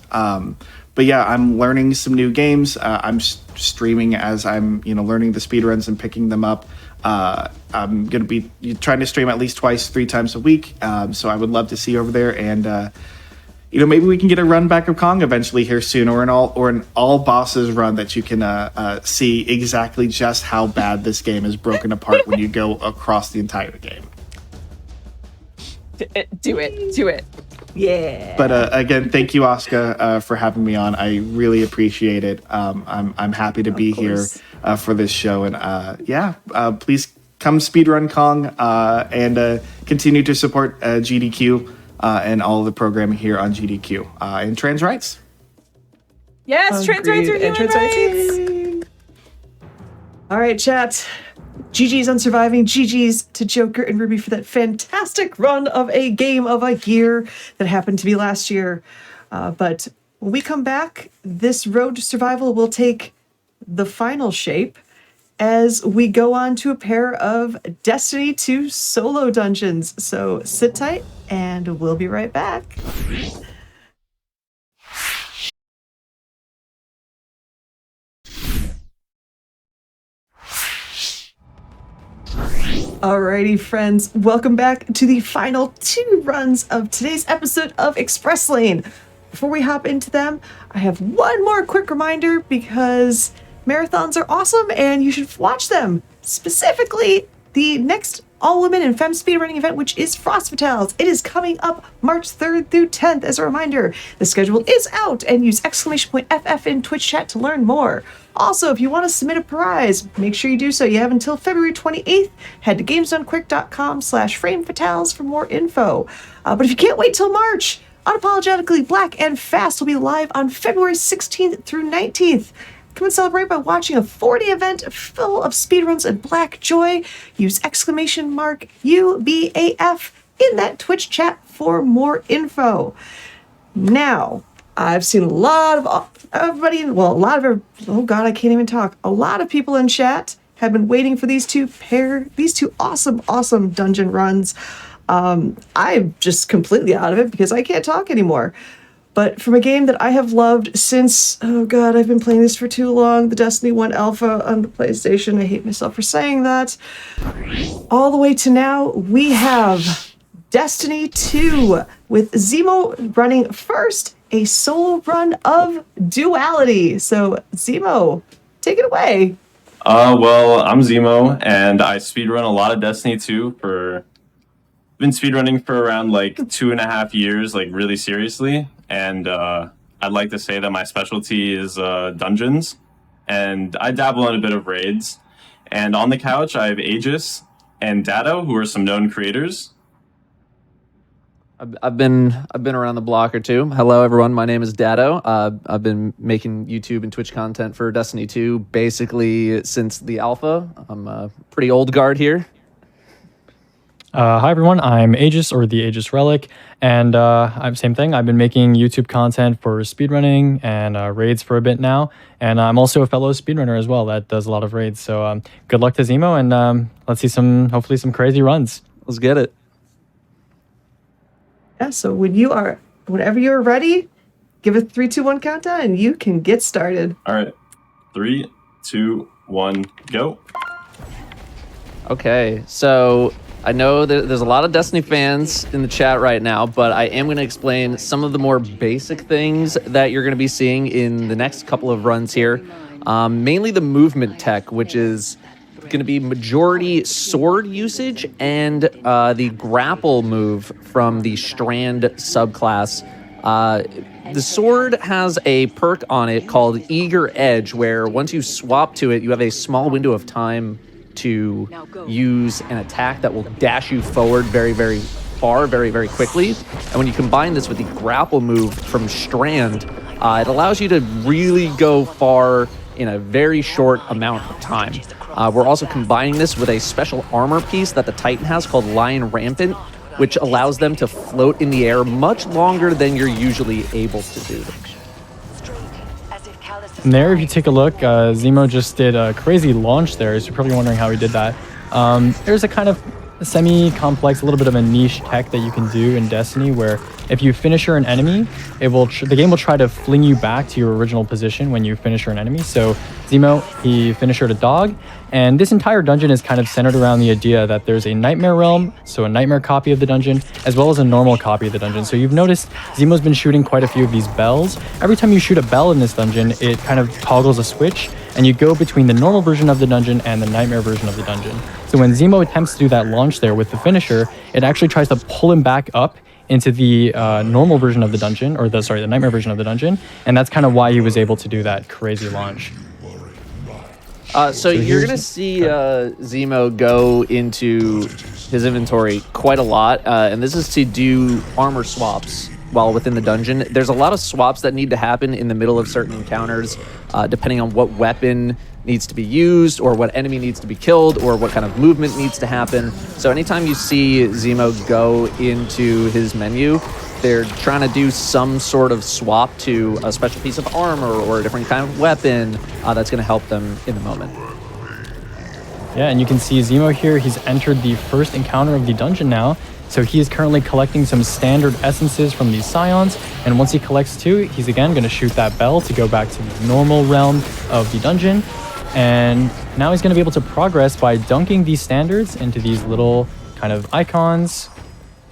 But yeah, I'm learning some new games. I'm streaming as I'm, learning the speedruns and picking them up. I'm going to be trying to stream at least 2-3 times a week. So I would love to see you over there. And, maybe we can get a run back of Kong eventually here soon, or an all bosses run that you can see exactly just how bad this game is broken apart when you go across the entire game. Do it. Yeah. But again, thank you, Oscar, for having me on. I really appreciate it. I'm happy to be here for this show, and please come speedrun Kong and continue to support GDQ and all of the programming here on GDQ and trans rights. Yes, trans rights are human rights. All right, chat. GG's on surviving. GG's to Joker and Ruby for that fantastic run of a game of a year that happened to be last year. But when we come back, this road to survival will take the final shape as we go on to a pair of Destiny 2 solo dungeons. So sit tight and we'll be right back. Alrighty, friends, welcome back to the final 2 runs of today's episode of Express Lane. Before we hop into them, I have one more quick reminder because marathons are awesome and you should watch them. Specifically, the next all-women and femme speedrunning event, which is Frost Fatales. It is coming up March 3rd through 10th. As a reminder, the schedule is out, and use !FF in Twitch chat to learn more. Also, if you want to submit a prize, make sure you do so. You have until February 28th. Head to gamesdonequick.com/framefatales for more info. But if you can't wait till March, Unapologetically Black and Fast will be live on February 16th through 19th. Come and celebrate by watching a 4-day event full of speedruns and black joy. Use !UBAF in that Twitch chat for more info. Now, I've seen a lot of people in chat have been waiting for these two awesome dungeon runs. I'm just completely out of it because I can't talk anymore. But from a game that I have loved since, I've been playing this for too long, the Destiny 1 alpha on the PlayStation, I hate myself for saying that, all the way to now, we have Destiny 2 with Zemo running first, a solo run of Duality. So, Zemo, take it away. Well, I'm Zemo, and I speedrun a lot of Destiny 2 been speedrunning for around 2.5 years, really seriously. And I'd like to say that my specialty is dungeons, and I dabble in a bit of raids. And on the couch, I have Aegis and Datto, who are some known creators. I've been around the block or two. Hello, everyone. My name is Datto. I've been making YouTube and Twitch content for Destiny 2 basically since the alpha. I'm a pretty old guard here. Hi everyone, I'm Aegis, or the Aegis Relic, and I'm same thing. I've been making YouTube content for speedrunning and raids for a bit now, and I'm also a fellow speedrunner as well that does a lot of raids. So good luck to Zemo, and let's see hopefully some crazy runs. Let's get it. Yeah, so whenever you're ready, give a 3, 2, 1 countdown, and you can get started. All right. 3, 2, 1, go. Okay, so I know that there's a lot of Destiny fans in the chat right now, but I am going to explain some of the more basic things that you're going to be seeing in the next couple of runs here. Mainly the movement tech, which is going to be majority sword usage and the grapple move from the Strand subclass. The sword has a perk on it called Eager Edge, where once you swap to it, you have a small window of time to use an attack that will dash you forward very, very far, very, very quickly. And when you combine this with the grapple move from Strand, it allows you to really go far in a very short amount of time. We're also combining this with a special armor piece that the Titan has called Lion Rampant, which allows them to float in the air much longer than you're usually able to do. And there, if you take a look, Zemo just did a crazy launch there, so you're probably wondering how he did that. There's a kind of semi-complex, a little bit of a niche tech that you can do in Destiny, where if you finisher an enemy, the game will try to fling you back to your original position when you finisher an enemy. So Zemo, he finishered a dog, and this entire dungeon is kind of centered around the idea that there's a nightmare realm, so a nightmare copy of the dungeon, as well as a normal copy of the dungeon. So you've noticed Zemo's been shooting quite a few of these bells. Every time you shoot a bell in this dungeon, it kind of toggles a switch, and you go between the normal version of the dungeon and the nightmare version of the dungeon. So when Zemo attempts to do that launch there with the finisher, it actually tries to pull him back up into the normal version of the dungeon, or the nightmare version of the dungeon, and that's kind of why he was able to do that crazy launch. So you're going to see Zemo go into his inventory quite a lot, and this is to do armor swaps while within the dungeon. There's a lot of swaps that need to happen in the middle of certain encounters, depending on what weapon needs to be used, or what enemy needs to be killed, or what kind of movement needs to happen. So anytime you see Zemo go into his menu, they're trying to do some sort of swap to a special piece of armor or a different kind of weapon that's going to help them in the moment. Yeah, and you can see Zemo here, he's entered the first encounter of the dungeon now. So he is currently collecting some standard essences from these scions, and once he collects 2, he's again going to shoot that bell to go back to the normal realm of the dungeon. And now he's going to be able to progress by dunking these standards into these little kind of icons,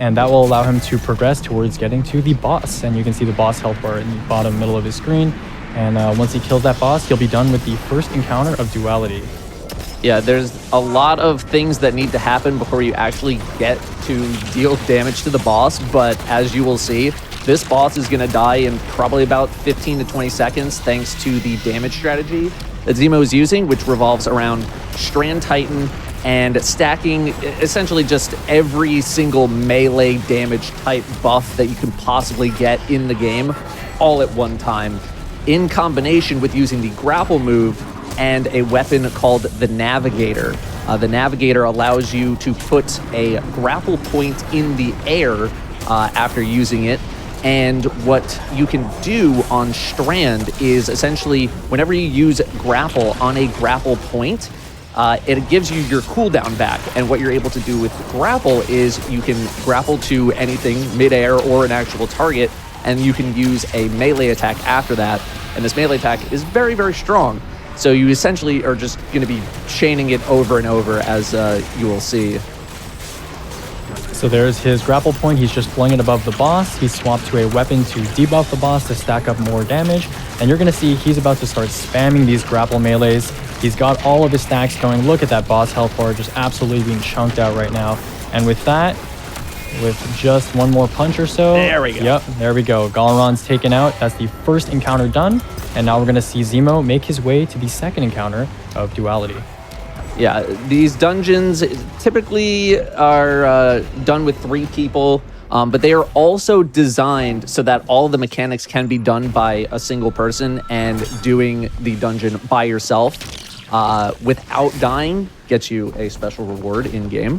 and that will allow him to progress towards getting to the boss. And you can see the boss health bar in the bottom middle of his screen. And once he kills that boss, he'll be done with the first encounter of Duality. Yeah, there's a lot of things that need to happen before you actually get to deal damage to the boss, but as you will see, this boss is going to die in probably about 15 to 20 seconds thanks to the damage strategy that Zemo is using, which revolves around Strand Titan and stacking essentially just every single melee damage type buff that you can possibly get in the game all at one time, in combination with using the grapple move and a weapon called the Navigator. The Navigator allows you to put a grapple point in the air after using it. And what you can do on Strand is essentially whenever you use grapple on a grapple point, it gives you your cooldown back. And what you're able to do with grapple is you can grapple to anything midair or an actual target, and you can use a melee attack after that. And this melee attack is very, very strong. So you essentially are just going to be chaining it over and over, as you will see. So there's his grapple point. He's just flung it above the boss. He swapped to a weapon to debuff the boss to stack up more damage. And you're going to see he's about to start spamming these grapple melees. He's got all of his stacks going. Look at that boss health bar just absolutely being chunked out right now. And with that, with just one more punch or so. There we go. Yep, there we go. Galaron's taken out. That's the first encounter done. And now we're going to see Zemo make his way to the second encounter of Duality. Yeah, these dungeons typically are done with 3 people, but they are also designed so that all of the mechanics can be done by a single person, and doing the dungeon by yourself without dying gets you a special reward in-game,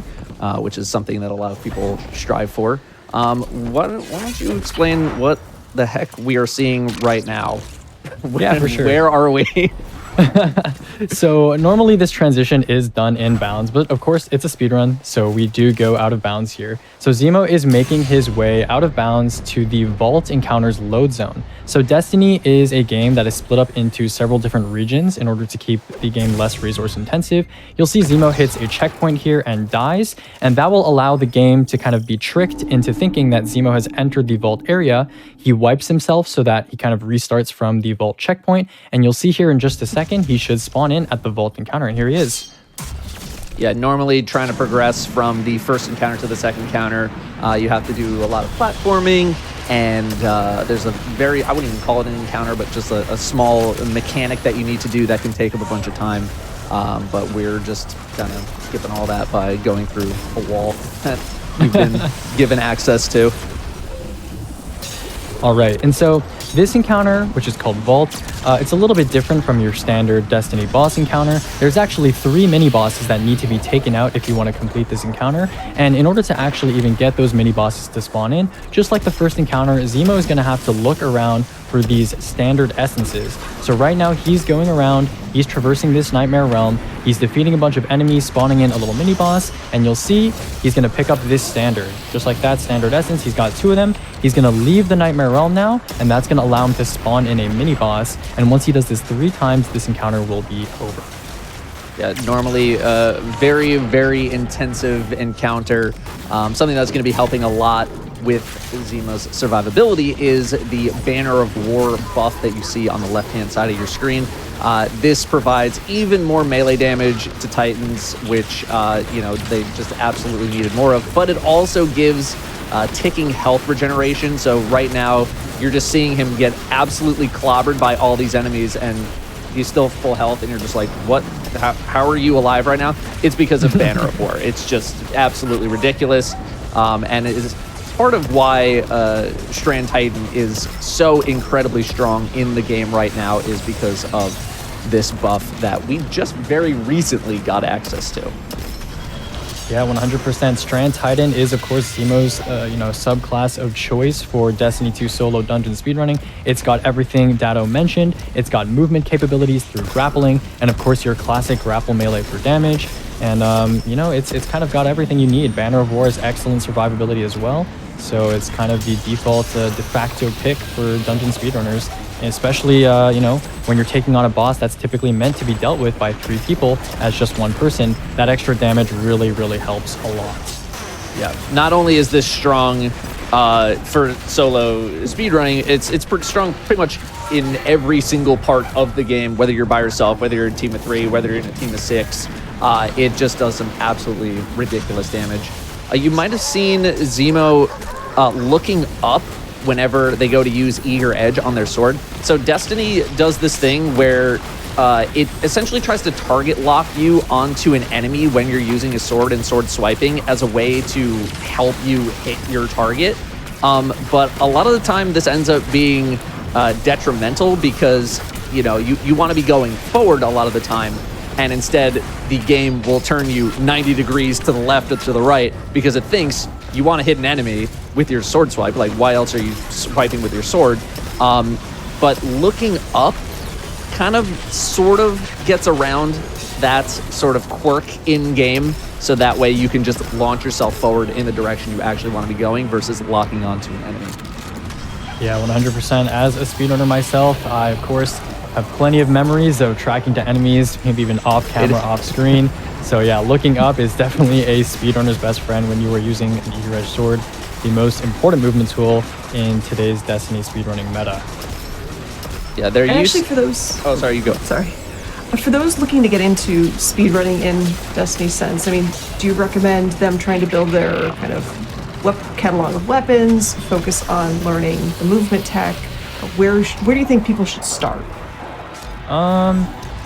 which is something that a lot of people strive for. Why don't you explain what the heck we are seeing right now? Yeah, for sure. Where are we? So normally this transition is done in bounds, but of course it's a speedrun, so we do go out of bounds here. So Zemo is making his way out of bounds to the Vault Encounters load zone. So Destiny is a game that is split up into several different regions in order to keep the game less resource intensive. You'll see Zemo hits a checkpoint here and dies, and that will allow the game to kind of be tricked into thinking that Zemo has entered the vault area. He wipes himself so that he kind of restarts from the vault checkpoint, and you'll see here in just a second, he should spawn in at the vault encounter, and here he is. Yeah, normally trying to progress from the first encounter to the second encounter, you have to do a lot of platforming, and there's a very, I wouldn't even call it an encounter, but just a small mechanic that you need to do that can take up a bunch of time. But we're just kind of skipping all that by going through a wall that you've been given access to. All right, and so this encounter, which is called Vault, it's a little bit different from your standard Destiny boss encounter. There's actually 3 mini bosses that need to be taken out if you want to complete this encounter. And in order to actually even get those mini bosses to spawn in, just like the first encounter, Zemo is going to have to look around for these standard essences. So right now he's going around, he's traversing this nightmare realm, he's defeating a bunch of enemies, spawning in a little mini boss, and you'll see he's going to pick up this standard. Just like that standard essence, he's got 2 of them. He's going to leave the nightmare realm now, and that's going to allow him to spawn in a mini boss. And once he does this 3 times, this encounter will be over. Yeah, normally very, very intensive encounter. Something that's going to be helping a lot with Zemo's survivability is the Banner of War buff that you see on the left-hand side of your screen. This provides even more melee damage to Titans, which, you know, they just absolutely needed more of. But it also gives ticking health regeneration. So right now, you're just seeing him get absolutely clobbered by all these enemies, and he's still full health, and you're just like, what? How are you alive right now? It's because of Banner of War. It's just absolutely ridiculous. And it is part of why Strand Titan is so incredibly strong in the game right now, is because of this buff that we just very recently got access to. Yeah, 100%. Strand Titan is, of course, Zemo's subclass of choice for Destiny 2 solo dungeon speedrunning. It's got everything Dado mentioned. It's got movement capabilities through grappling, and of course your classic grapple melee for damage. And it's kind of got everything you need. Banner of War is excellent survivability as well, so it's kind of the default de facto pick for dungeon speedrunners. And especially, when you're taking on a boss that's typically meant to be dealt with by 3 people as just 1 person, that extra damage really, really helps a lot. Yeah, not only is this strong for solo speedrunning, it's pretty strong pretty much in every single part of the game, whether you're by yourself, whether you're in a team of 3, whether you're in a team of 6. It just does some absolutely ridiculous damage. You might have seen Zemo looking up whenever they go to use E or Edge on their sword. So Destiny does this thing where it essentially tries to target lock you onto an enemy when you're using a sword and sword swiping as a way to help you hit your target. But a lot of the time this ends up being detrimental, because you want to be going forward a lot of the time, and instead the game will turn you 90 degrees to the left or to the right because it thinks you want to hit an enemy with your sword swipe. Like, why else are you swiping with your sword? But looking up kind of sort of gets around that sort of quirk in game, so that way you can just launch yourself forward in the direction you actually want to be going versus locking onto an enemy. Yeah, 100%. As a speedrunner myself, I of course have plenty of memories of tracking to enemies, maybe even off camera, off screen. So yeah, looking up is definitely a speedrunner's best friend when you are using an E-Reg sword, the most important movement tool in today's Destiny speedrunning meta. Yeah, they're actually for those. Oh, sorry, you go. Sorry. For those looking to get into speedrunning in Destiny's sense, I mean, do you recommend them trying to build their kind of catalog of weapons, focus on learning the movement tech? Where do you think people should start?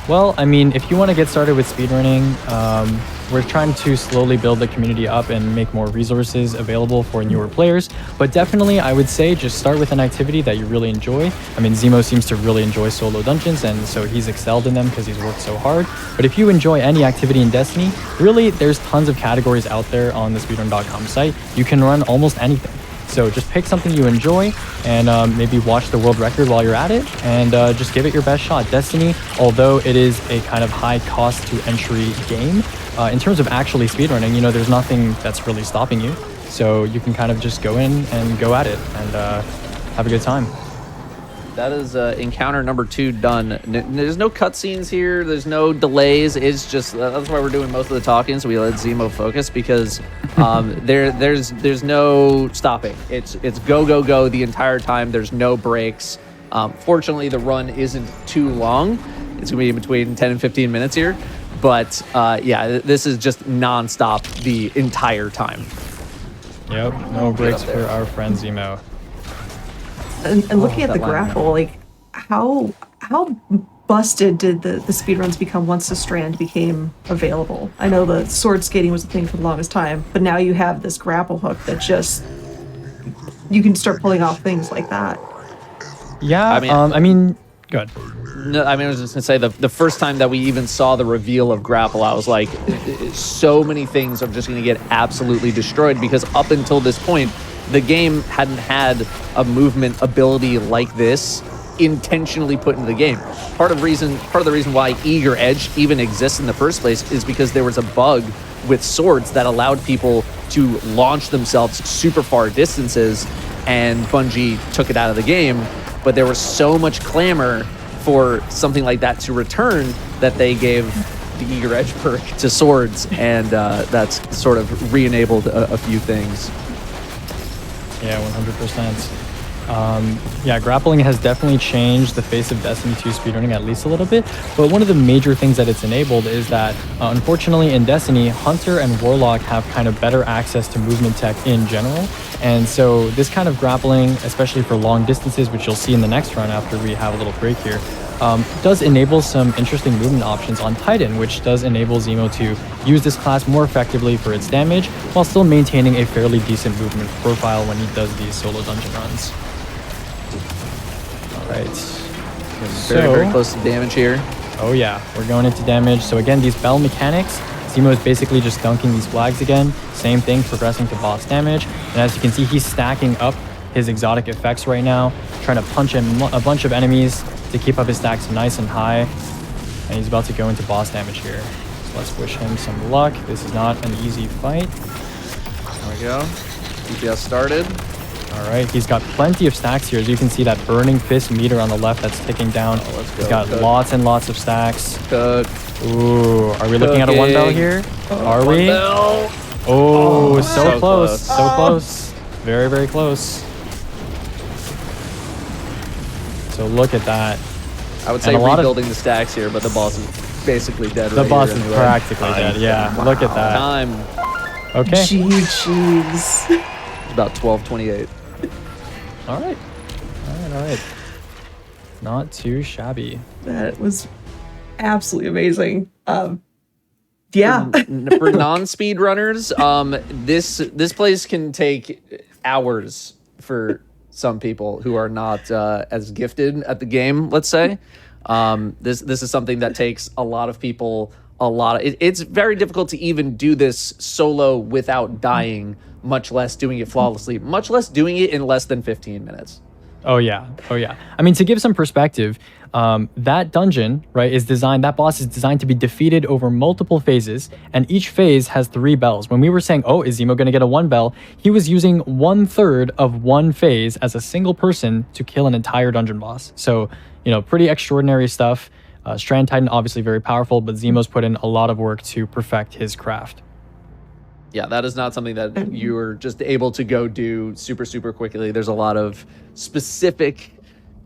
Well, I mean, if you want to get started with speedrunning, we're trying to slowly build the community up and make more resources available for newer players. But definitely, I would say just start with an activity that you really enjoy. I mean, Zemo seems to really enjoy solo dungeons, and so he's excelled in them because he's worked so hard. But if you enjoy any activity in Destiny, really, there's tons of categories out there on the speedrun.com site. You can run almost anything. So just pick something you enjoy and maybe watch the world record while you're at it and just give it your best shot. Destiny, although it is a kind of high cost to entry game, in terms of actually speedrunning, you know, there's nothing that's really stopping you. So you can kind of just go in and go at it and have a good time. That is encounter number 2 done. There's no cutscenes here. There's no delays. It's just that's why we're doing most of the talking. So we let Zemo focus because there's no stopping. It's go go go the entire time. There's no breaks. Fortunately, the run isn't too long. It's gonna be between 10 and 15 minutes here. But yeah, this is just nonstop the entire time. Yep, no breaks for our friend Zemo. And looking at the grapple, like how busted did the speedruns become once the strand became available? I know the sword skating was a thing for the longest time, but now you have this grapple hook that just you can start pulling off things like that. Yeah, I mean, good. No, I mean, I was just gonna say the first time that we even saw the reveal of grapple, I was like, so many things are just gonna get absolutely destroyed because up until this point, the game hadn't had a movement ability like this intentionally put into the game. Part of the reason why Eager Edge even exists in the first place is because there was a bug with swords that allowed people to launch themselves super far distances, and Bungie took it out of the game. But there was so much clamor for something like that to return that they gave the Eager Edge perk to swords, and that's sort of re-enabled a few things. Yeah, 100%. Yeah, grappling has definitely changed the face of Destiny 2 speedrunning at least a little bit, but one of the major things that it's enabled is that, unfortunately in Destiny, Hunter and Warlock have kind of better access to movement tech in general, and so this kind of grappling, especially for long distances, which you'll see in the next run after we have a little break here, does enable some interesting movement options on Titan, which does enable Zemo to use this class more effectively for its damage, while still maintaining a fairly decent movement profile when he does these solo dungeon runs. Alright. Very close to damage here. Oh yeah, we're going into damage. So again, these bell mechanics, Zemo is basically just dunking these flags again. Same thing, progressing to boss damage. And as you can see, he's stacking up his exotic effects right now, trying to punch in a bunch of enemies to keep up his stacks nice and high. And he's about to go into boss damage here. So let's wish him some luck. This is not an easy fight. There we go. DPS started. All right, he's got plenty of stacks here. As you can see, that burning fist meter on the left that's ticking down. Oh, let's go. He's got lots and lots of stacks. Cook. Ooh, are we looking at a 1 bell here? Are we? Bell. Oh, so close. So close. Very, very close. So look at that. I would say rebuilding the stacks here, but the boss is basically dead. The boss is practically dead. Yeah, Wow. look at that. Time. Okay. GG's. It's about 12:28. All right. All right. Not too shabby. That was absolutely amazing. Yeah. For non-speed runners, this place can take hours for some people who are not as gifted at the game, let's say. This is something that takes a lot of people it's very difficult to even do this solo without dying, much less doing it flawlessly, much less doing it in less than 15 minutes. Oh yeah. I mean, to give some perspective, that dungeon, right, that boss is designed to be defeated over multiple phases, and each phase has 3 bells. When we were saying, oh, is Zemo going to get a 1 bell? He was using 1/3 of one phase as a single person to kill an entire dungeon boss. So, pretty extraordinary stuff. Strand Titan, obviously very powerful, but Zemo's put in a lot of work to perfect his craft. Yeah, that is not something that you're just able to go do super, super quickly. There's a lot of specific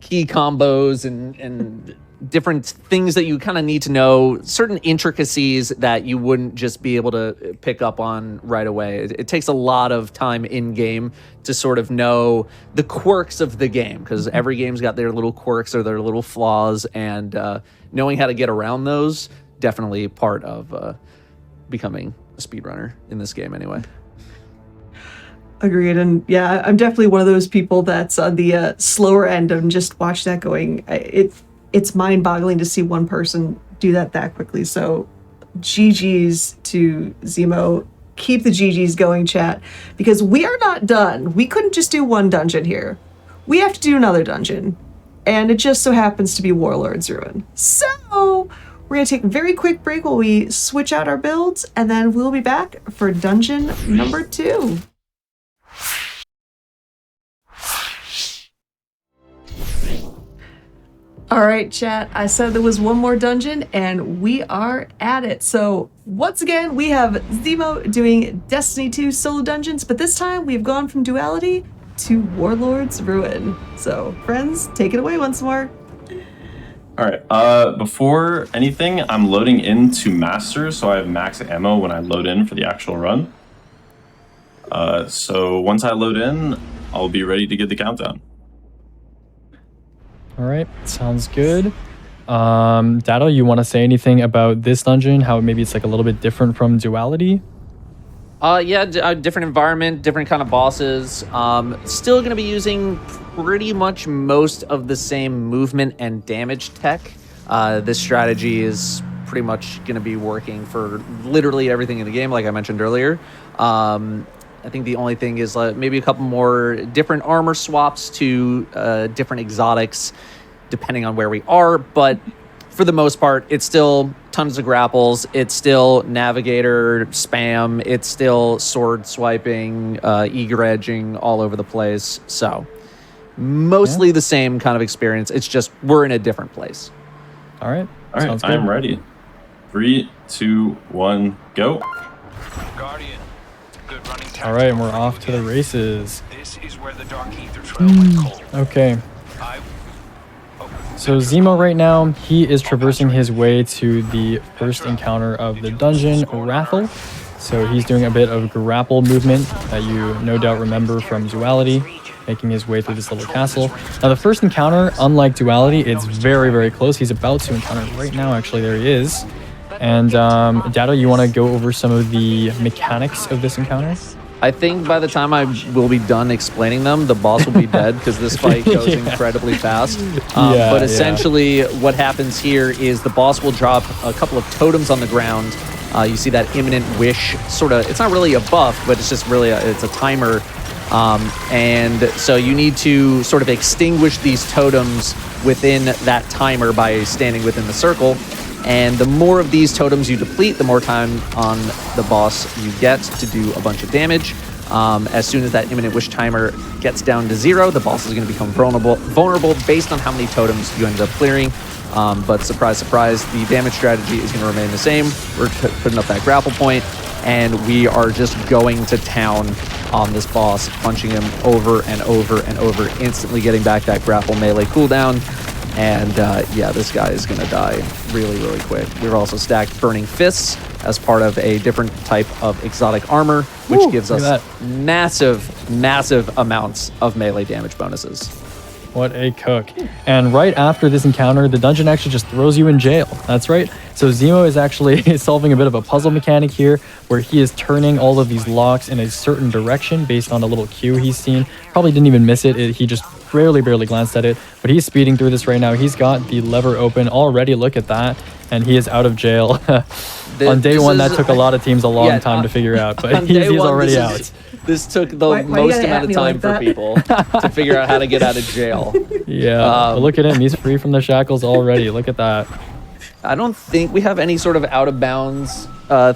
key combos and different things that you kind of need to know, certain intricacies that you wouldn't just be able to pick up on right away. It takes a lot of time in game to sort of know the quirks of the game, because every game's got their little quirks or their little flaws, and knowing how to get around those, definitely part of becoming a speedrunner in this game anyway. Agreed. And yeah, I'm definitely one of those people that's on the slower end and just watch that going. It's mind-boggling to see one person do that quickly. So GG's to Zemo. keep the GGs going, chat, because we are not done. We couldn't just do one dungeon here. We have to do another dungeon. And it just so happens to be Warlord's Ruin. So we're going to take a very quick break while we switch out our builds, and then we'll be back for dungeon number 2. All right, chat, I said there was one more dungeon, and we are at it. So once again, we have Zemo doing Destiny 2 solo dungeons, but this time we've gone from Duality to Warlord's Ruin. So friends, take it away once more. All right. Before anything, I'm loading into Master, so I have max ammo when I load in for the actual run. So once I load in, I'll be ready to get the countdown. All right, sounds good. Dado, you want to say anything about this dungeon? How maybe it's like a little bit different from Duality? Yeah, different environment, different kind of bosses. Still going to be using pretty much most of the same movement and damage tech. This strategy is pretty much going to be working for literally everything in the game, like I mentioned earlier. I think the only thing is maybe a couple more different armor swaps to different exotics, depending on where we are. But for the most part, it's still tons of grapples. It's still navigator spam. It's still sword swiping, eager edging all over the place. So mostly the same kind of experience. It's just we're in a different place. All right. All right. I'm ready. 3, 2, 1, go. Guardian. All right, and we're off to the races. This is where the Dark Ether Trail went cold. Okay. So Zemo right now, he is traversing his way to the first encounter of the dungeon, Raffle. So he's doing a bit of grapple movement that you no doubt remember from Duality, making his way through this little castle. Now the first encounter, unlike Duality, it's very, very close. He's about to encounter it right now, actually. There he is. And Dado, you want to go over some of the mechanics of this encounter? I think by the time I will be done explaining them, the boss will be dead because this fight goes incredibly fast. But essentially what happens here is the boss will drop a couple of totems on the ground. You see that imminent wish, sort of, it's not really a buff, but it's just really, it's a timer. And so you need to sort of extinguish these totems within that timer by standing within the circle. And the more of these totems you deplete, the more time on the boss you get to do a bunch of damage. As soon as that imminent wish timer gets down to 0, the boss is going to become vulnerable based on how many totems you ended up clearing. But surprise, surprise, the damage strategy is going to remain the same. We're putting up that grapple point, and we are just going to town on this boss, punching him over and over and over, instantly getting back that grapple melee cooldown. And yeah, this guy is going to die really, really quick. We've also stacked Burning Fists as part of a different type of exotic armor, which gives us massive, massive amounts of melee damage bonuses. What a cook. And right after this encounter, the dungeon actually just throws you in jail. That's right. So Zemo is actually solving a bit of a puzzle mechanic here, where he is turning all of these locks in a certain direction based on a little cue he's seen. Probably didn't even miss it. He just barely glanced at it. But he's speeding through this right now. He's got the lever open already. Look at that. And he is out of jail. On day one, that took a lot of teams a long time to figure out. But he's already out. This took the most amount of time for people to figure out how to get out of jail. Yeah, but look at him. He's free from the shackles already. Look at that. I don't think we have any sort of out of bounds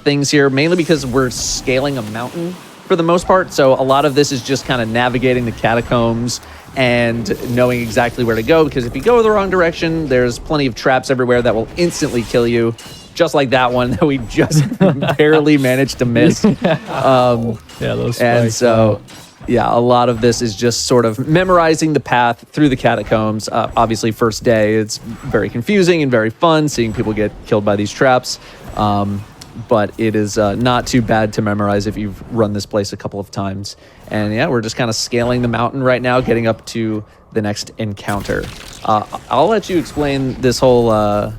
things here, mainly because we're scaling a mountain for the most part. So a lot of this is just kind of navigating the catacombs and knowing exactly where to go, because if you go the wrong direction, there's plenty of traps everywhere that will instantly kill you. Just like that one that we just barely managed to miss. Yeah, those spikes. And so, yeah, a lot of this is just sort of memorizing the path through the catacombs. Obviously, first day, it's very confusing and very fun seeing people get killed by these traps. But it is not too bad to memorize if you've run this place a couple of times. And yeah, we're just kind of scaling the mountain right now, getting up to the next encounter. I'll let you explain this whole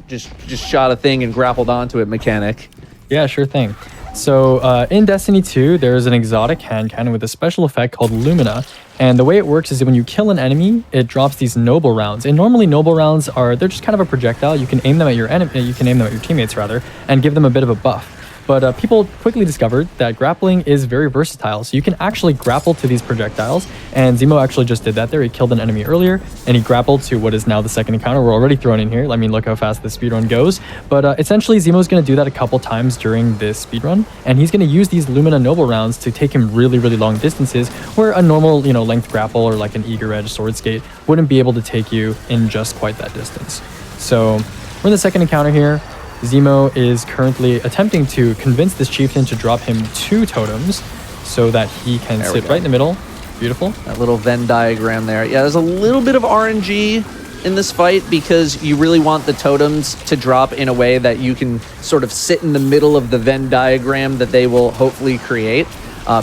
just shot a thing and grappled onto it mechanic. Yeah, sure thing. So in Destiny 2, there is an exotic hand cannon with a special effect called Lumina. And the way it works is that when you kill an enemy, it drops these noble rounds. And normally noble rounds they're just kind of a projectile. You can aim them at your enemy, you can aim them at your teammates rather, and give them a bit of a buff. But people quickly discovered that grappling is very versatile. So you can actually grapple to these projectiles. And Zemo actually just did that there. He killed an enemy earlier, and he grappled to what is now the second encounter. We're already thrown in here. Let me look how fast the speedrun goes. But essentially, Zemo's going to do that a couple times during this speedrun. And he's going to use these Lumina Noble rounds to take him really, really long distances where a normal, length grapple or like an Eager Edge Sword Skate wouldn't be able to take you in just quite that distance. So we're in the second encounter here. Zemo is currently attempting to convince this chieftain to drop him 2 totems so that he can sit right in the middle. Beautiful. That little Venn diagram there. Yeah, there's a little bit of RNG in this fight because you really want the totems to drop in a way that you can sort of sit in the middle of the Venn diagram that they will hopefully create.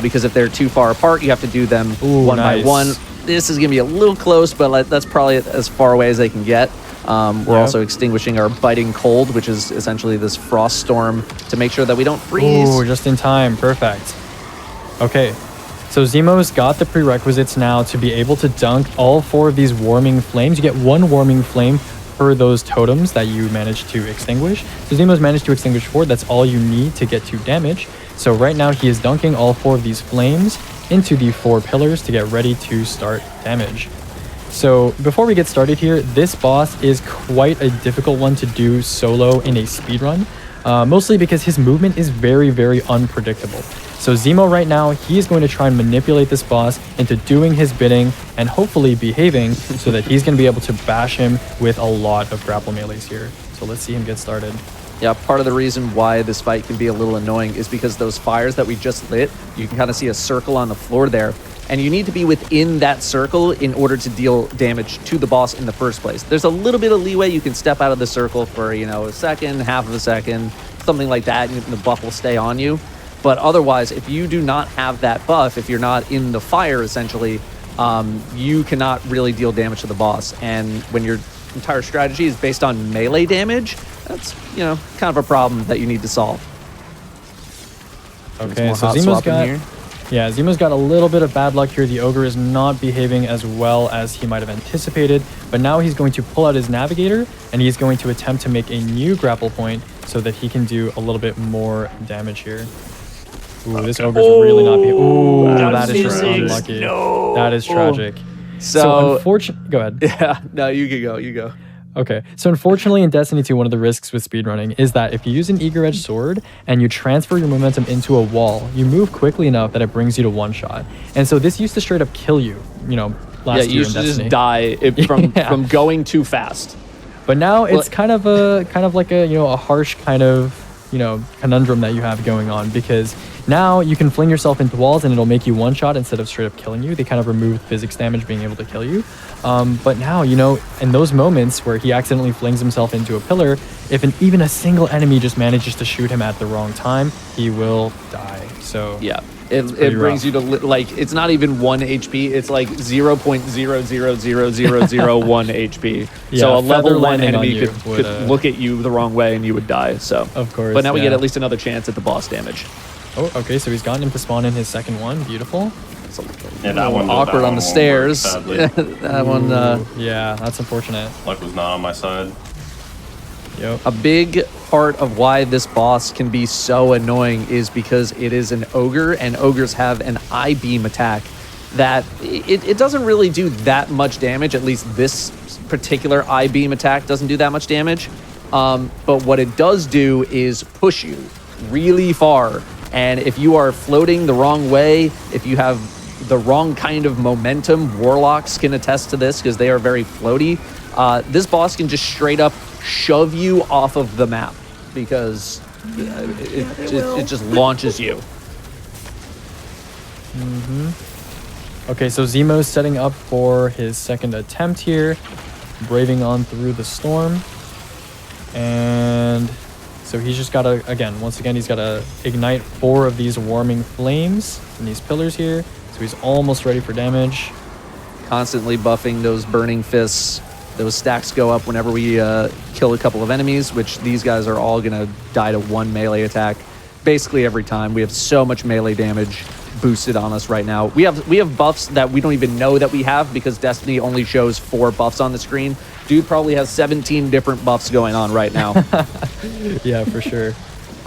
Because if they're too far apart, you have to do them one by one. This is going to be a little close, but that's probably as far away as they can get. We're also extinguishing our Biting Cold, which is essentially this frost storm to make sure that we don't freeze. Ooh, just in time. Perfect. Okay, so Zemo's got the prerequisites now to be able to dunk all 4 of these warming flames. You get 1 warming flame per those totems that you managed to extinguish. So Zemo's managed to extinguish 4. That's all you need to get 2 damage. So right now he is dunking all 4 of these flames into the 4 pillars to get ready to start damage. So before we get started here, this boss is quite a difficult one to do solo in a speedrun, mostly because his movement is very, very unpredictable. So Zemo right now, he is going to try and manipulate this boss into doing his bidding and hopefully behaving so that he's going to be able to bash him with a lot of grapple melees here. So let's see him get started. Yeah, part of the reason why this fight can be a little annoying is because those fires that we just lit, you can kind of see a circle on the floor there, and you need to be within that circle in order to deal damage to the boss in the first place. There's a little bit of leeway. You can step out of the circle for, a second, half of a second, something like that, and the buff will stay on you. But otherwise, if you do not have that buff, if you're not in the fire, essentially, you cannot really deal damage to the boss. And when your entire strategy is based on melee damage, that's, kind of a problem that you need to solve. Okay, so Zemo's got a little bit of bad luck here. The ogre is not behaving as well as he might have anticipated, but now he's going to pull out his navigator and he's going to attempt to make a new grapple point so that he can do a little bit more damage here. Ooh, this ogre's really not behaving. Ooh, that is just unlucky. No. That is tragic. So unfortunately, go ahead. Yeah, no, you can go. You go. Okay, so unfortunately in Destiny 2, one of the risks with speedrunning is that if you use an Eager Edge Sword and you transfer your momentum into a wall, you move quickly enough that it brings you to one shot. And so this used to straight up kill you, last year you used to just die from going too fast. But now it's kind of like a harsh kind of conundrum that you have going on, because now you can fling yourself into walls and it'll make you one shot instead of straight up killing you. They kind of remove physics damage being able to kill you. But now, in those moments where he accidentally flings himself into a pillar, if even a single enemy just manages to shoot him at the wrong time, he will die. So yeah, it brings you to it's not even 1 HP. It's like 0.000001 HP. Yeah, so a level 1 enemy would could look at you the wrong way and you would die. So of course. But now we get at least another chance at the boss damage. Oh, okay. So he's gotten him to spawn in his second one. Beautiful. That one awkward on the stairs. That one. Yeah, that's unfortunate. Luck was not on my side. Yep. A big part of why this boss can be so annoying is because it is an ogre, and ogres have an I-beam attack that it doesn't really do that much damage. At least this particular I-beam attack doesn't do that much damage. But what it does do is push you really far. And if you are floating the wrong way, if you have the wrong kind of momentum, warlocks can attest to this because they are very floaty. This boss can just straight up shove you off of the map because it just launches you. Okay, so Zemo's setting up for his second attempt here, braving on through the storm. And so he's just got to, once again, he's got to ignite 4 of these warming flames in these pillars here. So he's almost ready for damage. Constantly buffing those burning fists. Those stacks go up whenever we kill a couple of enemies, which these guys are all going to die to 1 melee attack basically every time. We have so much melee damage boosted on us right now. We have buffs that we don't even know that we have because Destiny only shows 4 buffs on the screen. Dude probably has 17 different buffs going on right now. Yeah, for sure.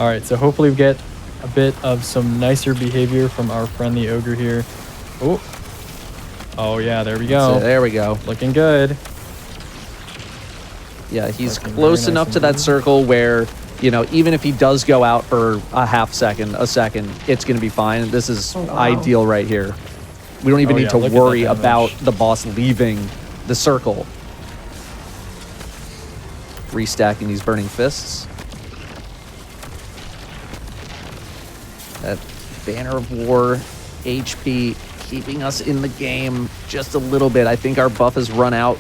All right, so hopefully we get a bit of some nicer behavior from our friendly ogre here. Oh yeah, there we go. There we go. Looking good. Yeah, he's Looking close very nice enough to that indeed. circle where, you know, even if he does go out for a half second, a second, it's going to be fine. This is ideal right here. We don't even Oh, need yeah, to look at that worry damage. about the boss leaving the circle. Restacking these burning fists. That Banner of War HP keeping us in the game just a little bit. I think our buff has run out,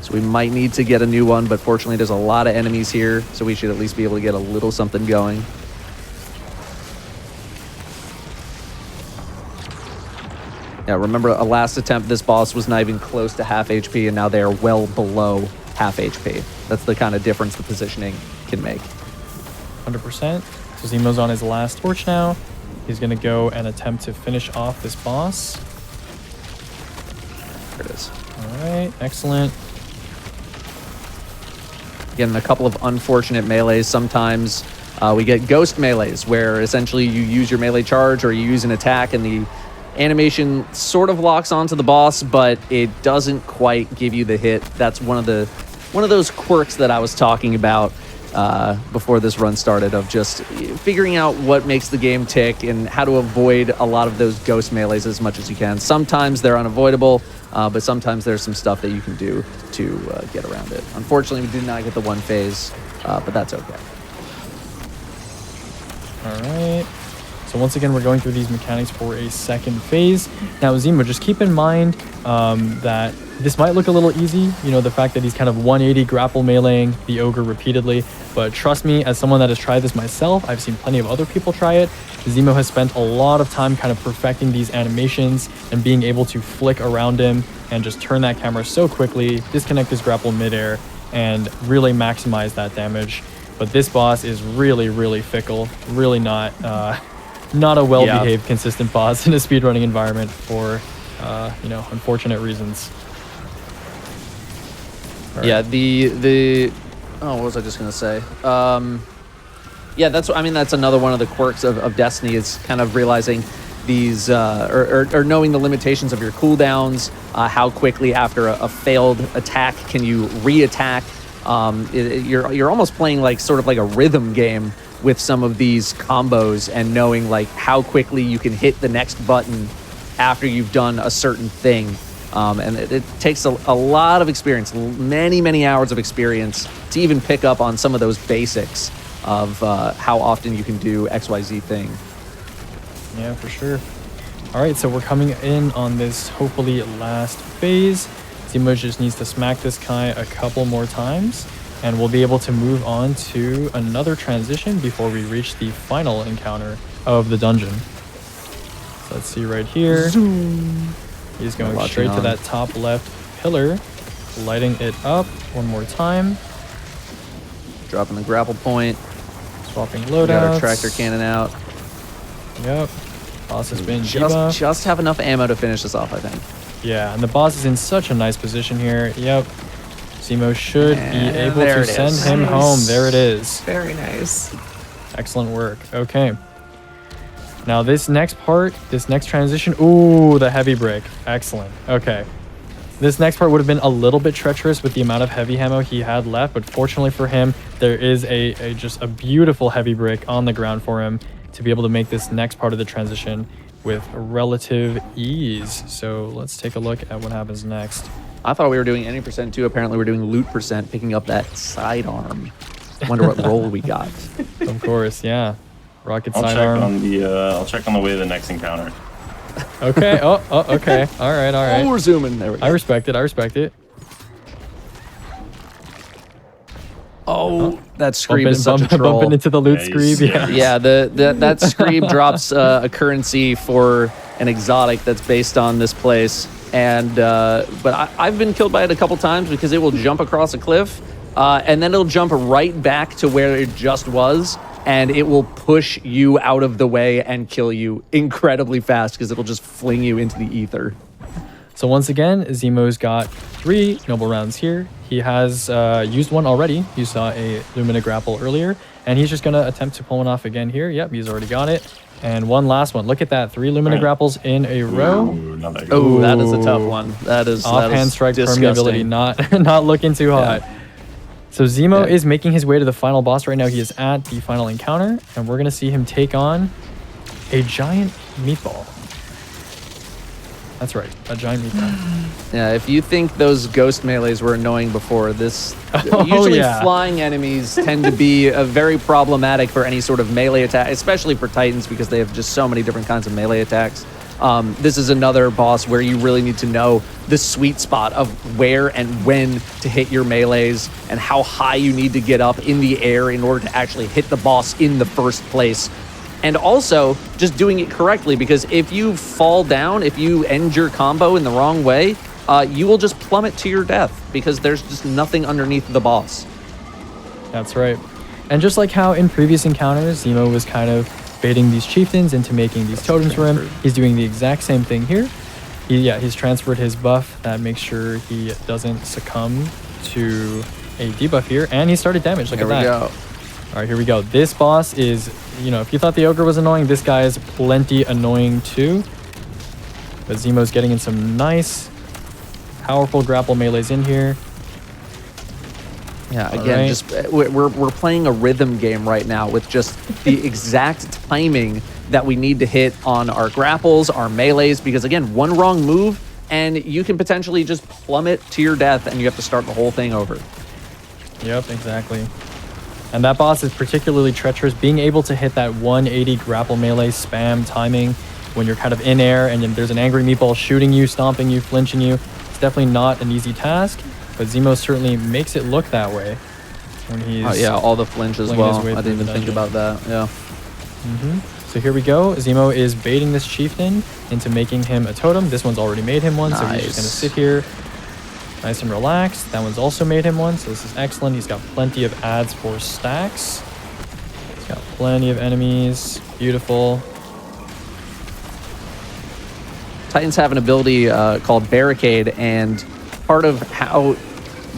so we might need to get a new one, but fortunately there's a lot of enemies here, so we should at least be able to get a little something going. Yeah, remember, a last attempt, this boss was not even close to half HP, and now they are well below half HP. That's the kind of difference the positioning can make. 100%. So Zemo's on his last torch now. He's going to go and attempt to finish off this boss. There it is. All right, excellent. Again, a couple of unfortunate melees. Sometimes we get ghost melees, where essentially you use your melee charge or you use an attack and the animation sort of locks onto the boss, but it doesn't quite give you the hit. That's one of those quirks that I was talking about before this run started, of just figuring out what makes the game tick and how to avoid a lot of those ghost melees as much as you can. Sometimes they're unavoidable, but sometimes there's some stuff that you can do to get around it. Unfortunately, we did not get the one phase, but that's okay. All right. So once again, we're going through these mechanics for a second phase. Now, Zemo, just keep in mind that this might look a little easy, you know, the fact that he's kind of 180 grapple meleeing the ogre repeatedly. But trust me, as someone that has tried this myself, I've seen plenty of other people try it. Zemo has spent a lot of time kind of perfecting these animations and being able to flick around him and just turn that camera so quickly, disconnect his grapple midair, and really maximize that damage. But this boss is really, really fickle, really not a well-behaved, consistent boss in a speedrunning environment for, you know, unfortunate reasons. All right. Yeah, what was I just gonna say? Yeah, that's another one of the quirks of Destiny, is kind of realizing these or knowing the limitations of your cooldowns, how quickly after a failed attack can you re-attack. You're almost playing like sort of like a rhythm game with some of these combos, and knowing like how quickly you can hit the next button after you've done a certain thing. And it takes a lot of experience, many hours of experience to even pick up on some of those basics of how often you can do XYZ thing. Yeah, for sure. All right, so we're coming in on this hopefully last phase. Zemo just needs to smack this guy a couple more times, and we'll be able to move on to another transition before we reach the final encounter of the dungeon. So let's see right here. Zoom. He's going straight to that top left pillar, lighting it up one more time. Dropping the grapple point. Swapping loadouts. Got our tractor cannon out. Yep. Boss has been debuffed. Just have enough ammo to finish this off, I think. Yeah, and the boss is in such a nice position here. Yep. Zemo should be able to send him home. There it is. Very nice. Excellent work. Okay. Now this next part, this next transition, ooh, the heavy brick. Excellent. Okay. This next part would have been a little bit treacherous with the amount of heavy ammo he had left, but fortunately for him, there is just a beautiful heavy brick on the ground for him to be able to make this next part of the transition with relative ease. So let's take a look at what happens next. I thought we were doing any percent too. Apparently we're doing loot percent, picking up that sidearm. Wonder what roll we got. Of course, yeah. Rocket I'll sidearm. I'll check on the way to the next encounter. Okay. Oh, okay. All right. Oh, we're zooming. There we go. I respect it. Oh, that scream is such a troll. Bumping into the loot scream. Yeah, that scream drops a currency for an exotic that's based on this place. And but I've been killed by it a couple times because it will jump across a cliff, and then it'll jump right back to where it just was, and it will push you out of the way and kill you incredibly fast because it'll just fling you into the ether. So once again, Zemo's got 3 noble rounds here. He has used one already. You saw a Lumina grapple earlier, And he's just going to attempt to pull one off again here. Yep, he's already got it. And one last one. Look at that. 3 Lumina grapples in a row. Oh, that is a tough one. That is offhand strike permeability, disgusting. not looking too hot. Yeah. So Zemo is making his way to the final boss right now. He is at the final encounter, and we're going to see him take on a giant meatball. That's right, a giant meatball. Yeah, if you think those ghost melees were annoying before, this Oh, usually yeah. flying enemies tend to be very problematic for any sort of melee attack, especially for Titans because they have just so many different kinds of melee attacks. This is another boss where you really need to know the sweet spot of where and when to hit your melees and how high you need to get up in the air in order to actually hit the boss in the first place. And also just doing it correctly, because if you fall down, if you end your combo in the wrong way, you will just plummet to your death because there's just nothing underneath the boss. That's right. And just like how in previous encounters, Zemo was kind of baiting these chieftains into making these totems for him, he's doing the exact same thing here. He's transferred his buff that makes sure he doesn't succumb to a debuff here, and he started damage. Look at that. Here we go. All right, here we go. This boss is, if you thought the ogre was annoying, this guy is plenty annoying too. But Zemo's getting in some nice, powerful grapple melees in here. Yeah, again, just we're playing a rhythm game right now with just the exact timing that we need to hit on our grapples, our melees, because again, one wrong move and you can potentially just plummet to your death and you have to start the whole thing over. Yep, exactly. And that boss is particularly treacherous, being able to hit that 180 grapple melee spam timing when you're kind of in air and there's an angry meatball shooting you, stomping you, flinching you. It's definitely not an easy task, but Zemo certainly makes it look that way when he's all the flinch as well. I didn't even think about that. Yeah. So here we go. Zemo is baiting this chieftain into making him a totem. This one's already made him one, so he's just going to sit here nice and relaxed. That one's also made him one, so this is excellent. He's got plenty of adds for stacks. He's got plenty of enemies. Beautiful. Titans have an ability called Barricade, and part of how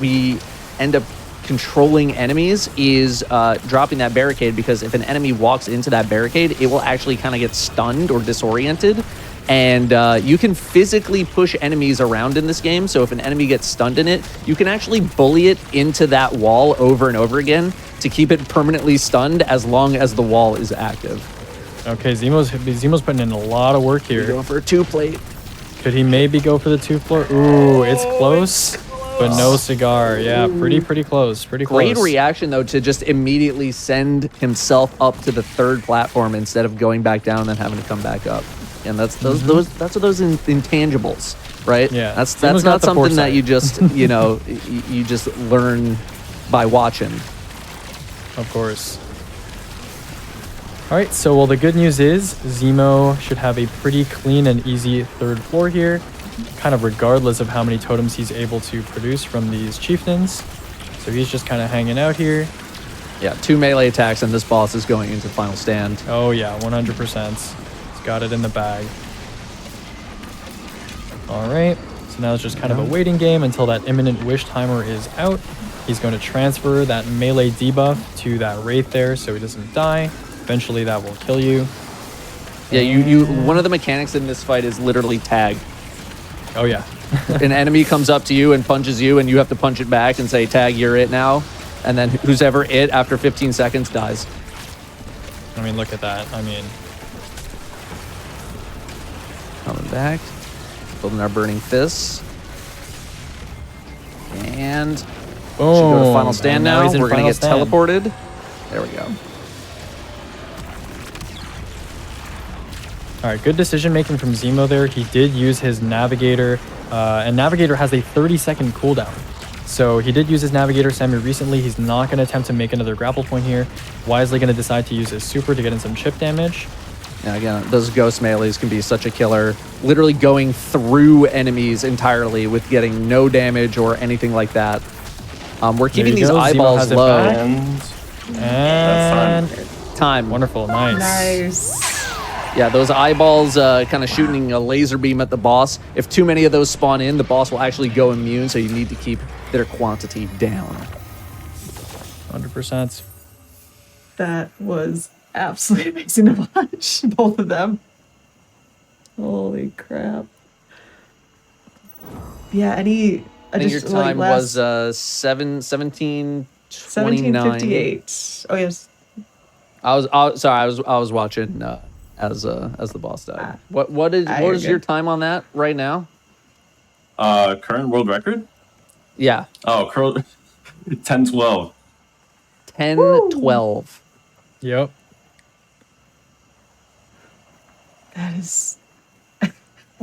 we end up controlling enemies is dropping that barricade, because if an enemy walks into that barricade, it will actually kind of get stunned or disoriented. And you can physically push enemies around in this game. So if an enemy gets stunned in it, you can actually bully it into that wall over and over again to keep it permanently stunned as long as the wall is active. Okay, Zemo's putting in a lot of work here. Going for a 2-plate. Could he maybe go for the 2-floor? Ooh, it's close, but no cigar. Yeah, pretty close. Pretty close. Great reaction, though, to just immediately send himself up to the 3rd platform instead of going back down and then having to come back up. And that's those intangibles, right? Yeah, that's the not something foresight. that you just you just learn by watching. Of course. All right, so well, the good news is Zemo should have a pretty clean and easy 3rd floor here, kind of regardless of how many totems he's able to produce from these chieftains. So he's just kind of hanging out here. Yeah, 2 melee attacks and this boss is going into final stand. Oh yeah, 100%. Got it in the bag. All right, so now it's just kind of a waiting game until that imminent wish timer is out. He's going to transfer that melee debuff to that wraith there so he doesn't die. Eventually that will kill you. Yeah, you one of the mechanics in this fight is literally tag. Oh yeah. An enemy comes up to you and punches you and you have to punch it back and say, tag, you're it now. And then who's ever it after 15 seconds dies. I mean, look at that. I mean, coming back, building our burning fists, and should go to final stand now. We're gonna get teleported. There we go. All right, good decision making from Zemo there. He did use his navigator, and navigator has a 30-second cooldown. So he did use his navigator semi-recently. He's not going to attempt to make another grapple point here. Wisely going to decide to use his super to get in some chip damage. Yeah, again, those ghost melees can be such a killer. Literally going through enemies entirely with getting no damage or anything like that. We're keeping these eyeballs low. And time. Wonderful, nice. Nice. Yeah, those eyeballs kind of shooting a laser beam at the boss. If too many of those spawn in, the boss will actually go immune, so you need to keep their quantity down. 100%. That was absolutely amazing to watch, both of them. Holy crap. Yeah, any I think your additional, like, time was 17:29. 17:58. Oh yes. I was watching as the boss died. What you're is your good. time on that right now? Current world record? Yeah, Oh, 10-12. 10:12. Yep. That is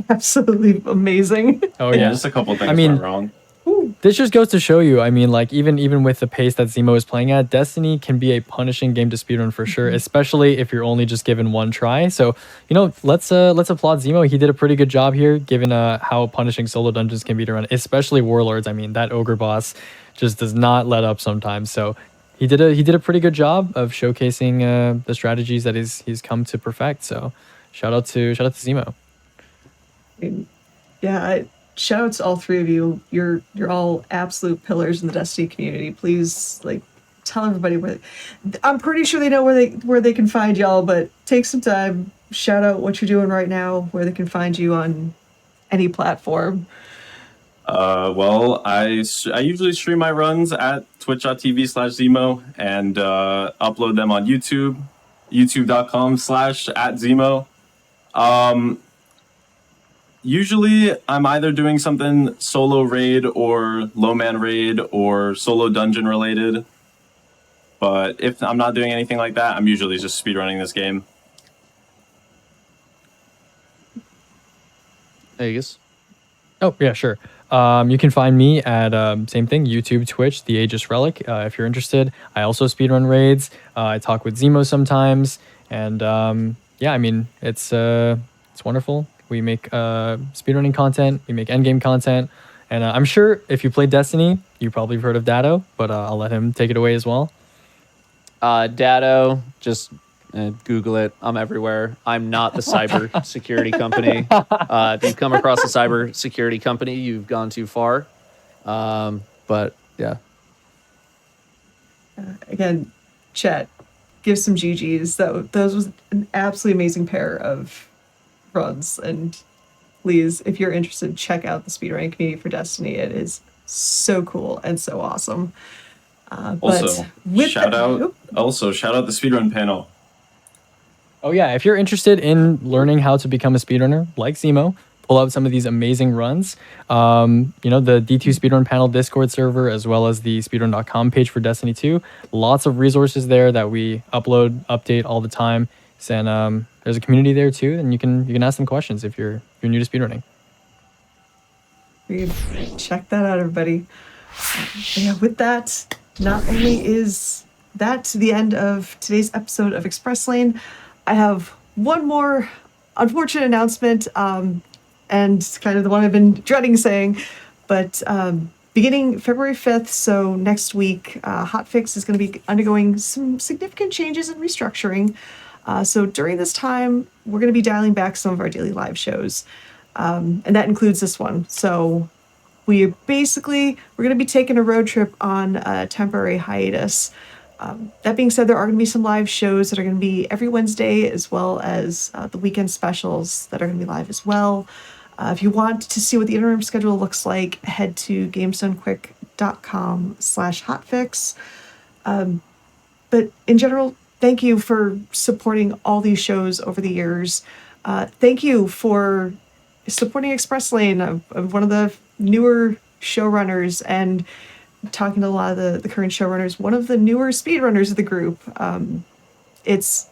absolutely amazing. Oh Yeah, yeah. just a couple things I mean, went wrong. this just goes to show you. I mean, like even with the pace that Zemo is playing at, Destiny can be a punishing game to speedrun for sure, especially if you're only just given one try. So let's applaud Zemo. He did a pretty good job here, given how punishing solo dungeons can be to run, especially Warlords. I mean, that ogre boss just does not let up sometimes. So he did a pretty good job of showcasing the strategies that he's come to perfect. So shout out to Zemo. Yeah, shout out to all three of you. You're all absolute pillars in the Destiny community. Please, like, tell everybody where. I'm pretty sure they know where they can find y'all, but take some time. Shout out what you're doing right now, where they can find you on any platform. Well, I usually stream my runs at twitch.tv/Zemo and upload them on YouTube, youtube.com/@Zemo. Usually I'm either doing something solo raid or low man raid or solo dungeon related. But if I'm not doing anything like that, I'm usually just speedrunning this game. Vegas. Oh yeah, sure. You can find me at same thing, YouTube, Twitch, The Aegis Relic. If you're interested, I also speedrun raids. I talk with Zemo sometimes, and yeah, I mean it's wonderful. We make speedrunning content, we make endgame content, and I'm sure if you play Destiny, you probably have heard of Dado, but I'll let him take it away as well. Dado, just Google it. I'm everywhere. I'm not the cyber security company. If you've come across a cyber security company, you've gone too far. But yeah. Again, chat, give some GGs. Those was an absolutely amazing pair of runs, and please, if you're interested, check out the speedrunning community for Destiny. It is so cool and so awesome. Also, shout out the speedrun panel. Oh yeah, if you're interested in learning how to become a speedrunner like Zemo, pull out some of these amazing runs. The D2 Speedrun panel Discord server, as well as the speedrun.com page for Destiny 2. Lots of resources there that we update all the time. And there's a community there too, and you can ask them questions if you're new to speedrunning. Check that out, everybody. Yeah, with that, not only is that the end of today's episode of Express Lane, I have one more unfortunate announcement, and kind of the one I've been dreading saying, but beginning February 5th, so next week, Hotfix is going to be undergoing some significant changes and restructuring. So during this time, we're going to be dialing back some of our daily live shows, and that includes this one. So we're going to be taking a road trip on a temporary hiatus. That being said, there are going to be some live shows that are going to be every Wednesday, as well as the weekend specials that are going to be live as well. If you want to see what the interim schedule looks like, head to gamestonequick.com/hotfix. But in general, thank you for supporting all these shows over the years. Thank you for supporting Express Lane. I'm one of the newer showrunners, and talking to a lot of the current showrunners, one of the newer speedrunners of the group. It's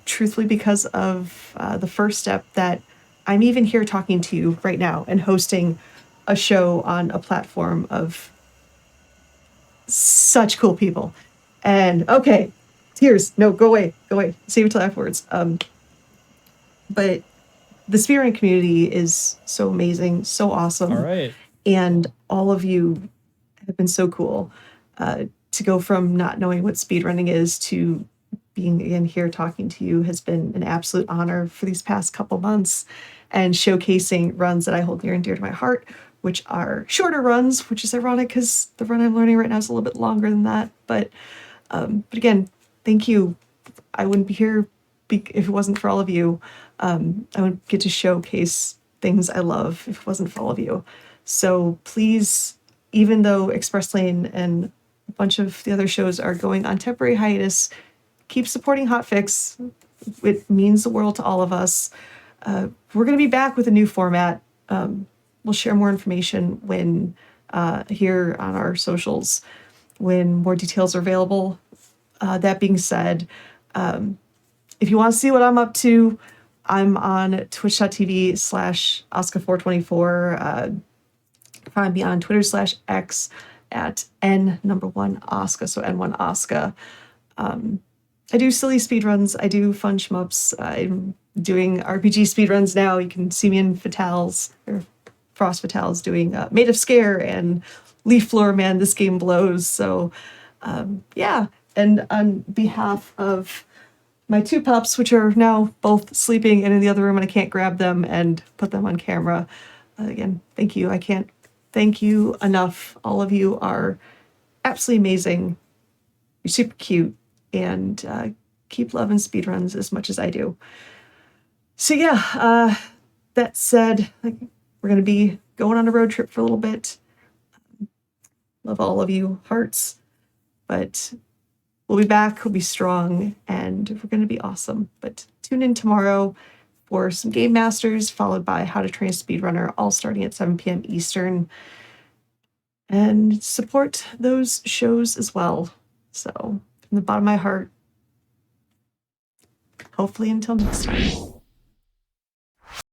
truthfully because of the first step that I'm even here talking to you right now and hosting a show on a platform of such cool people. And okay, tears. No, go away. Save it till afterwards. But the speedrunning community is so amazing, so awesome. All right. And all of you have been so cool. To go from not knowing what speedrunning is to being again here talking to you has been an absolute honor for these past couple months, and showcasing runs that I hold near and dear to my heart, which are shorter runs, which is ironic because the run I'm learning right now is a little bit longer than that. But again, thank you. I wouldn't be here if it wasn't for all of you. I wouldn't get to showcase things I love if it wasn't for all of you. So please, even though Express Lane and a bunch of the other shows are going on temporary hiatus, keep supporting Hotfix. It means the world to all of us. We're going to be back with a new format. We'll share more information when here on our socials when more details are available. That being said, if you want to see what I'm up to, I'm on twitch.tv/Oscar424. Find me on Twitter/X at N1Oscar, so N1Oscar. I do silly speedruns. I do fun shmups. I'm doing RPG speedruns now. You can see me in Fatales, or Frost Fatales, doing Made of Scare and Leaf Floor Man, This Game Blows. So, yeah. And on behalf of my two pups, which are now both sleeping and in the other room, and I can't grab them and put them on camera, again, thank you. I can't thank you enough. All of you are absolutely amazing. You're super cute. And keep loving speedruns as much as I do. So yeah, that said, we're going to be going on a road trip for a little bit. Love all of you, hearts. But we'll be back, we'll be strong, and we're going to be awesome. But tune in tomorrow for some Game Masters, followed by How to Train a Speedrunner, all starting at 7 p.m. Eastern. And support those shows as well. So, from the bottom of my heart, hopefully until next time.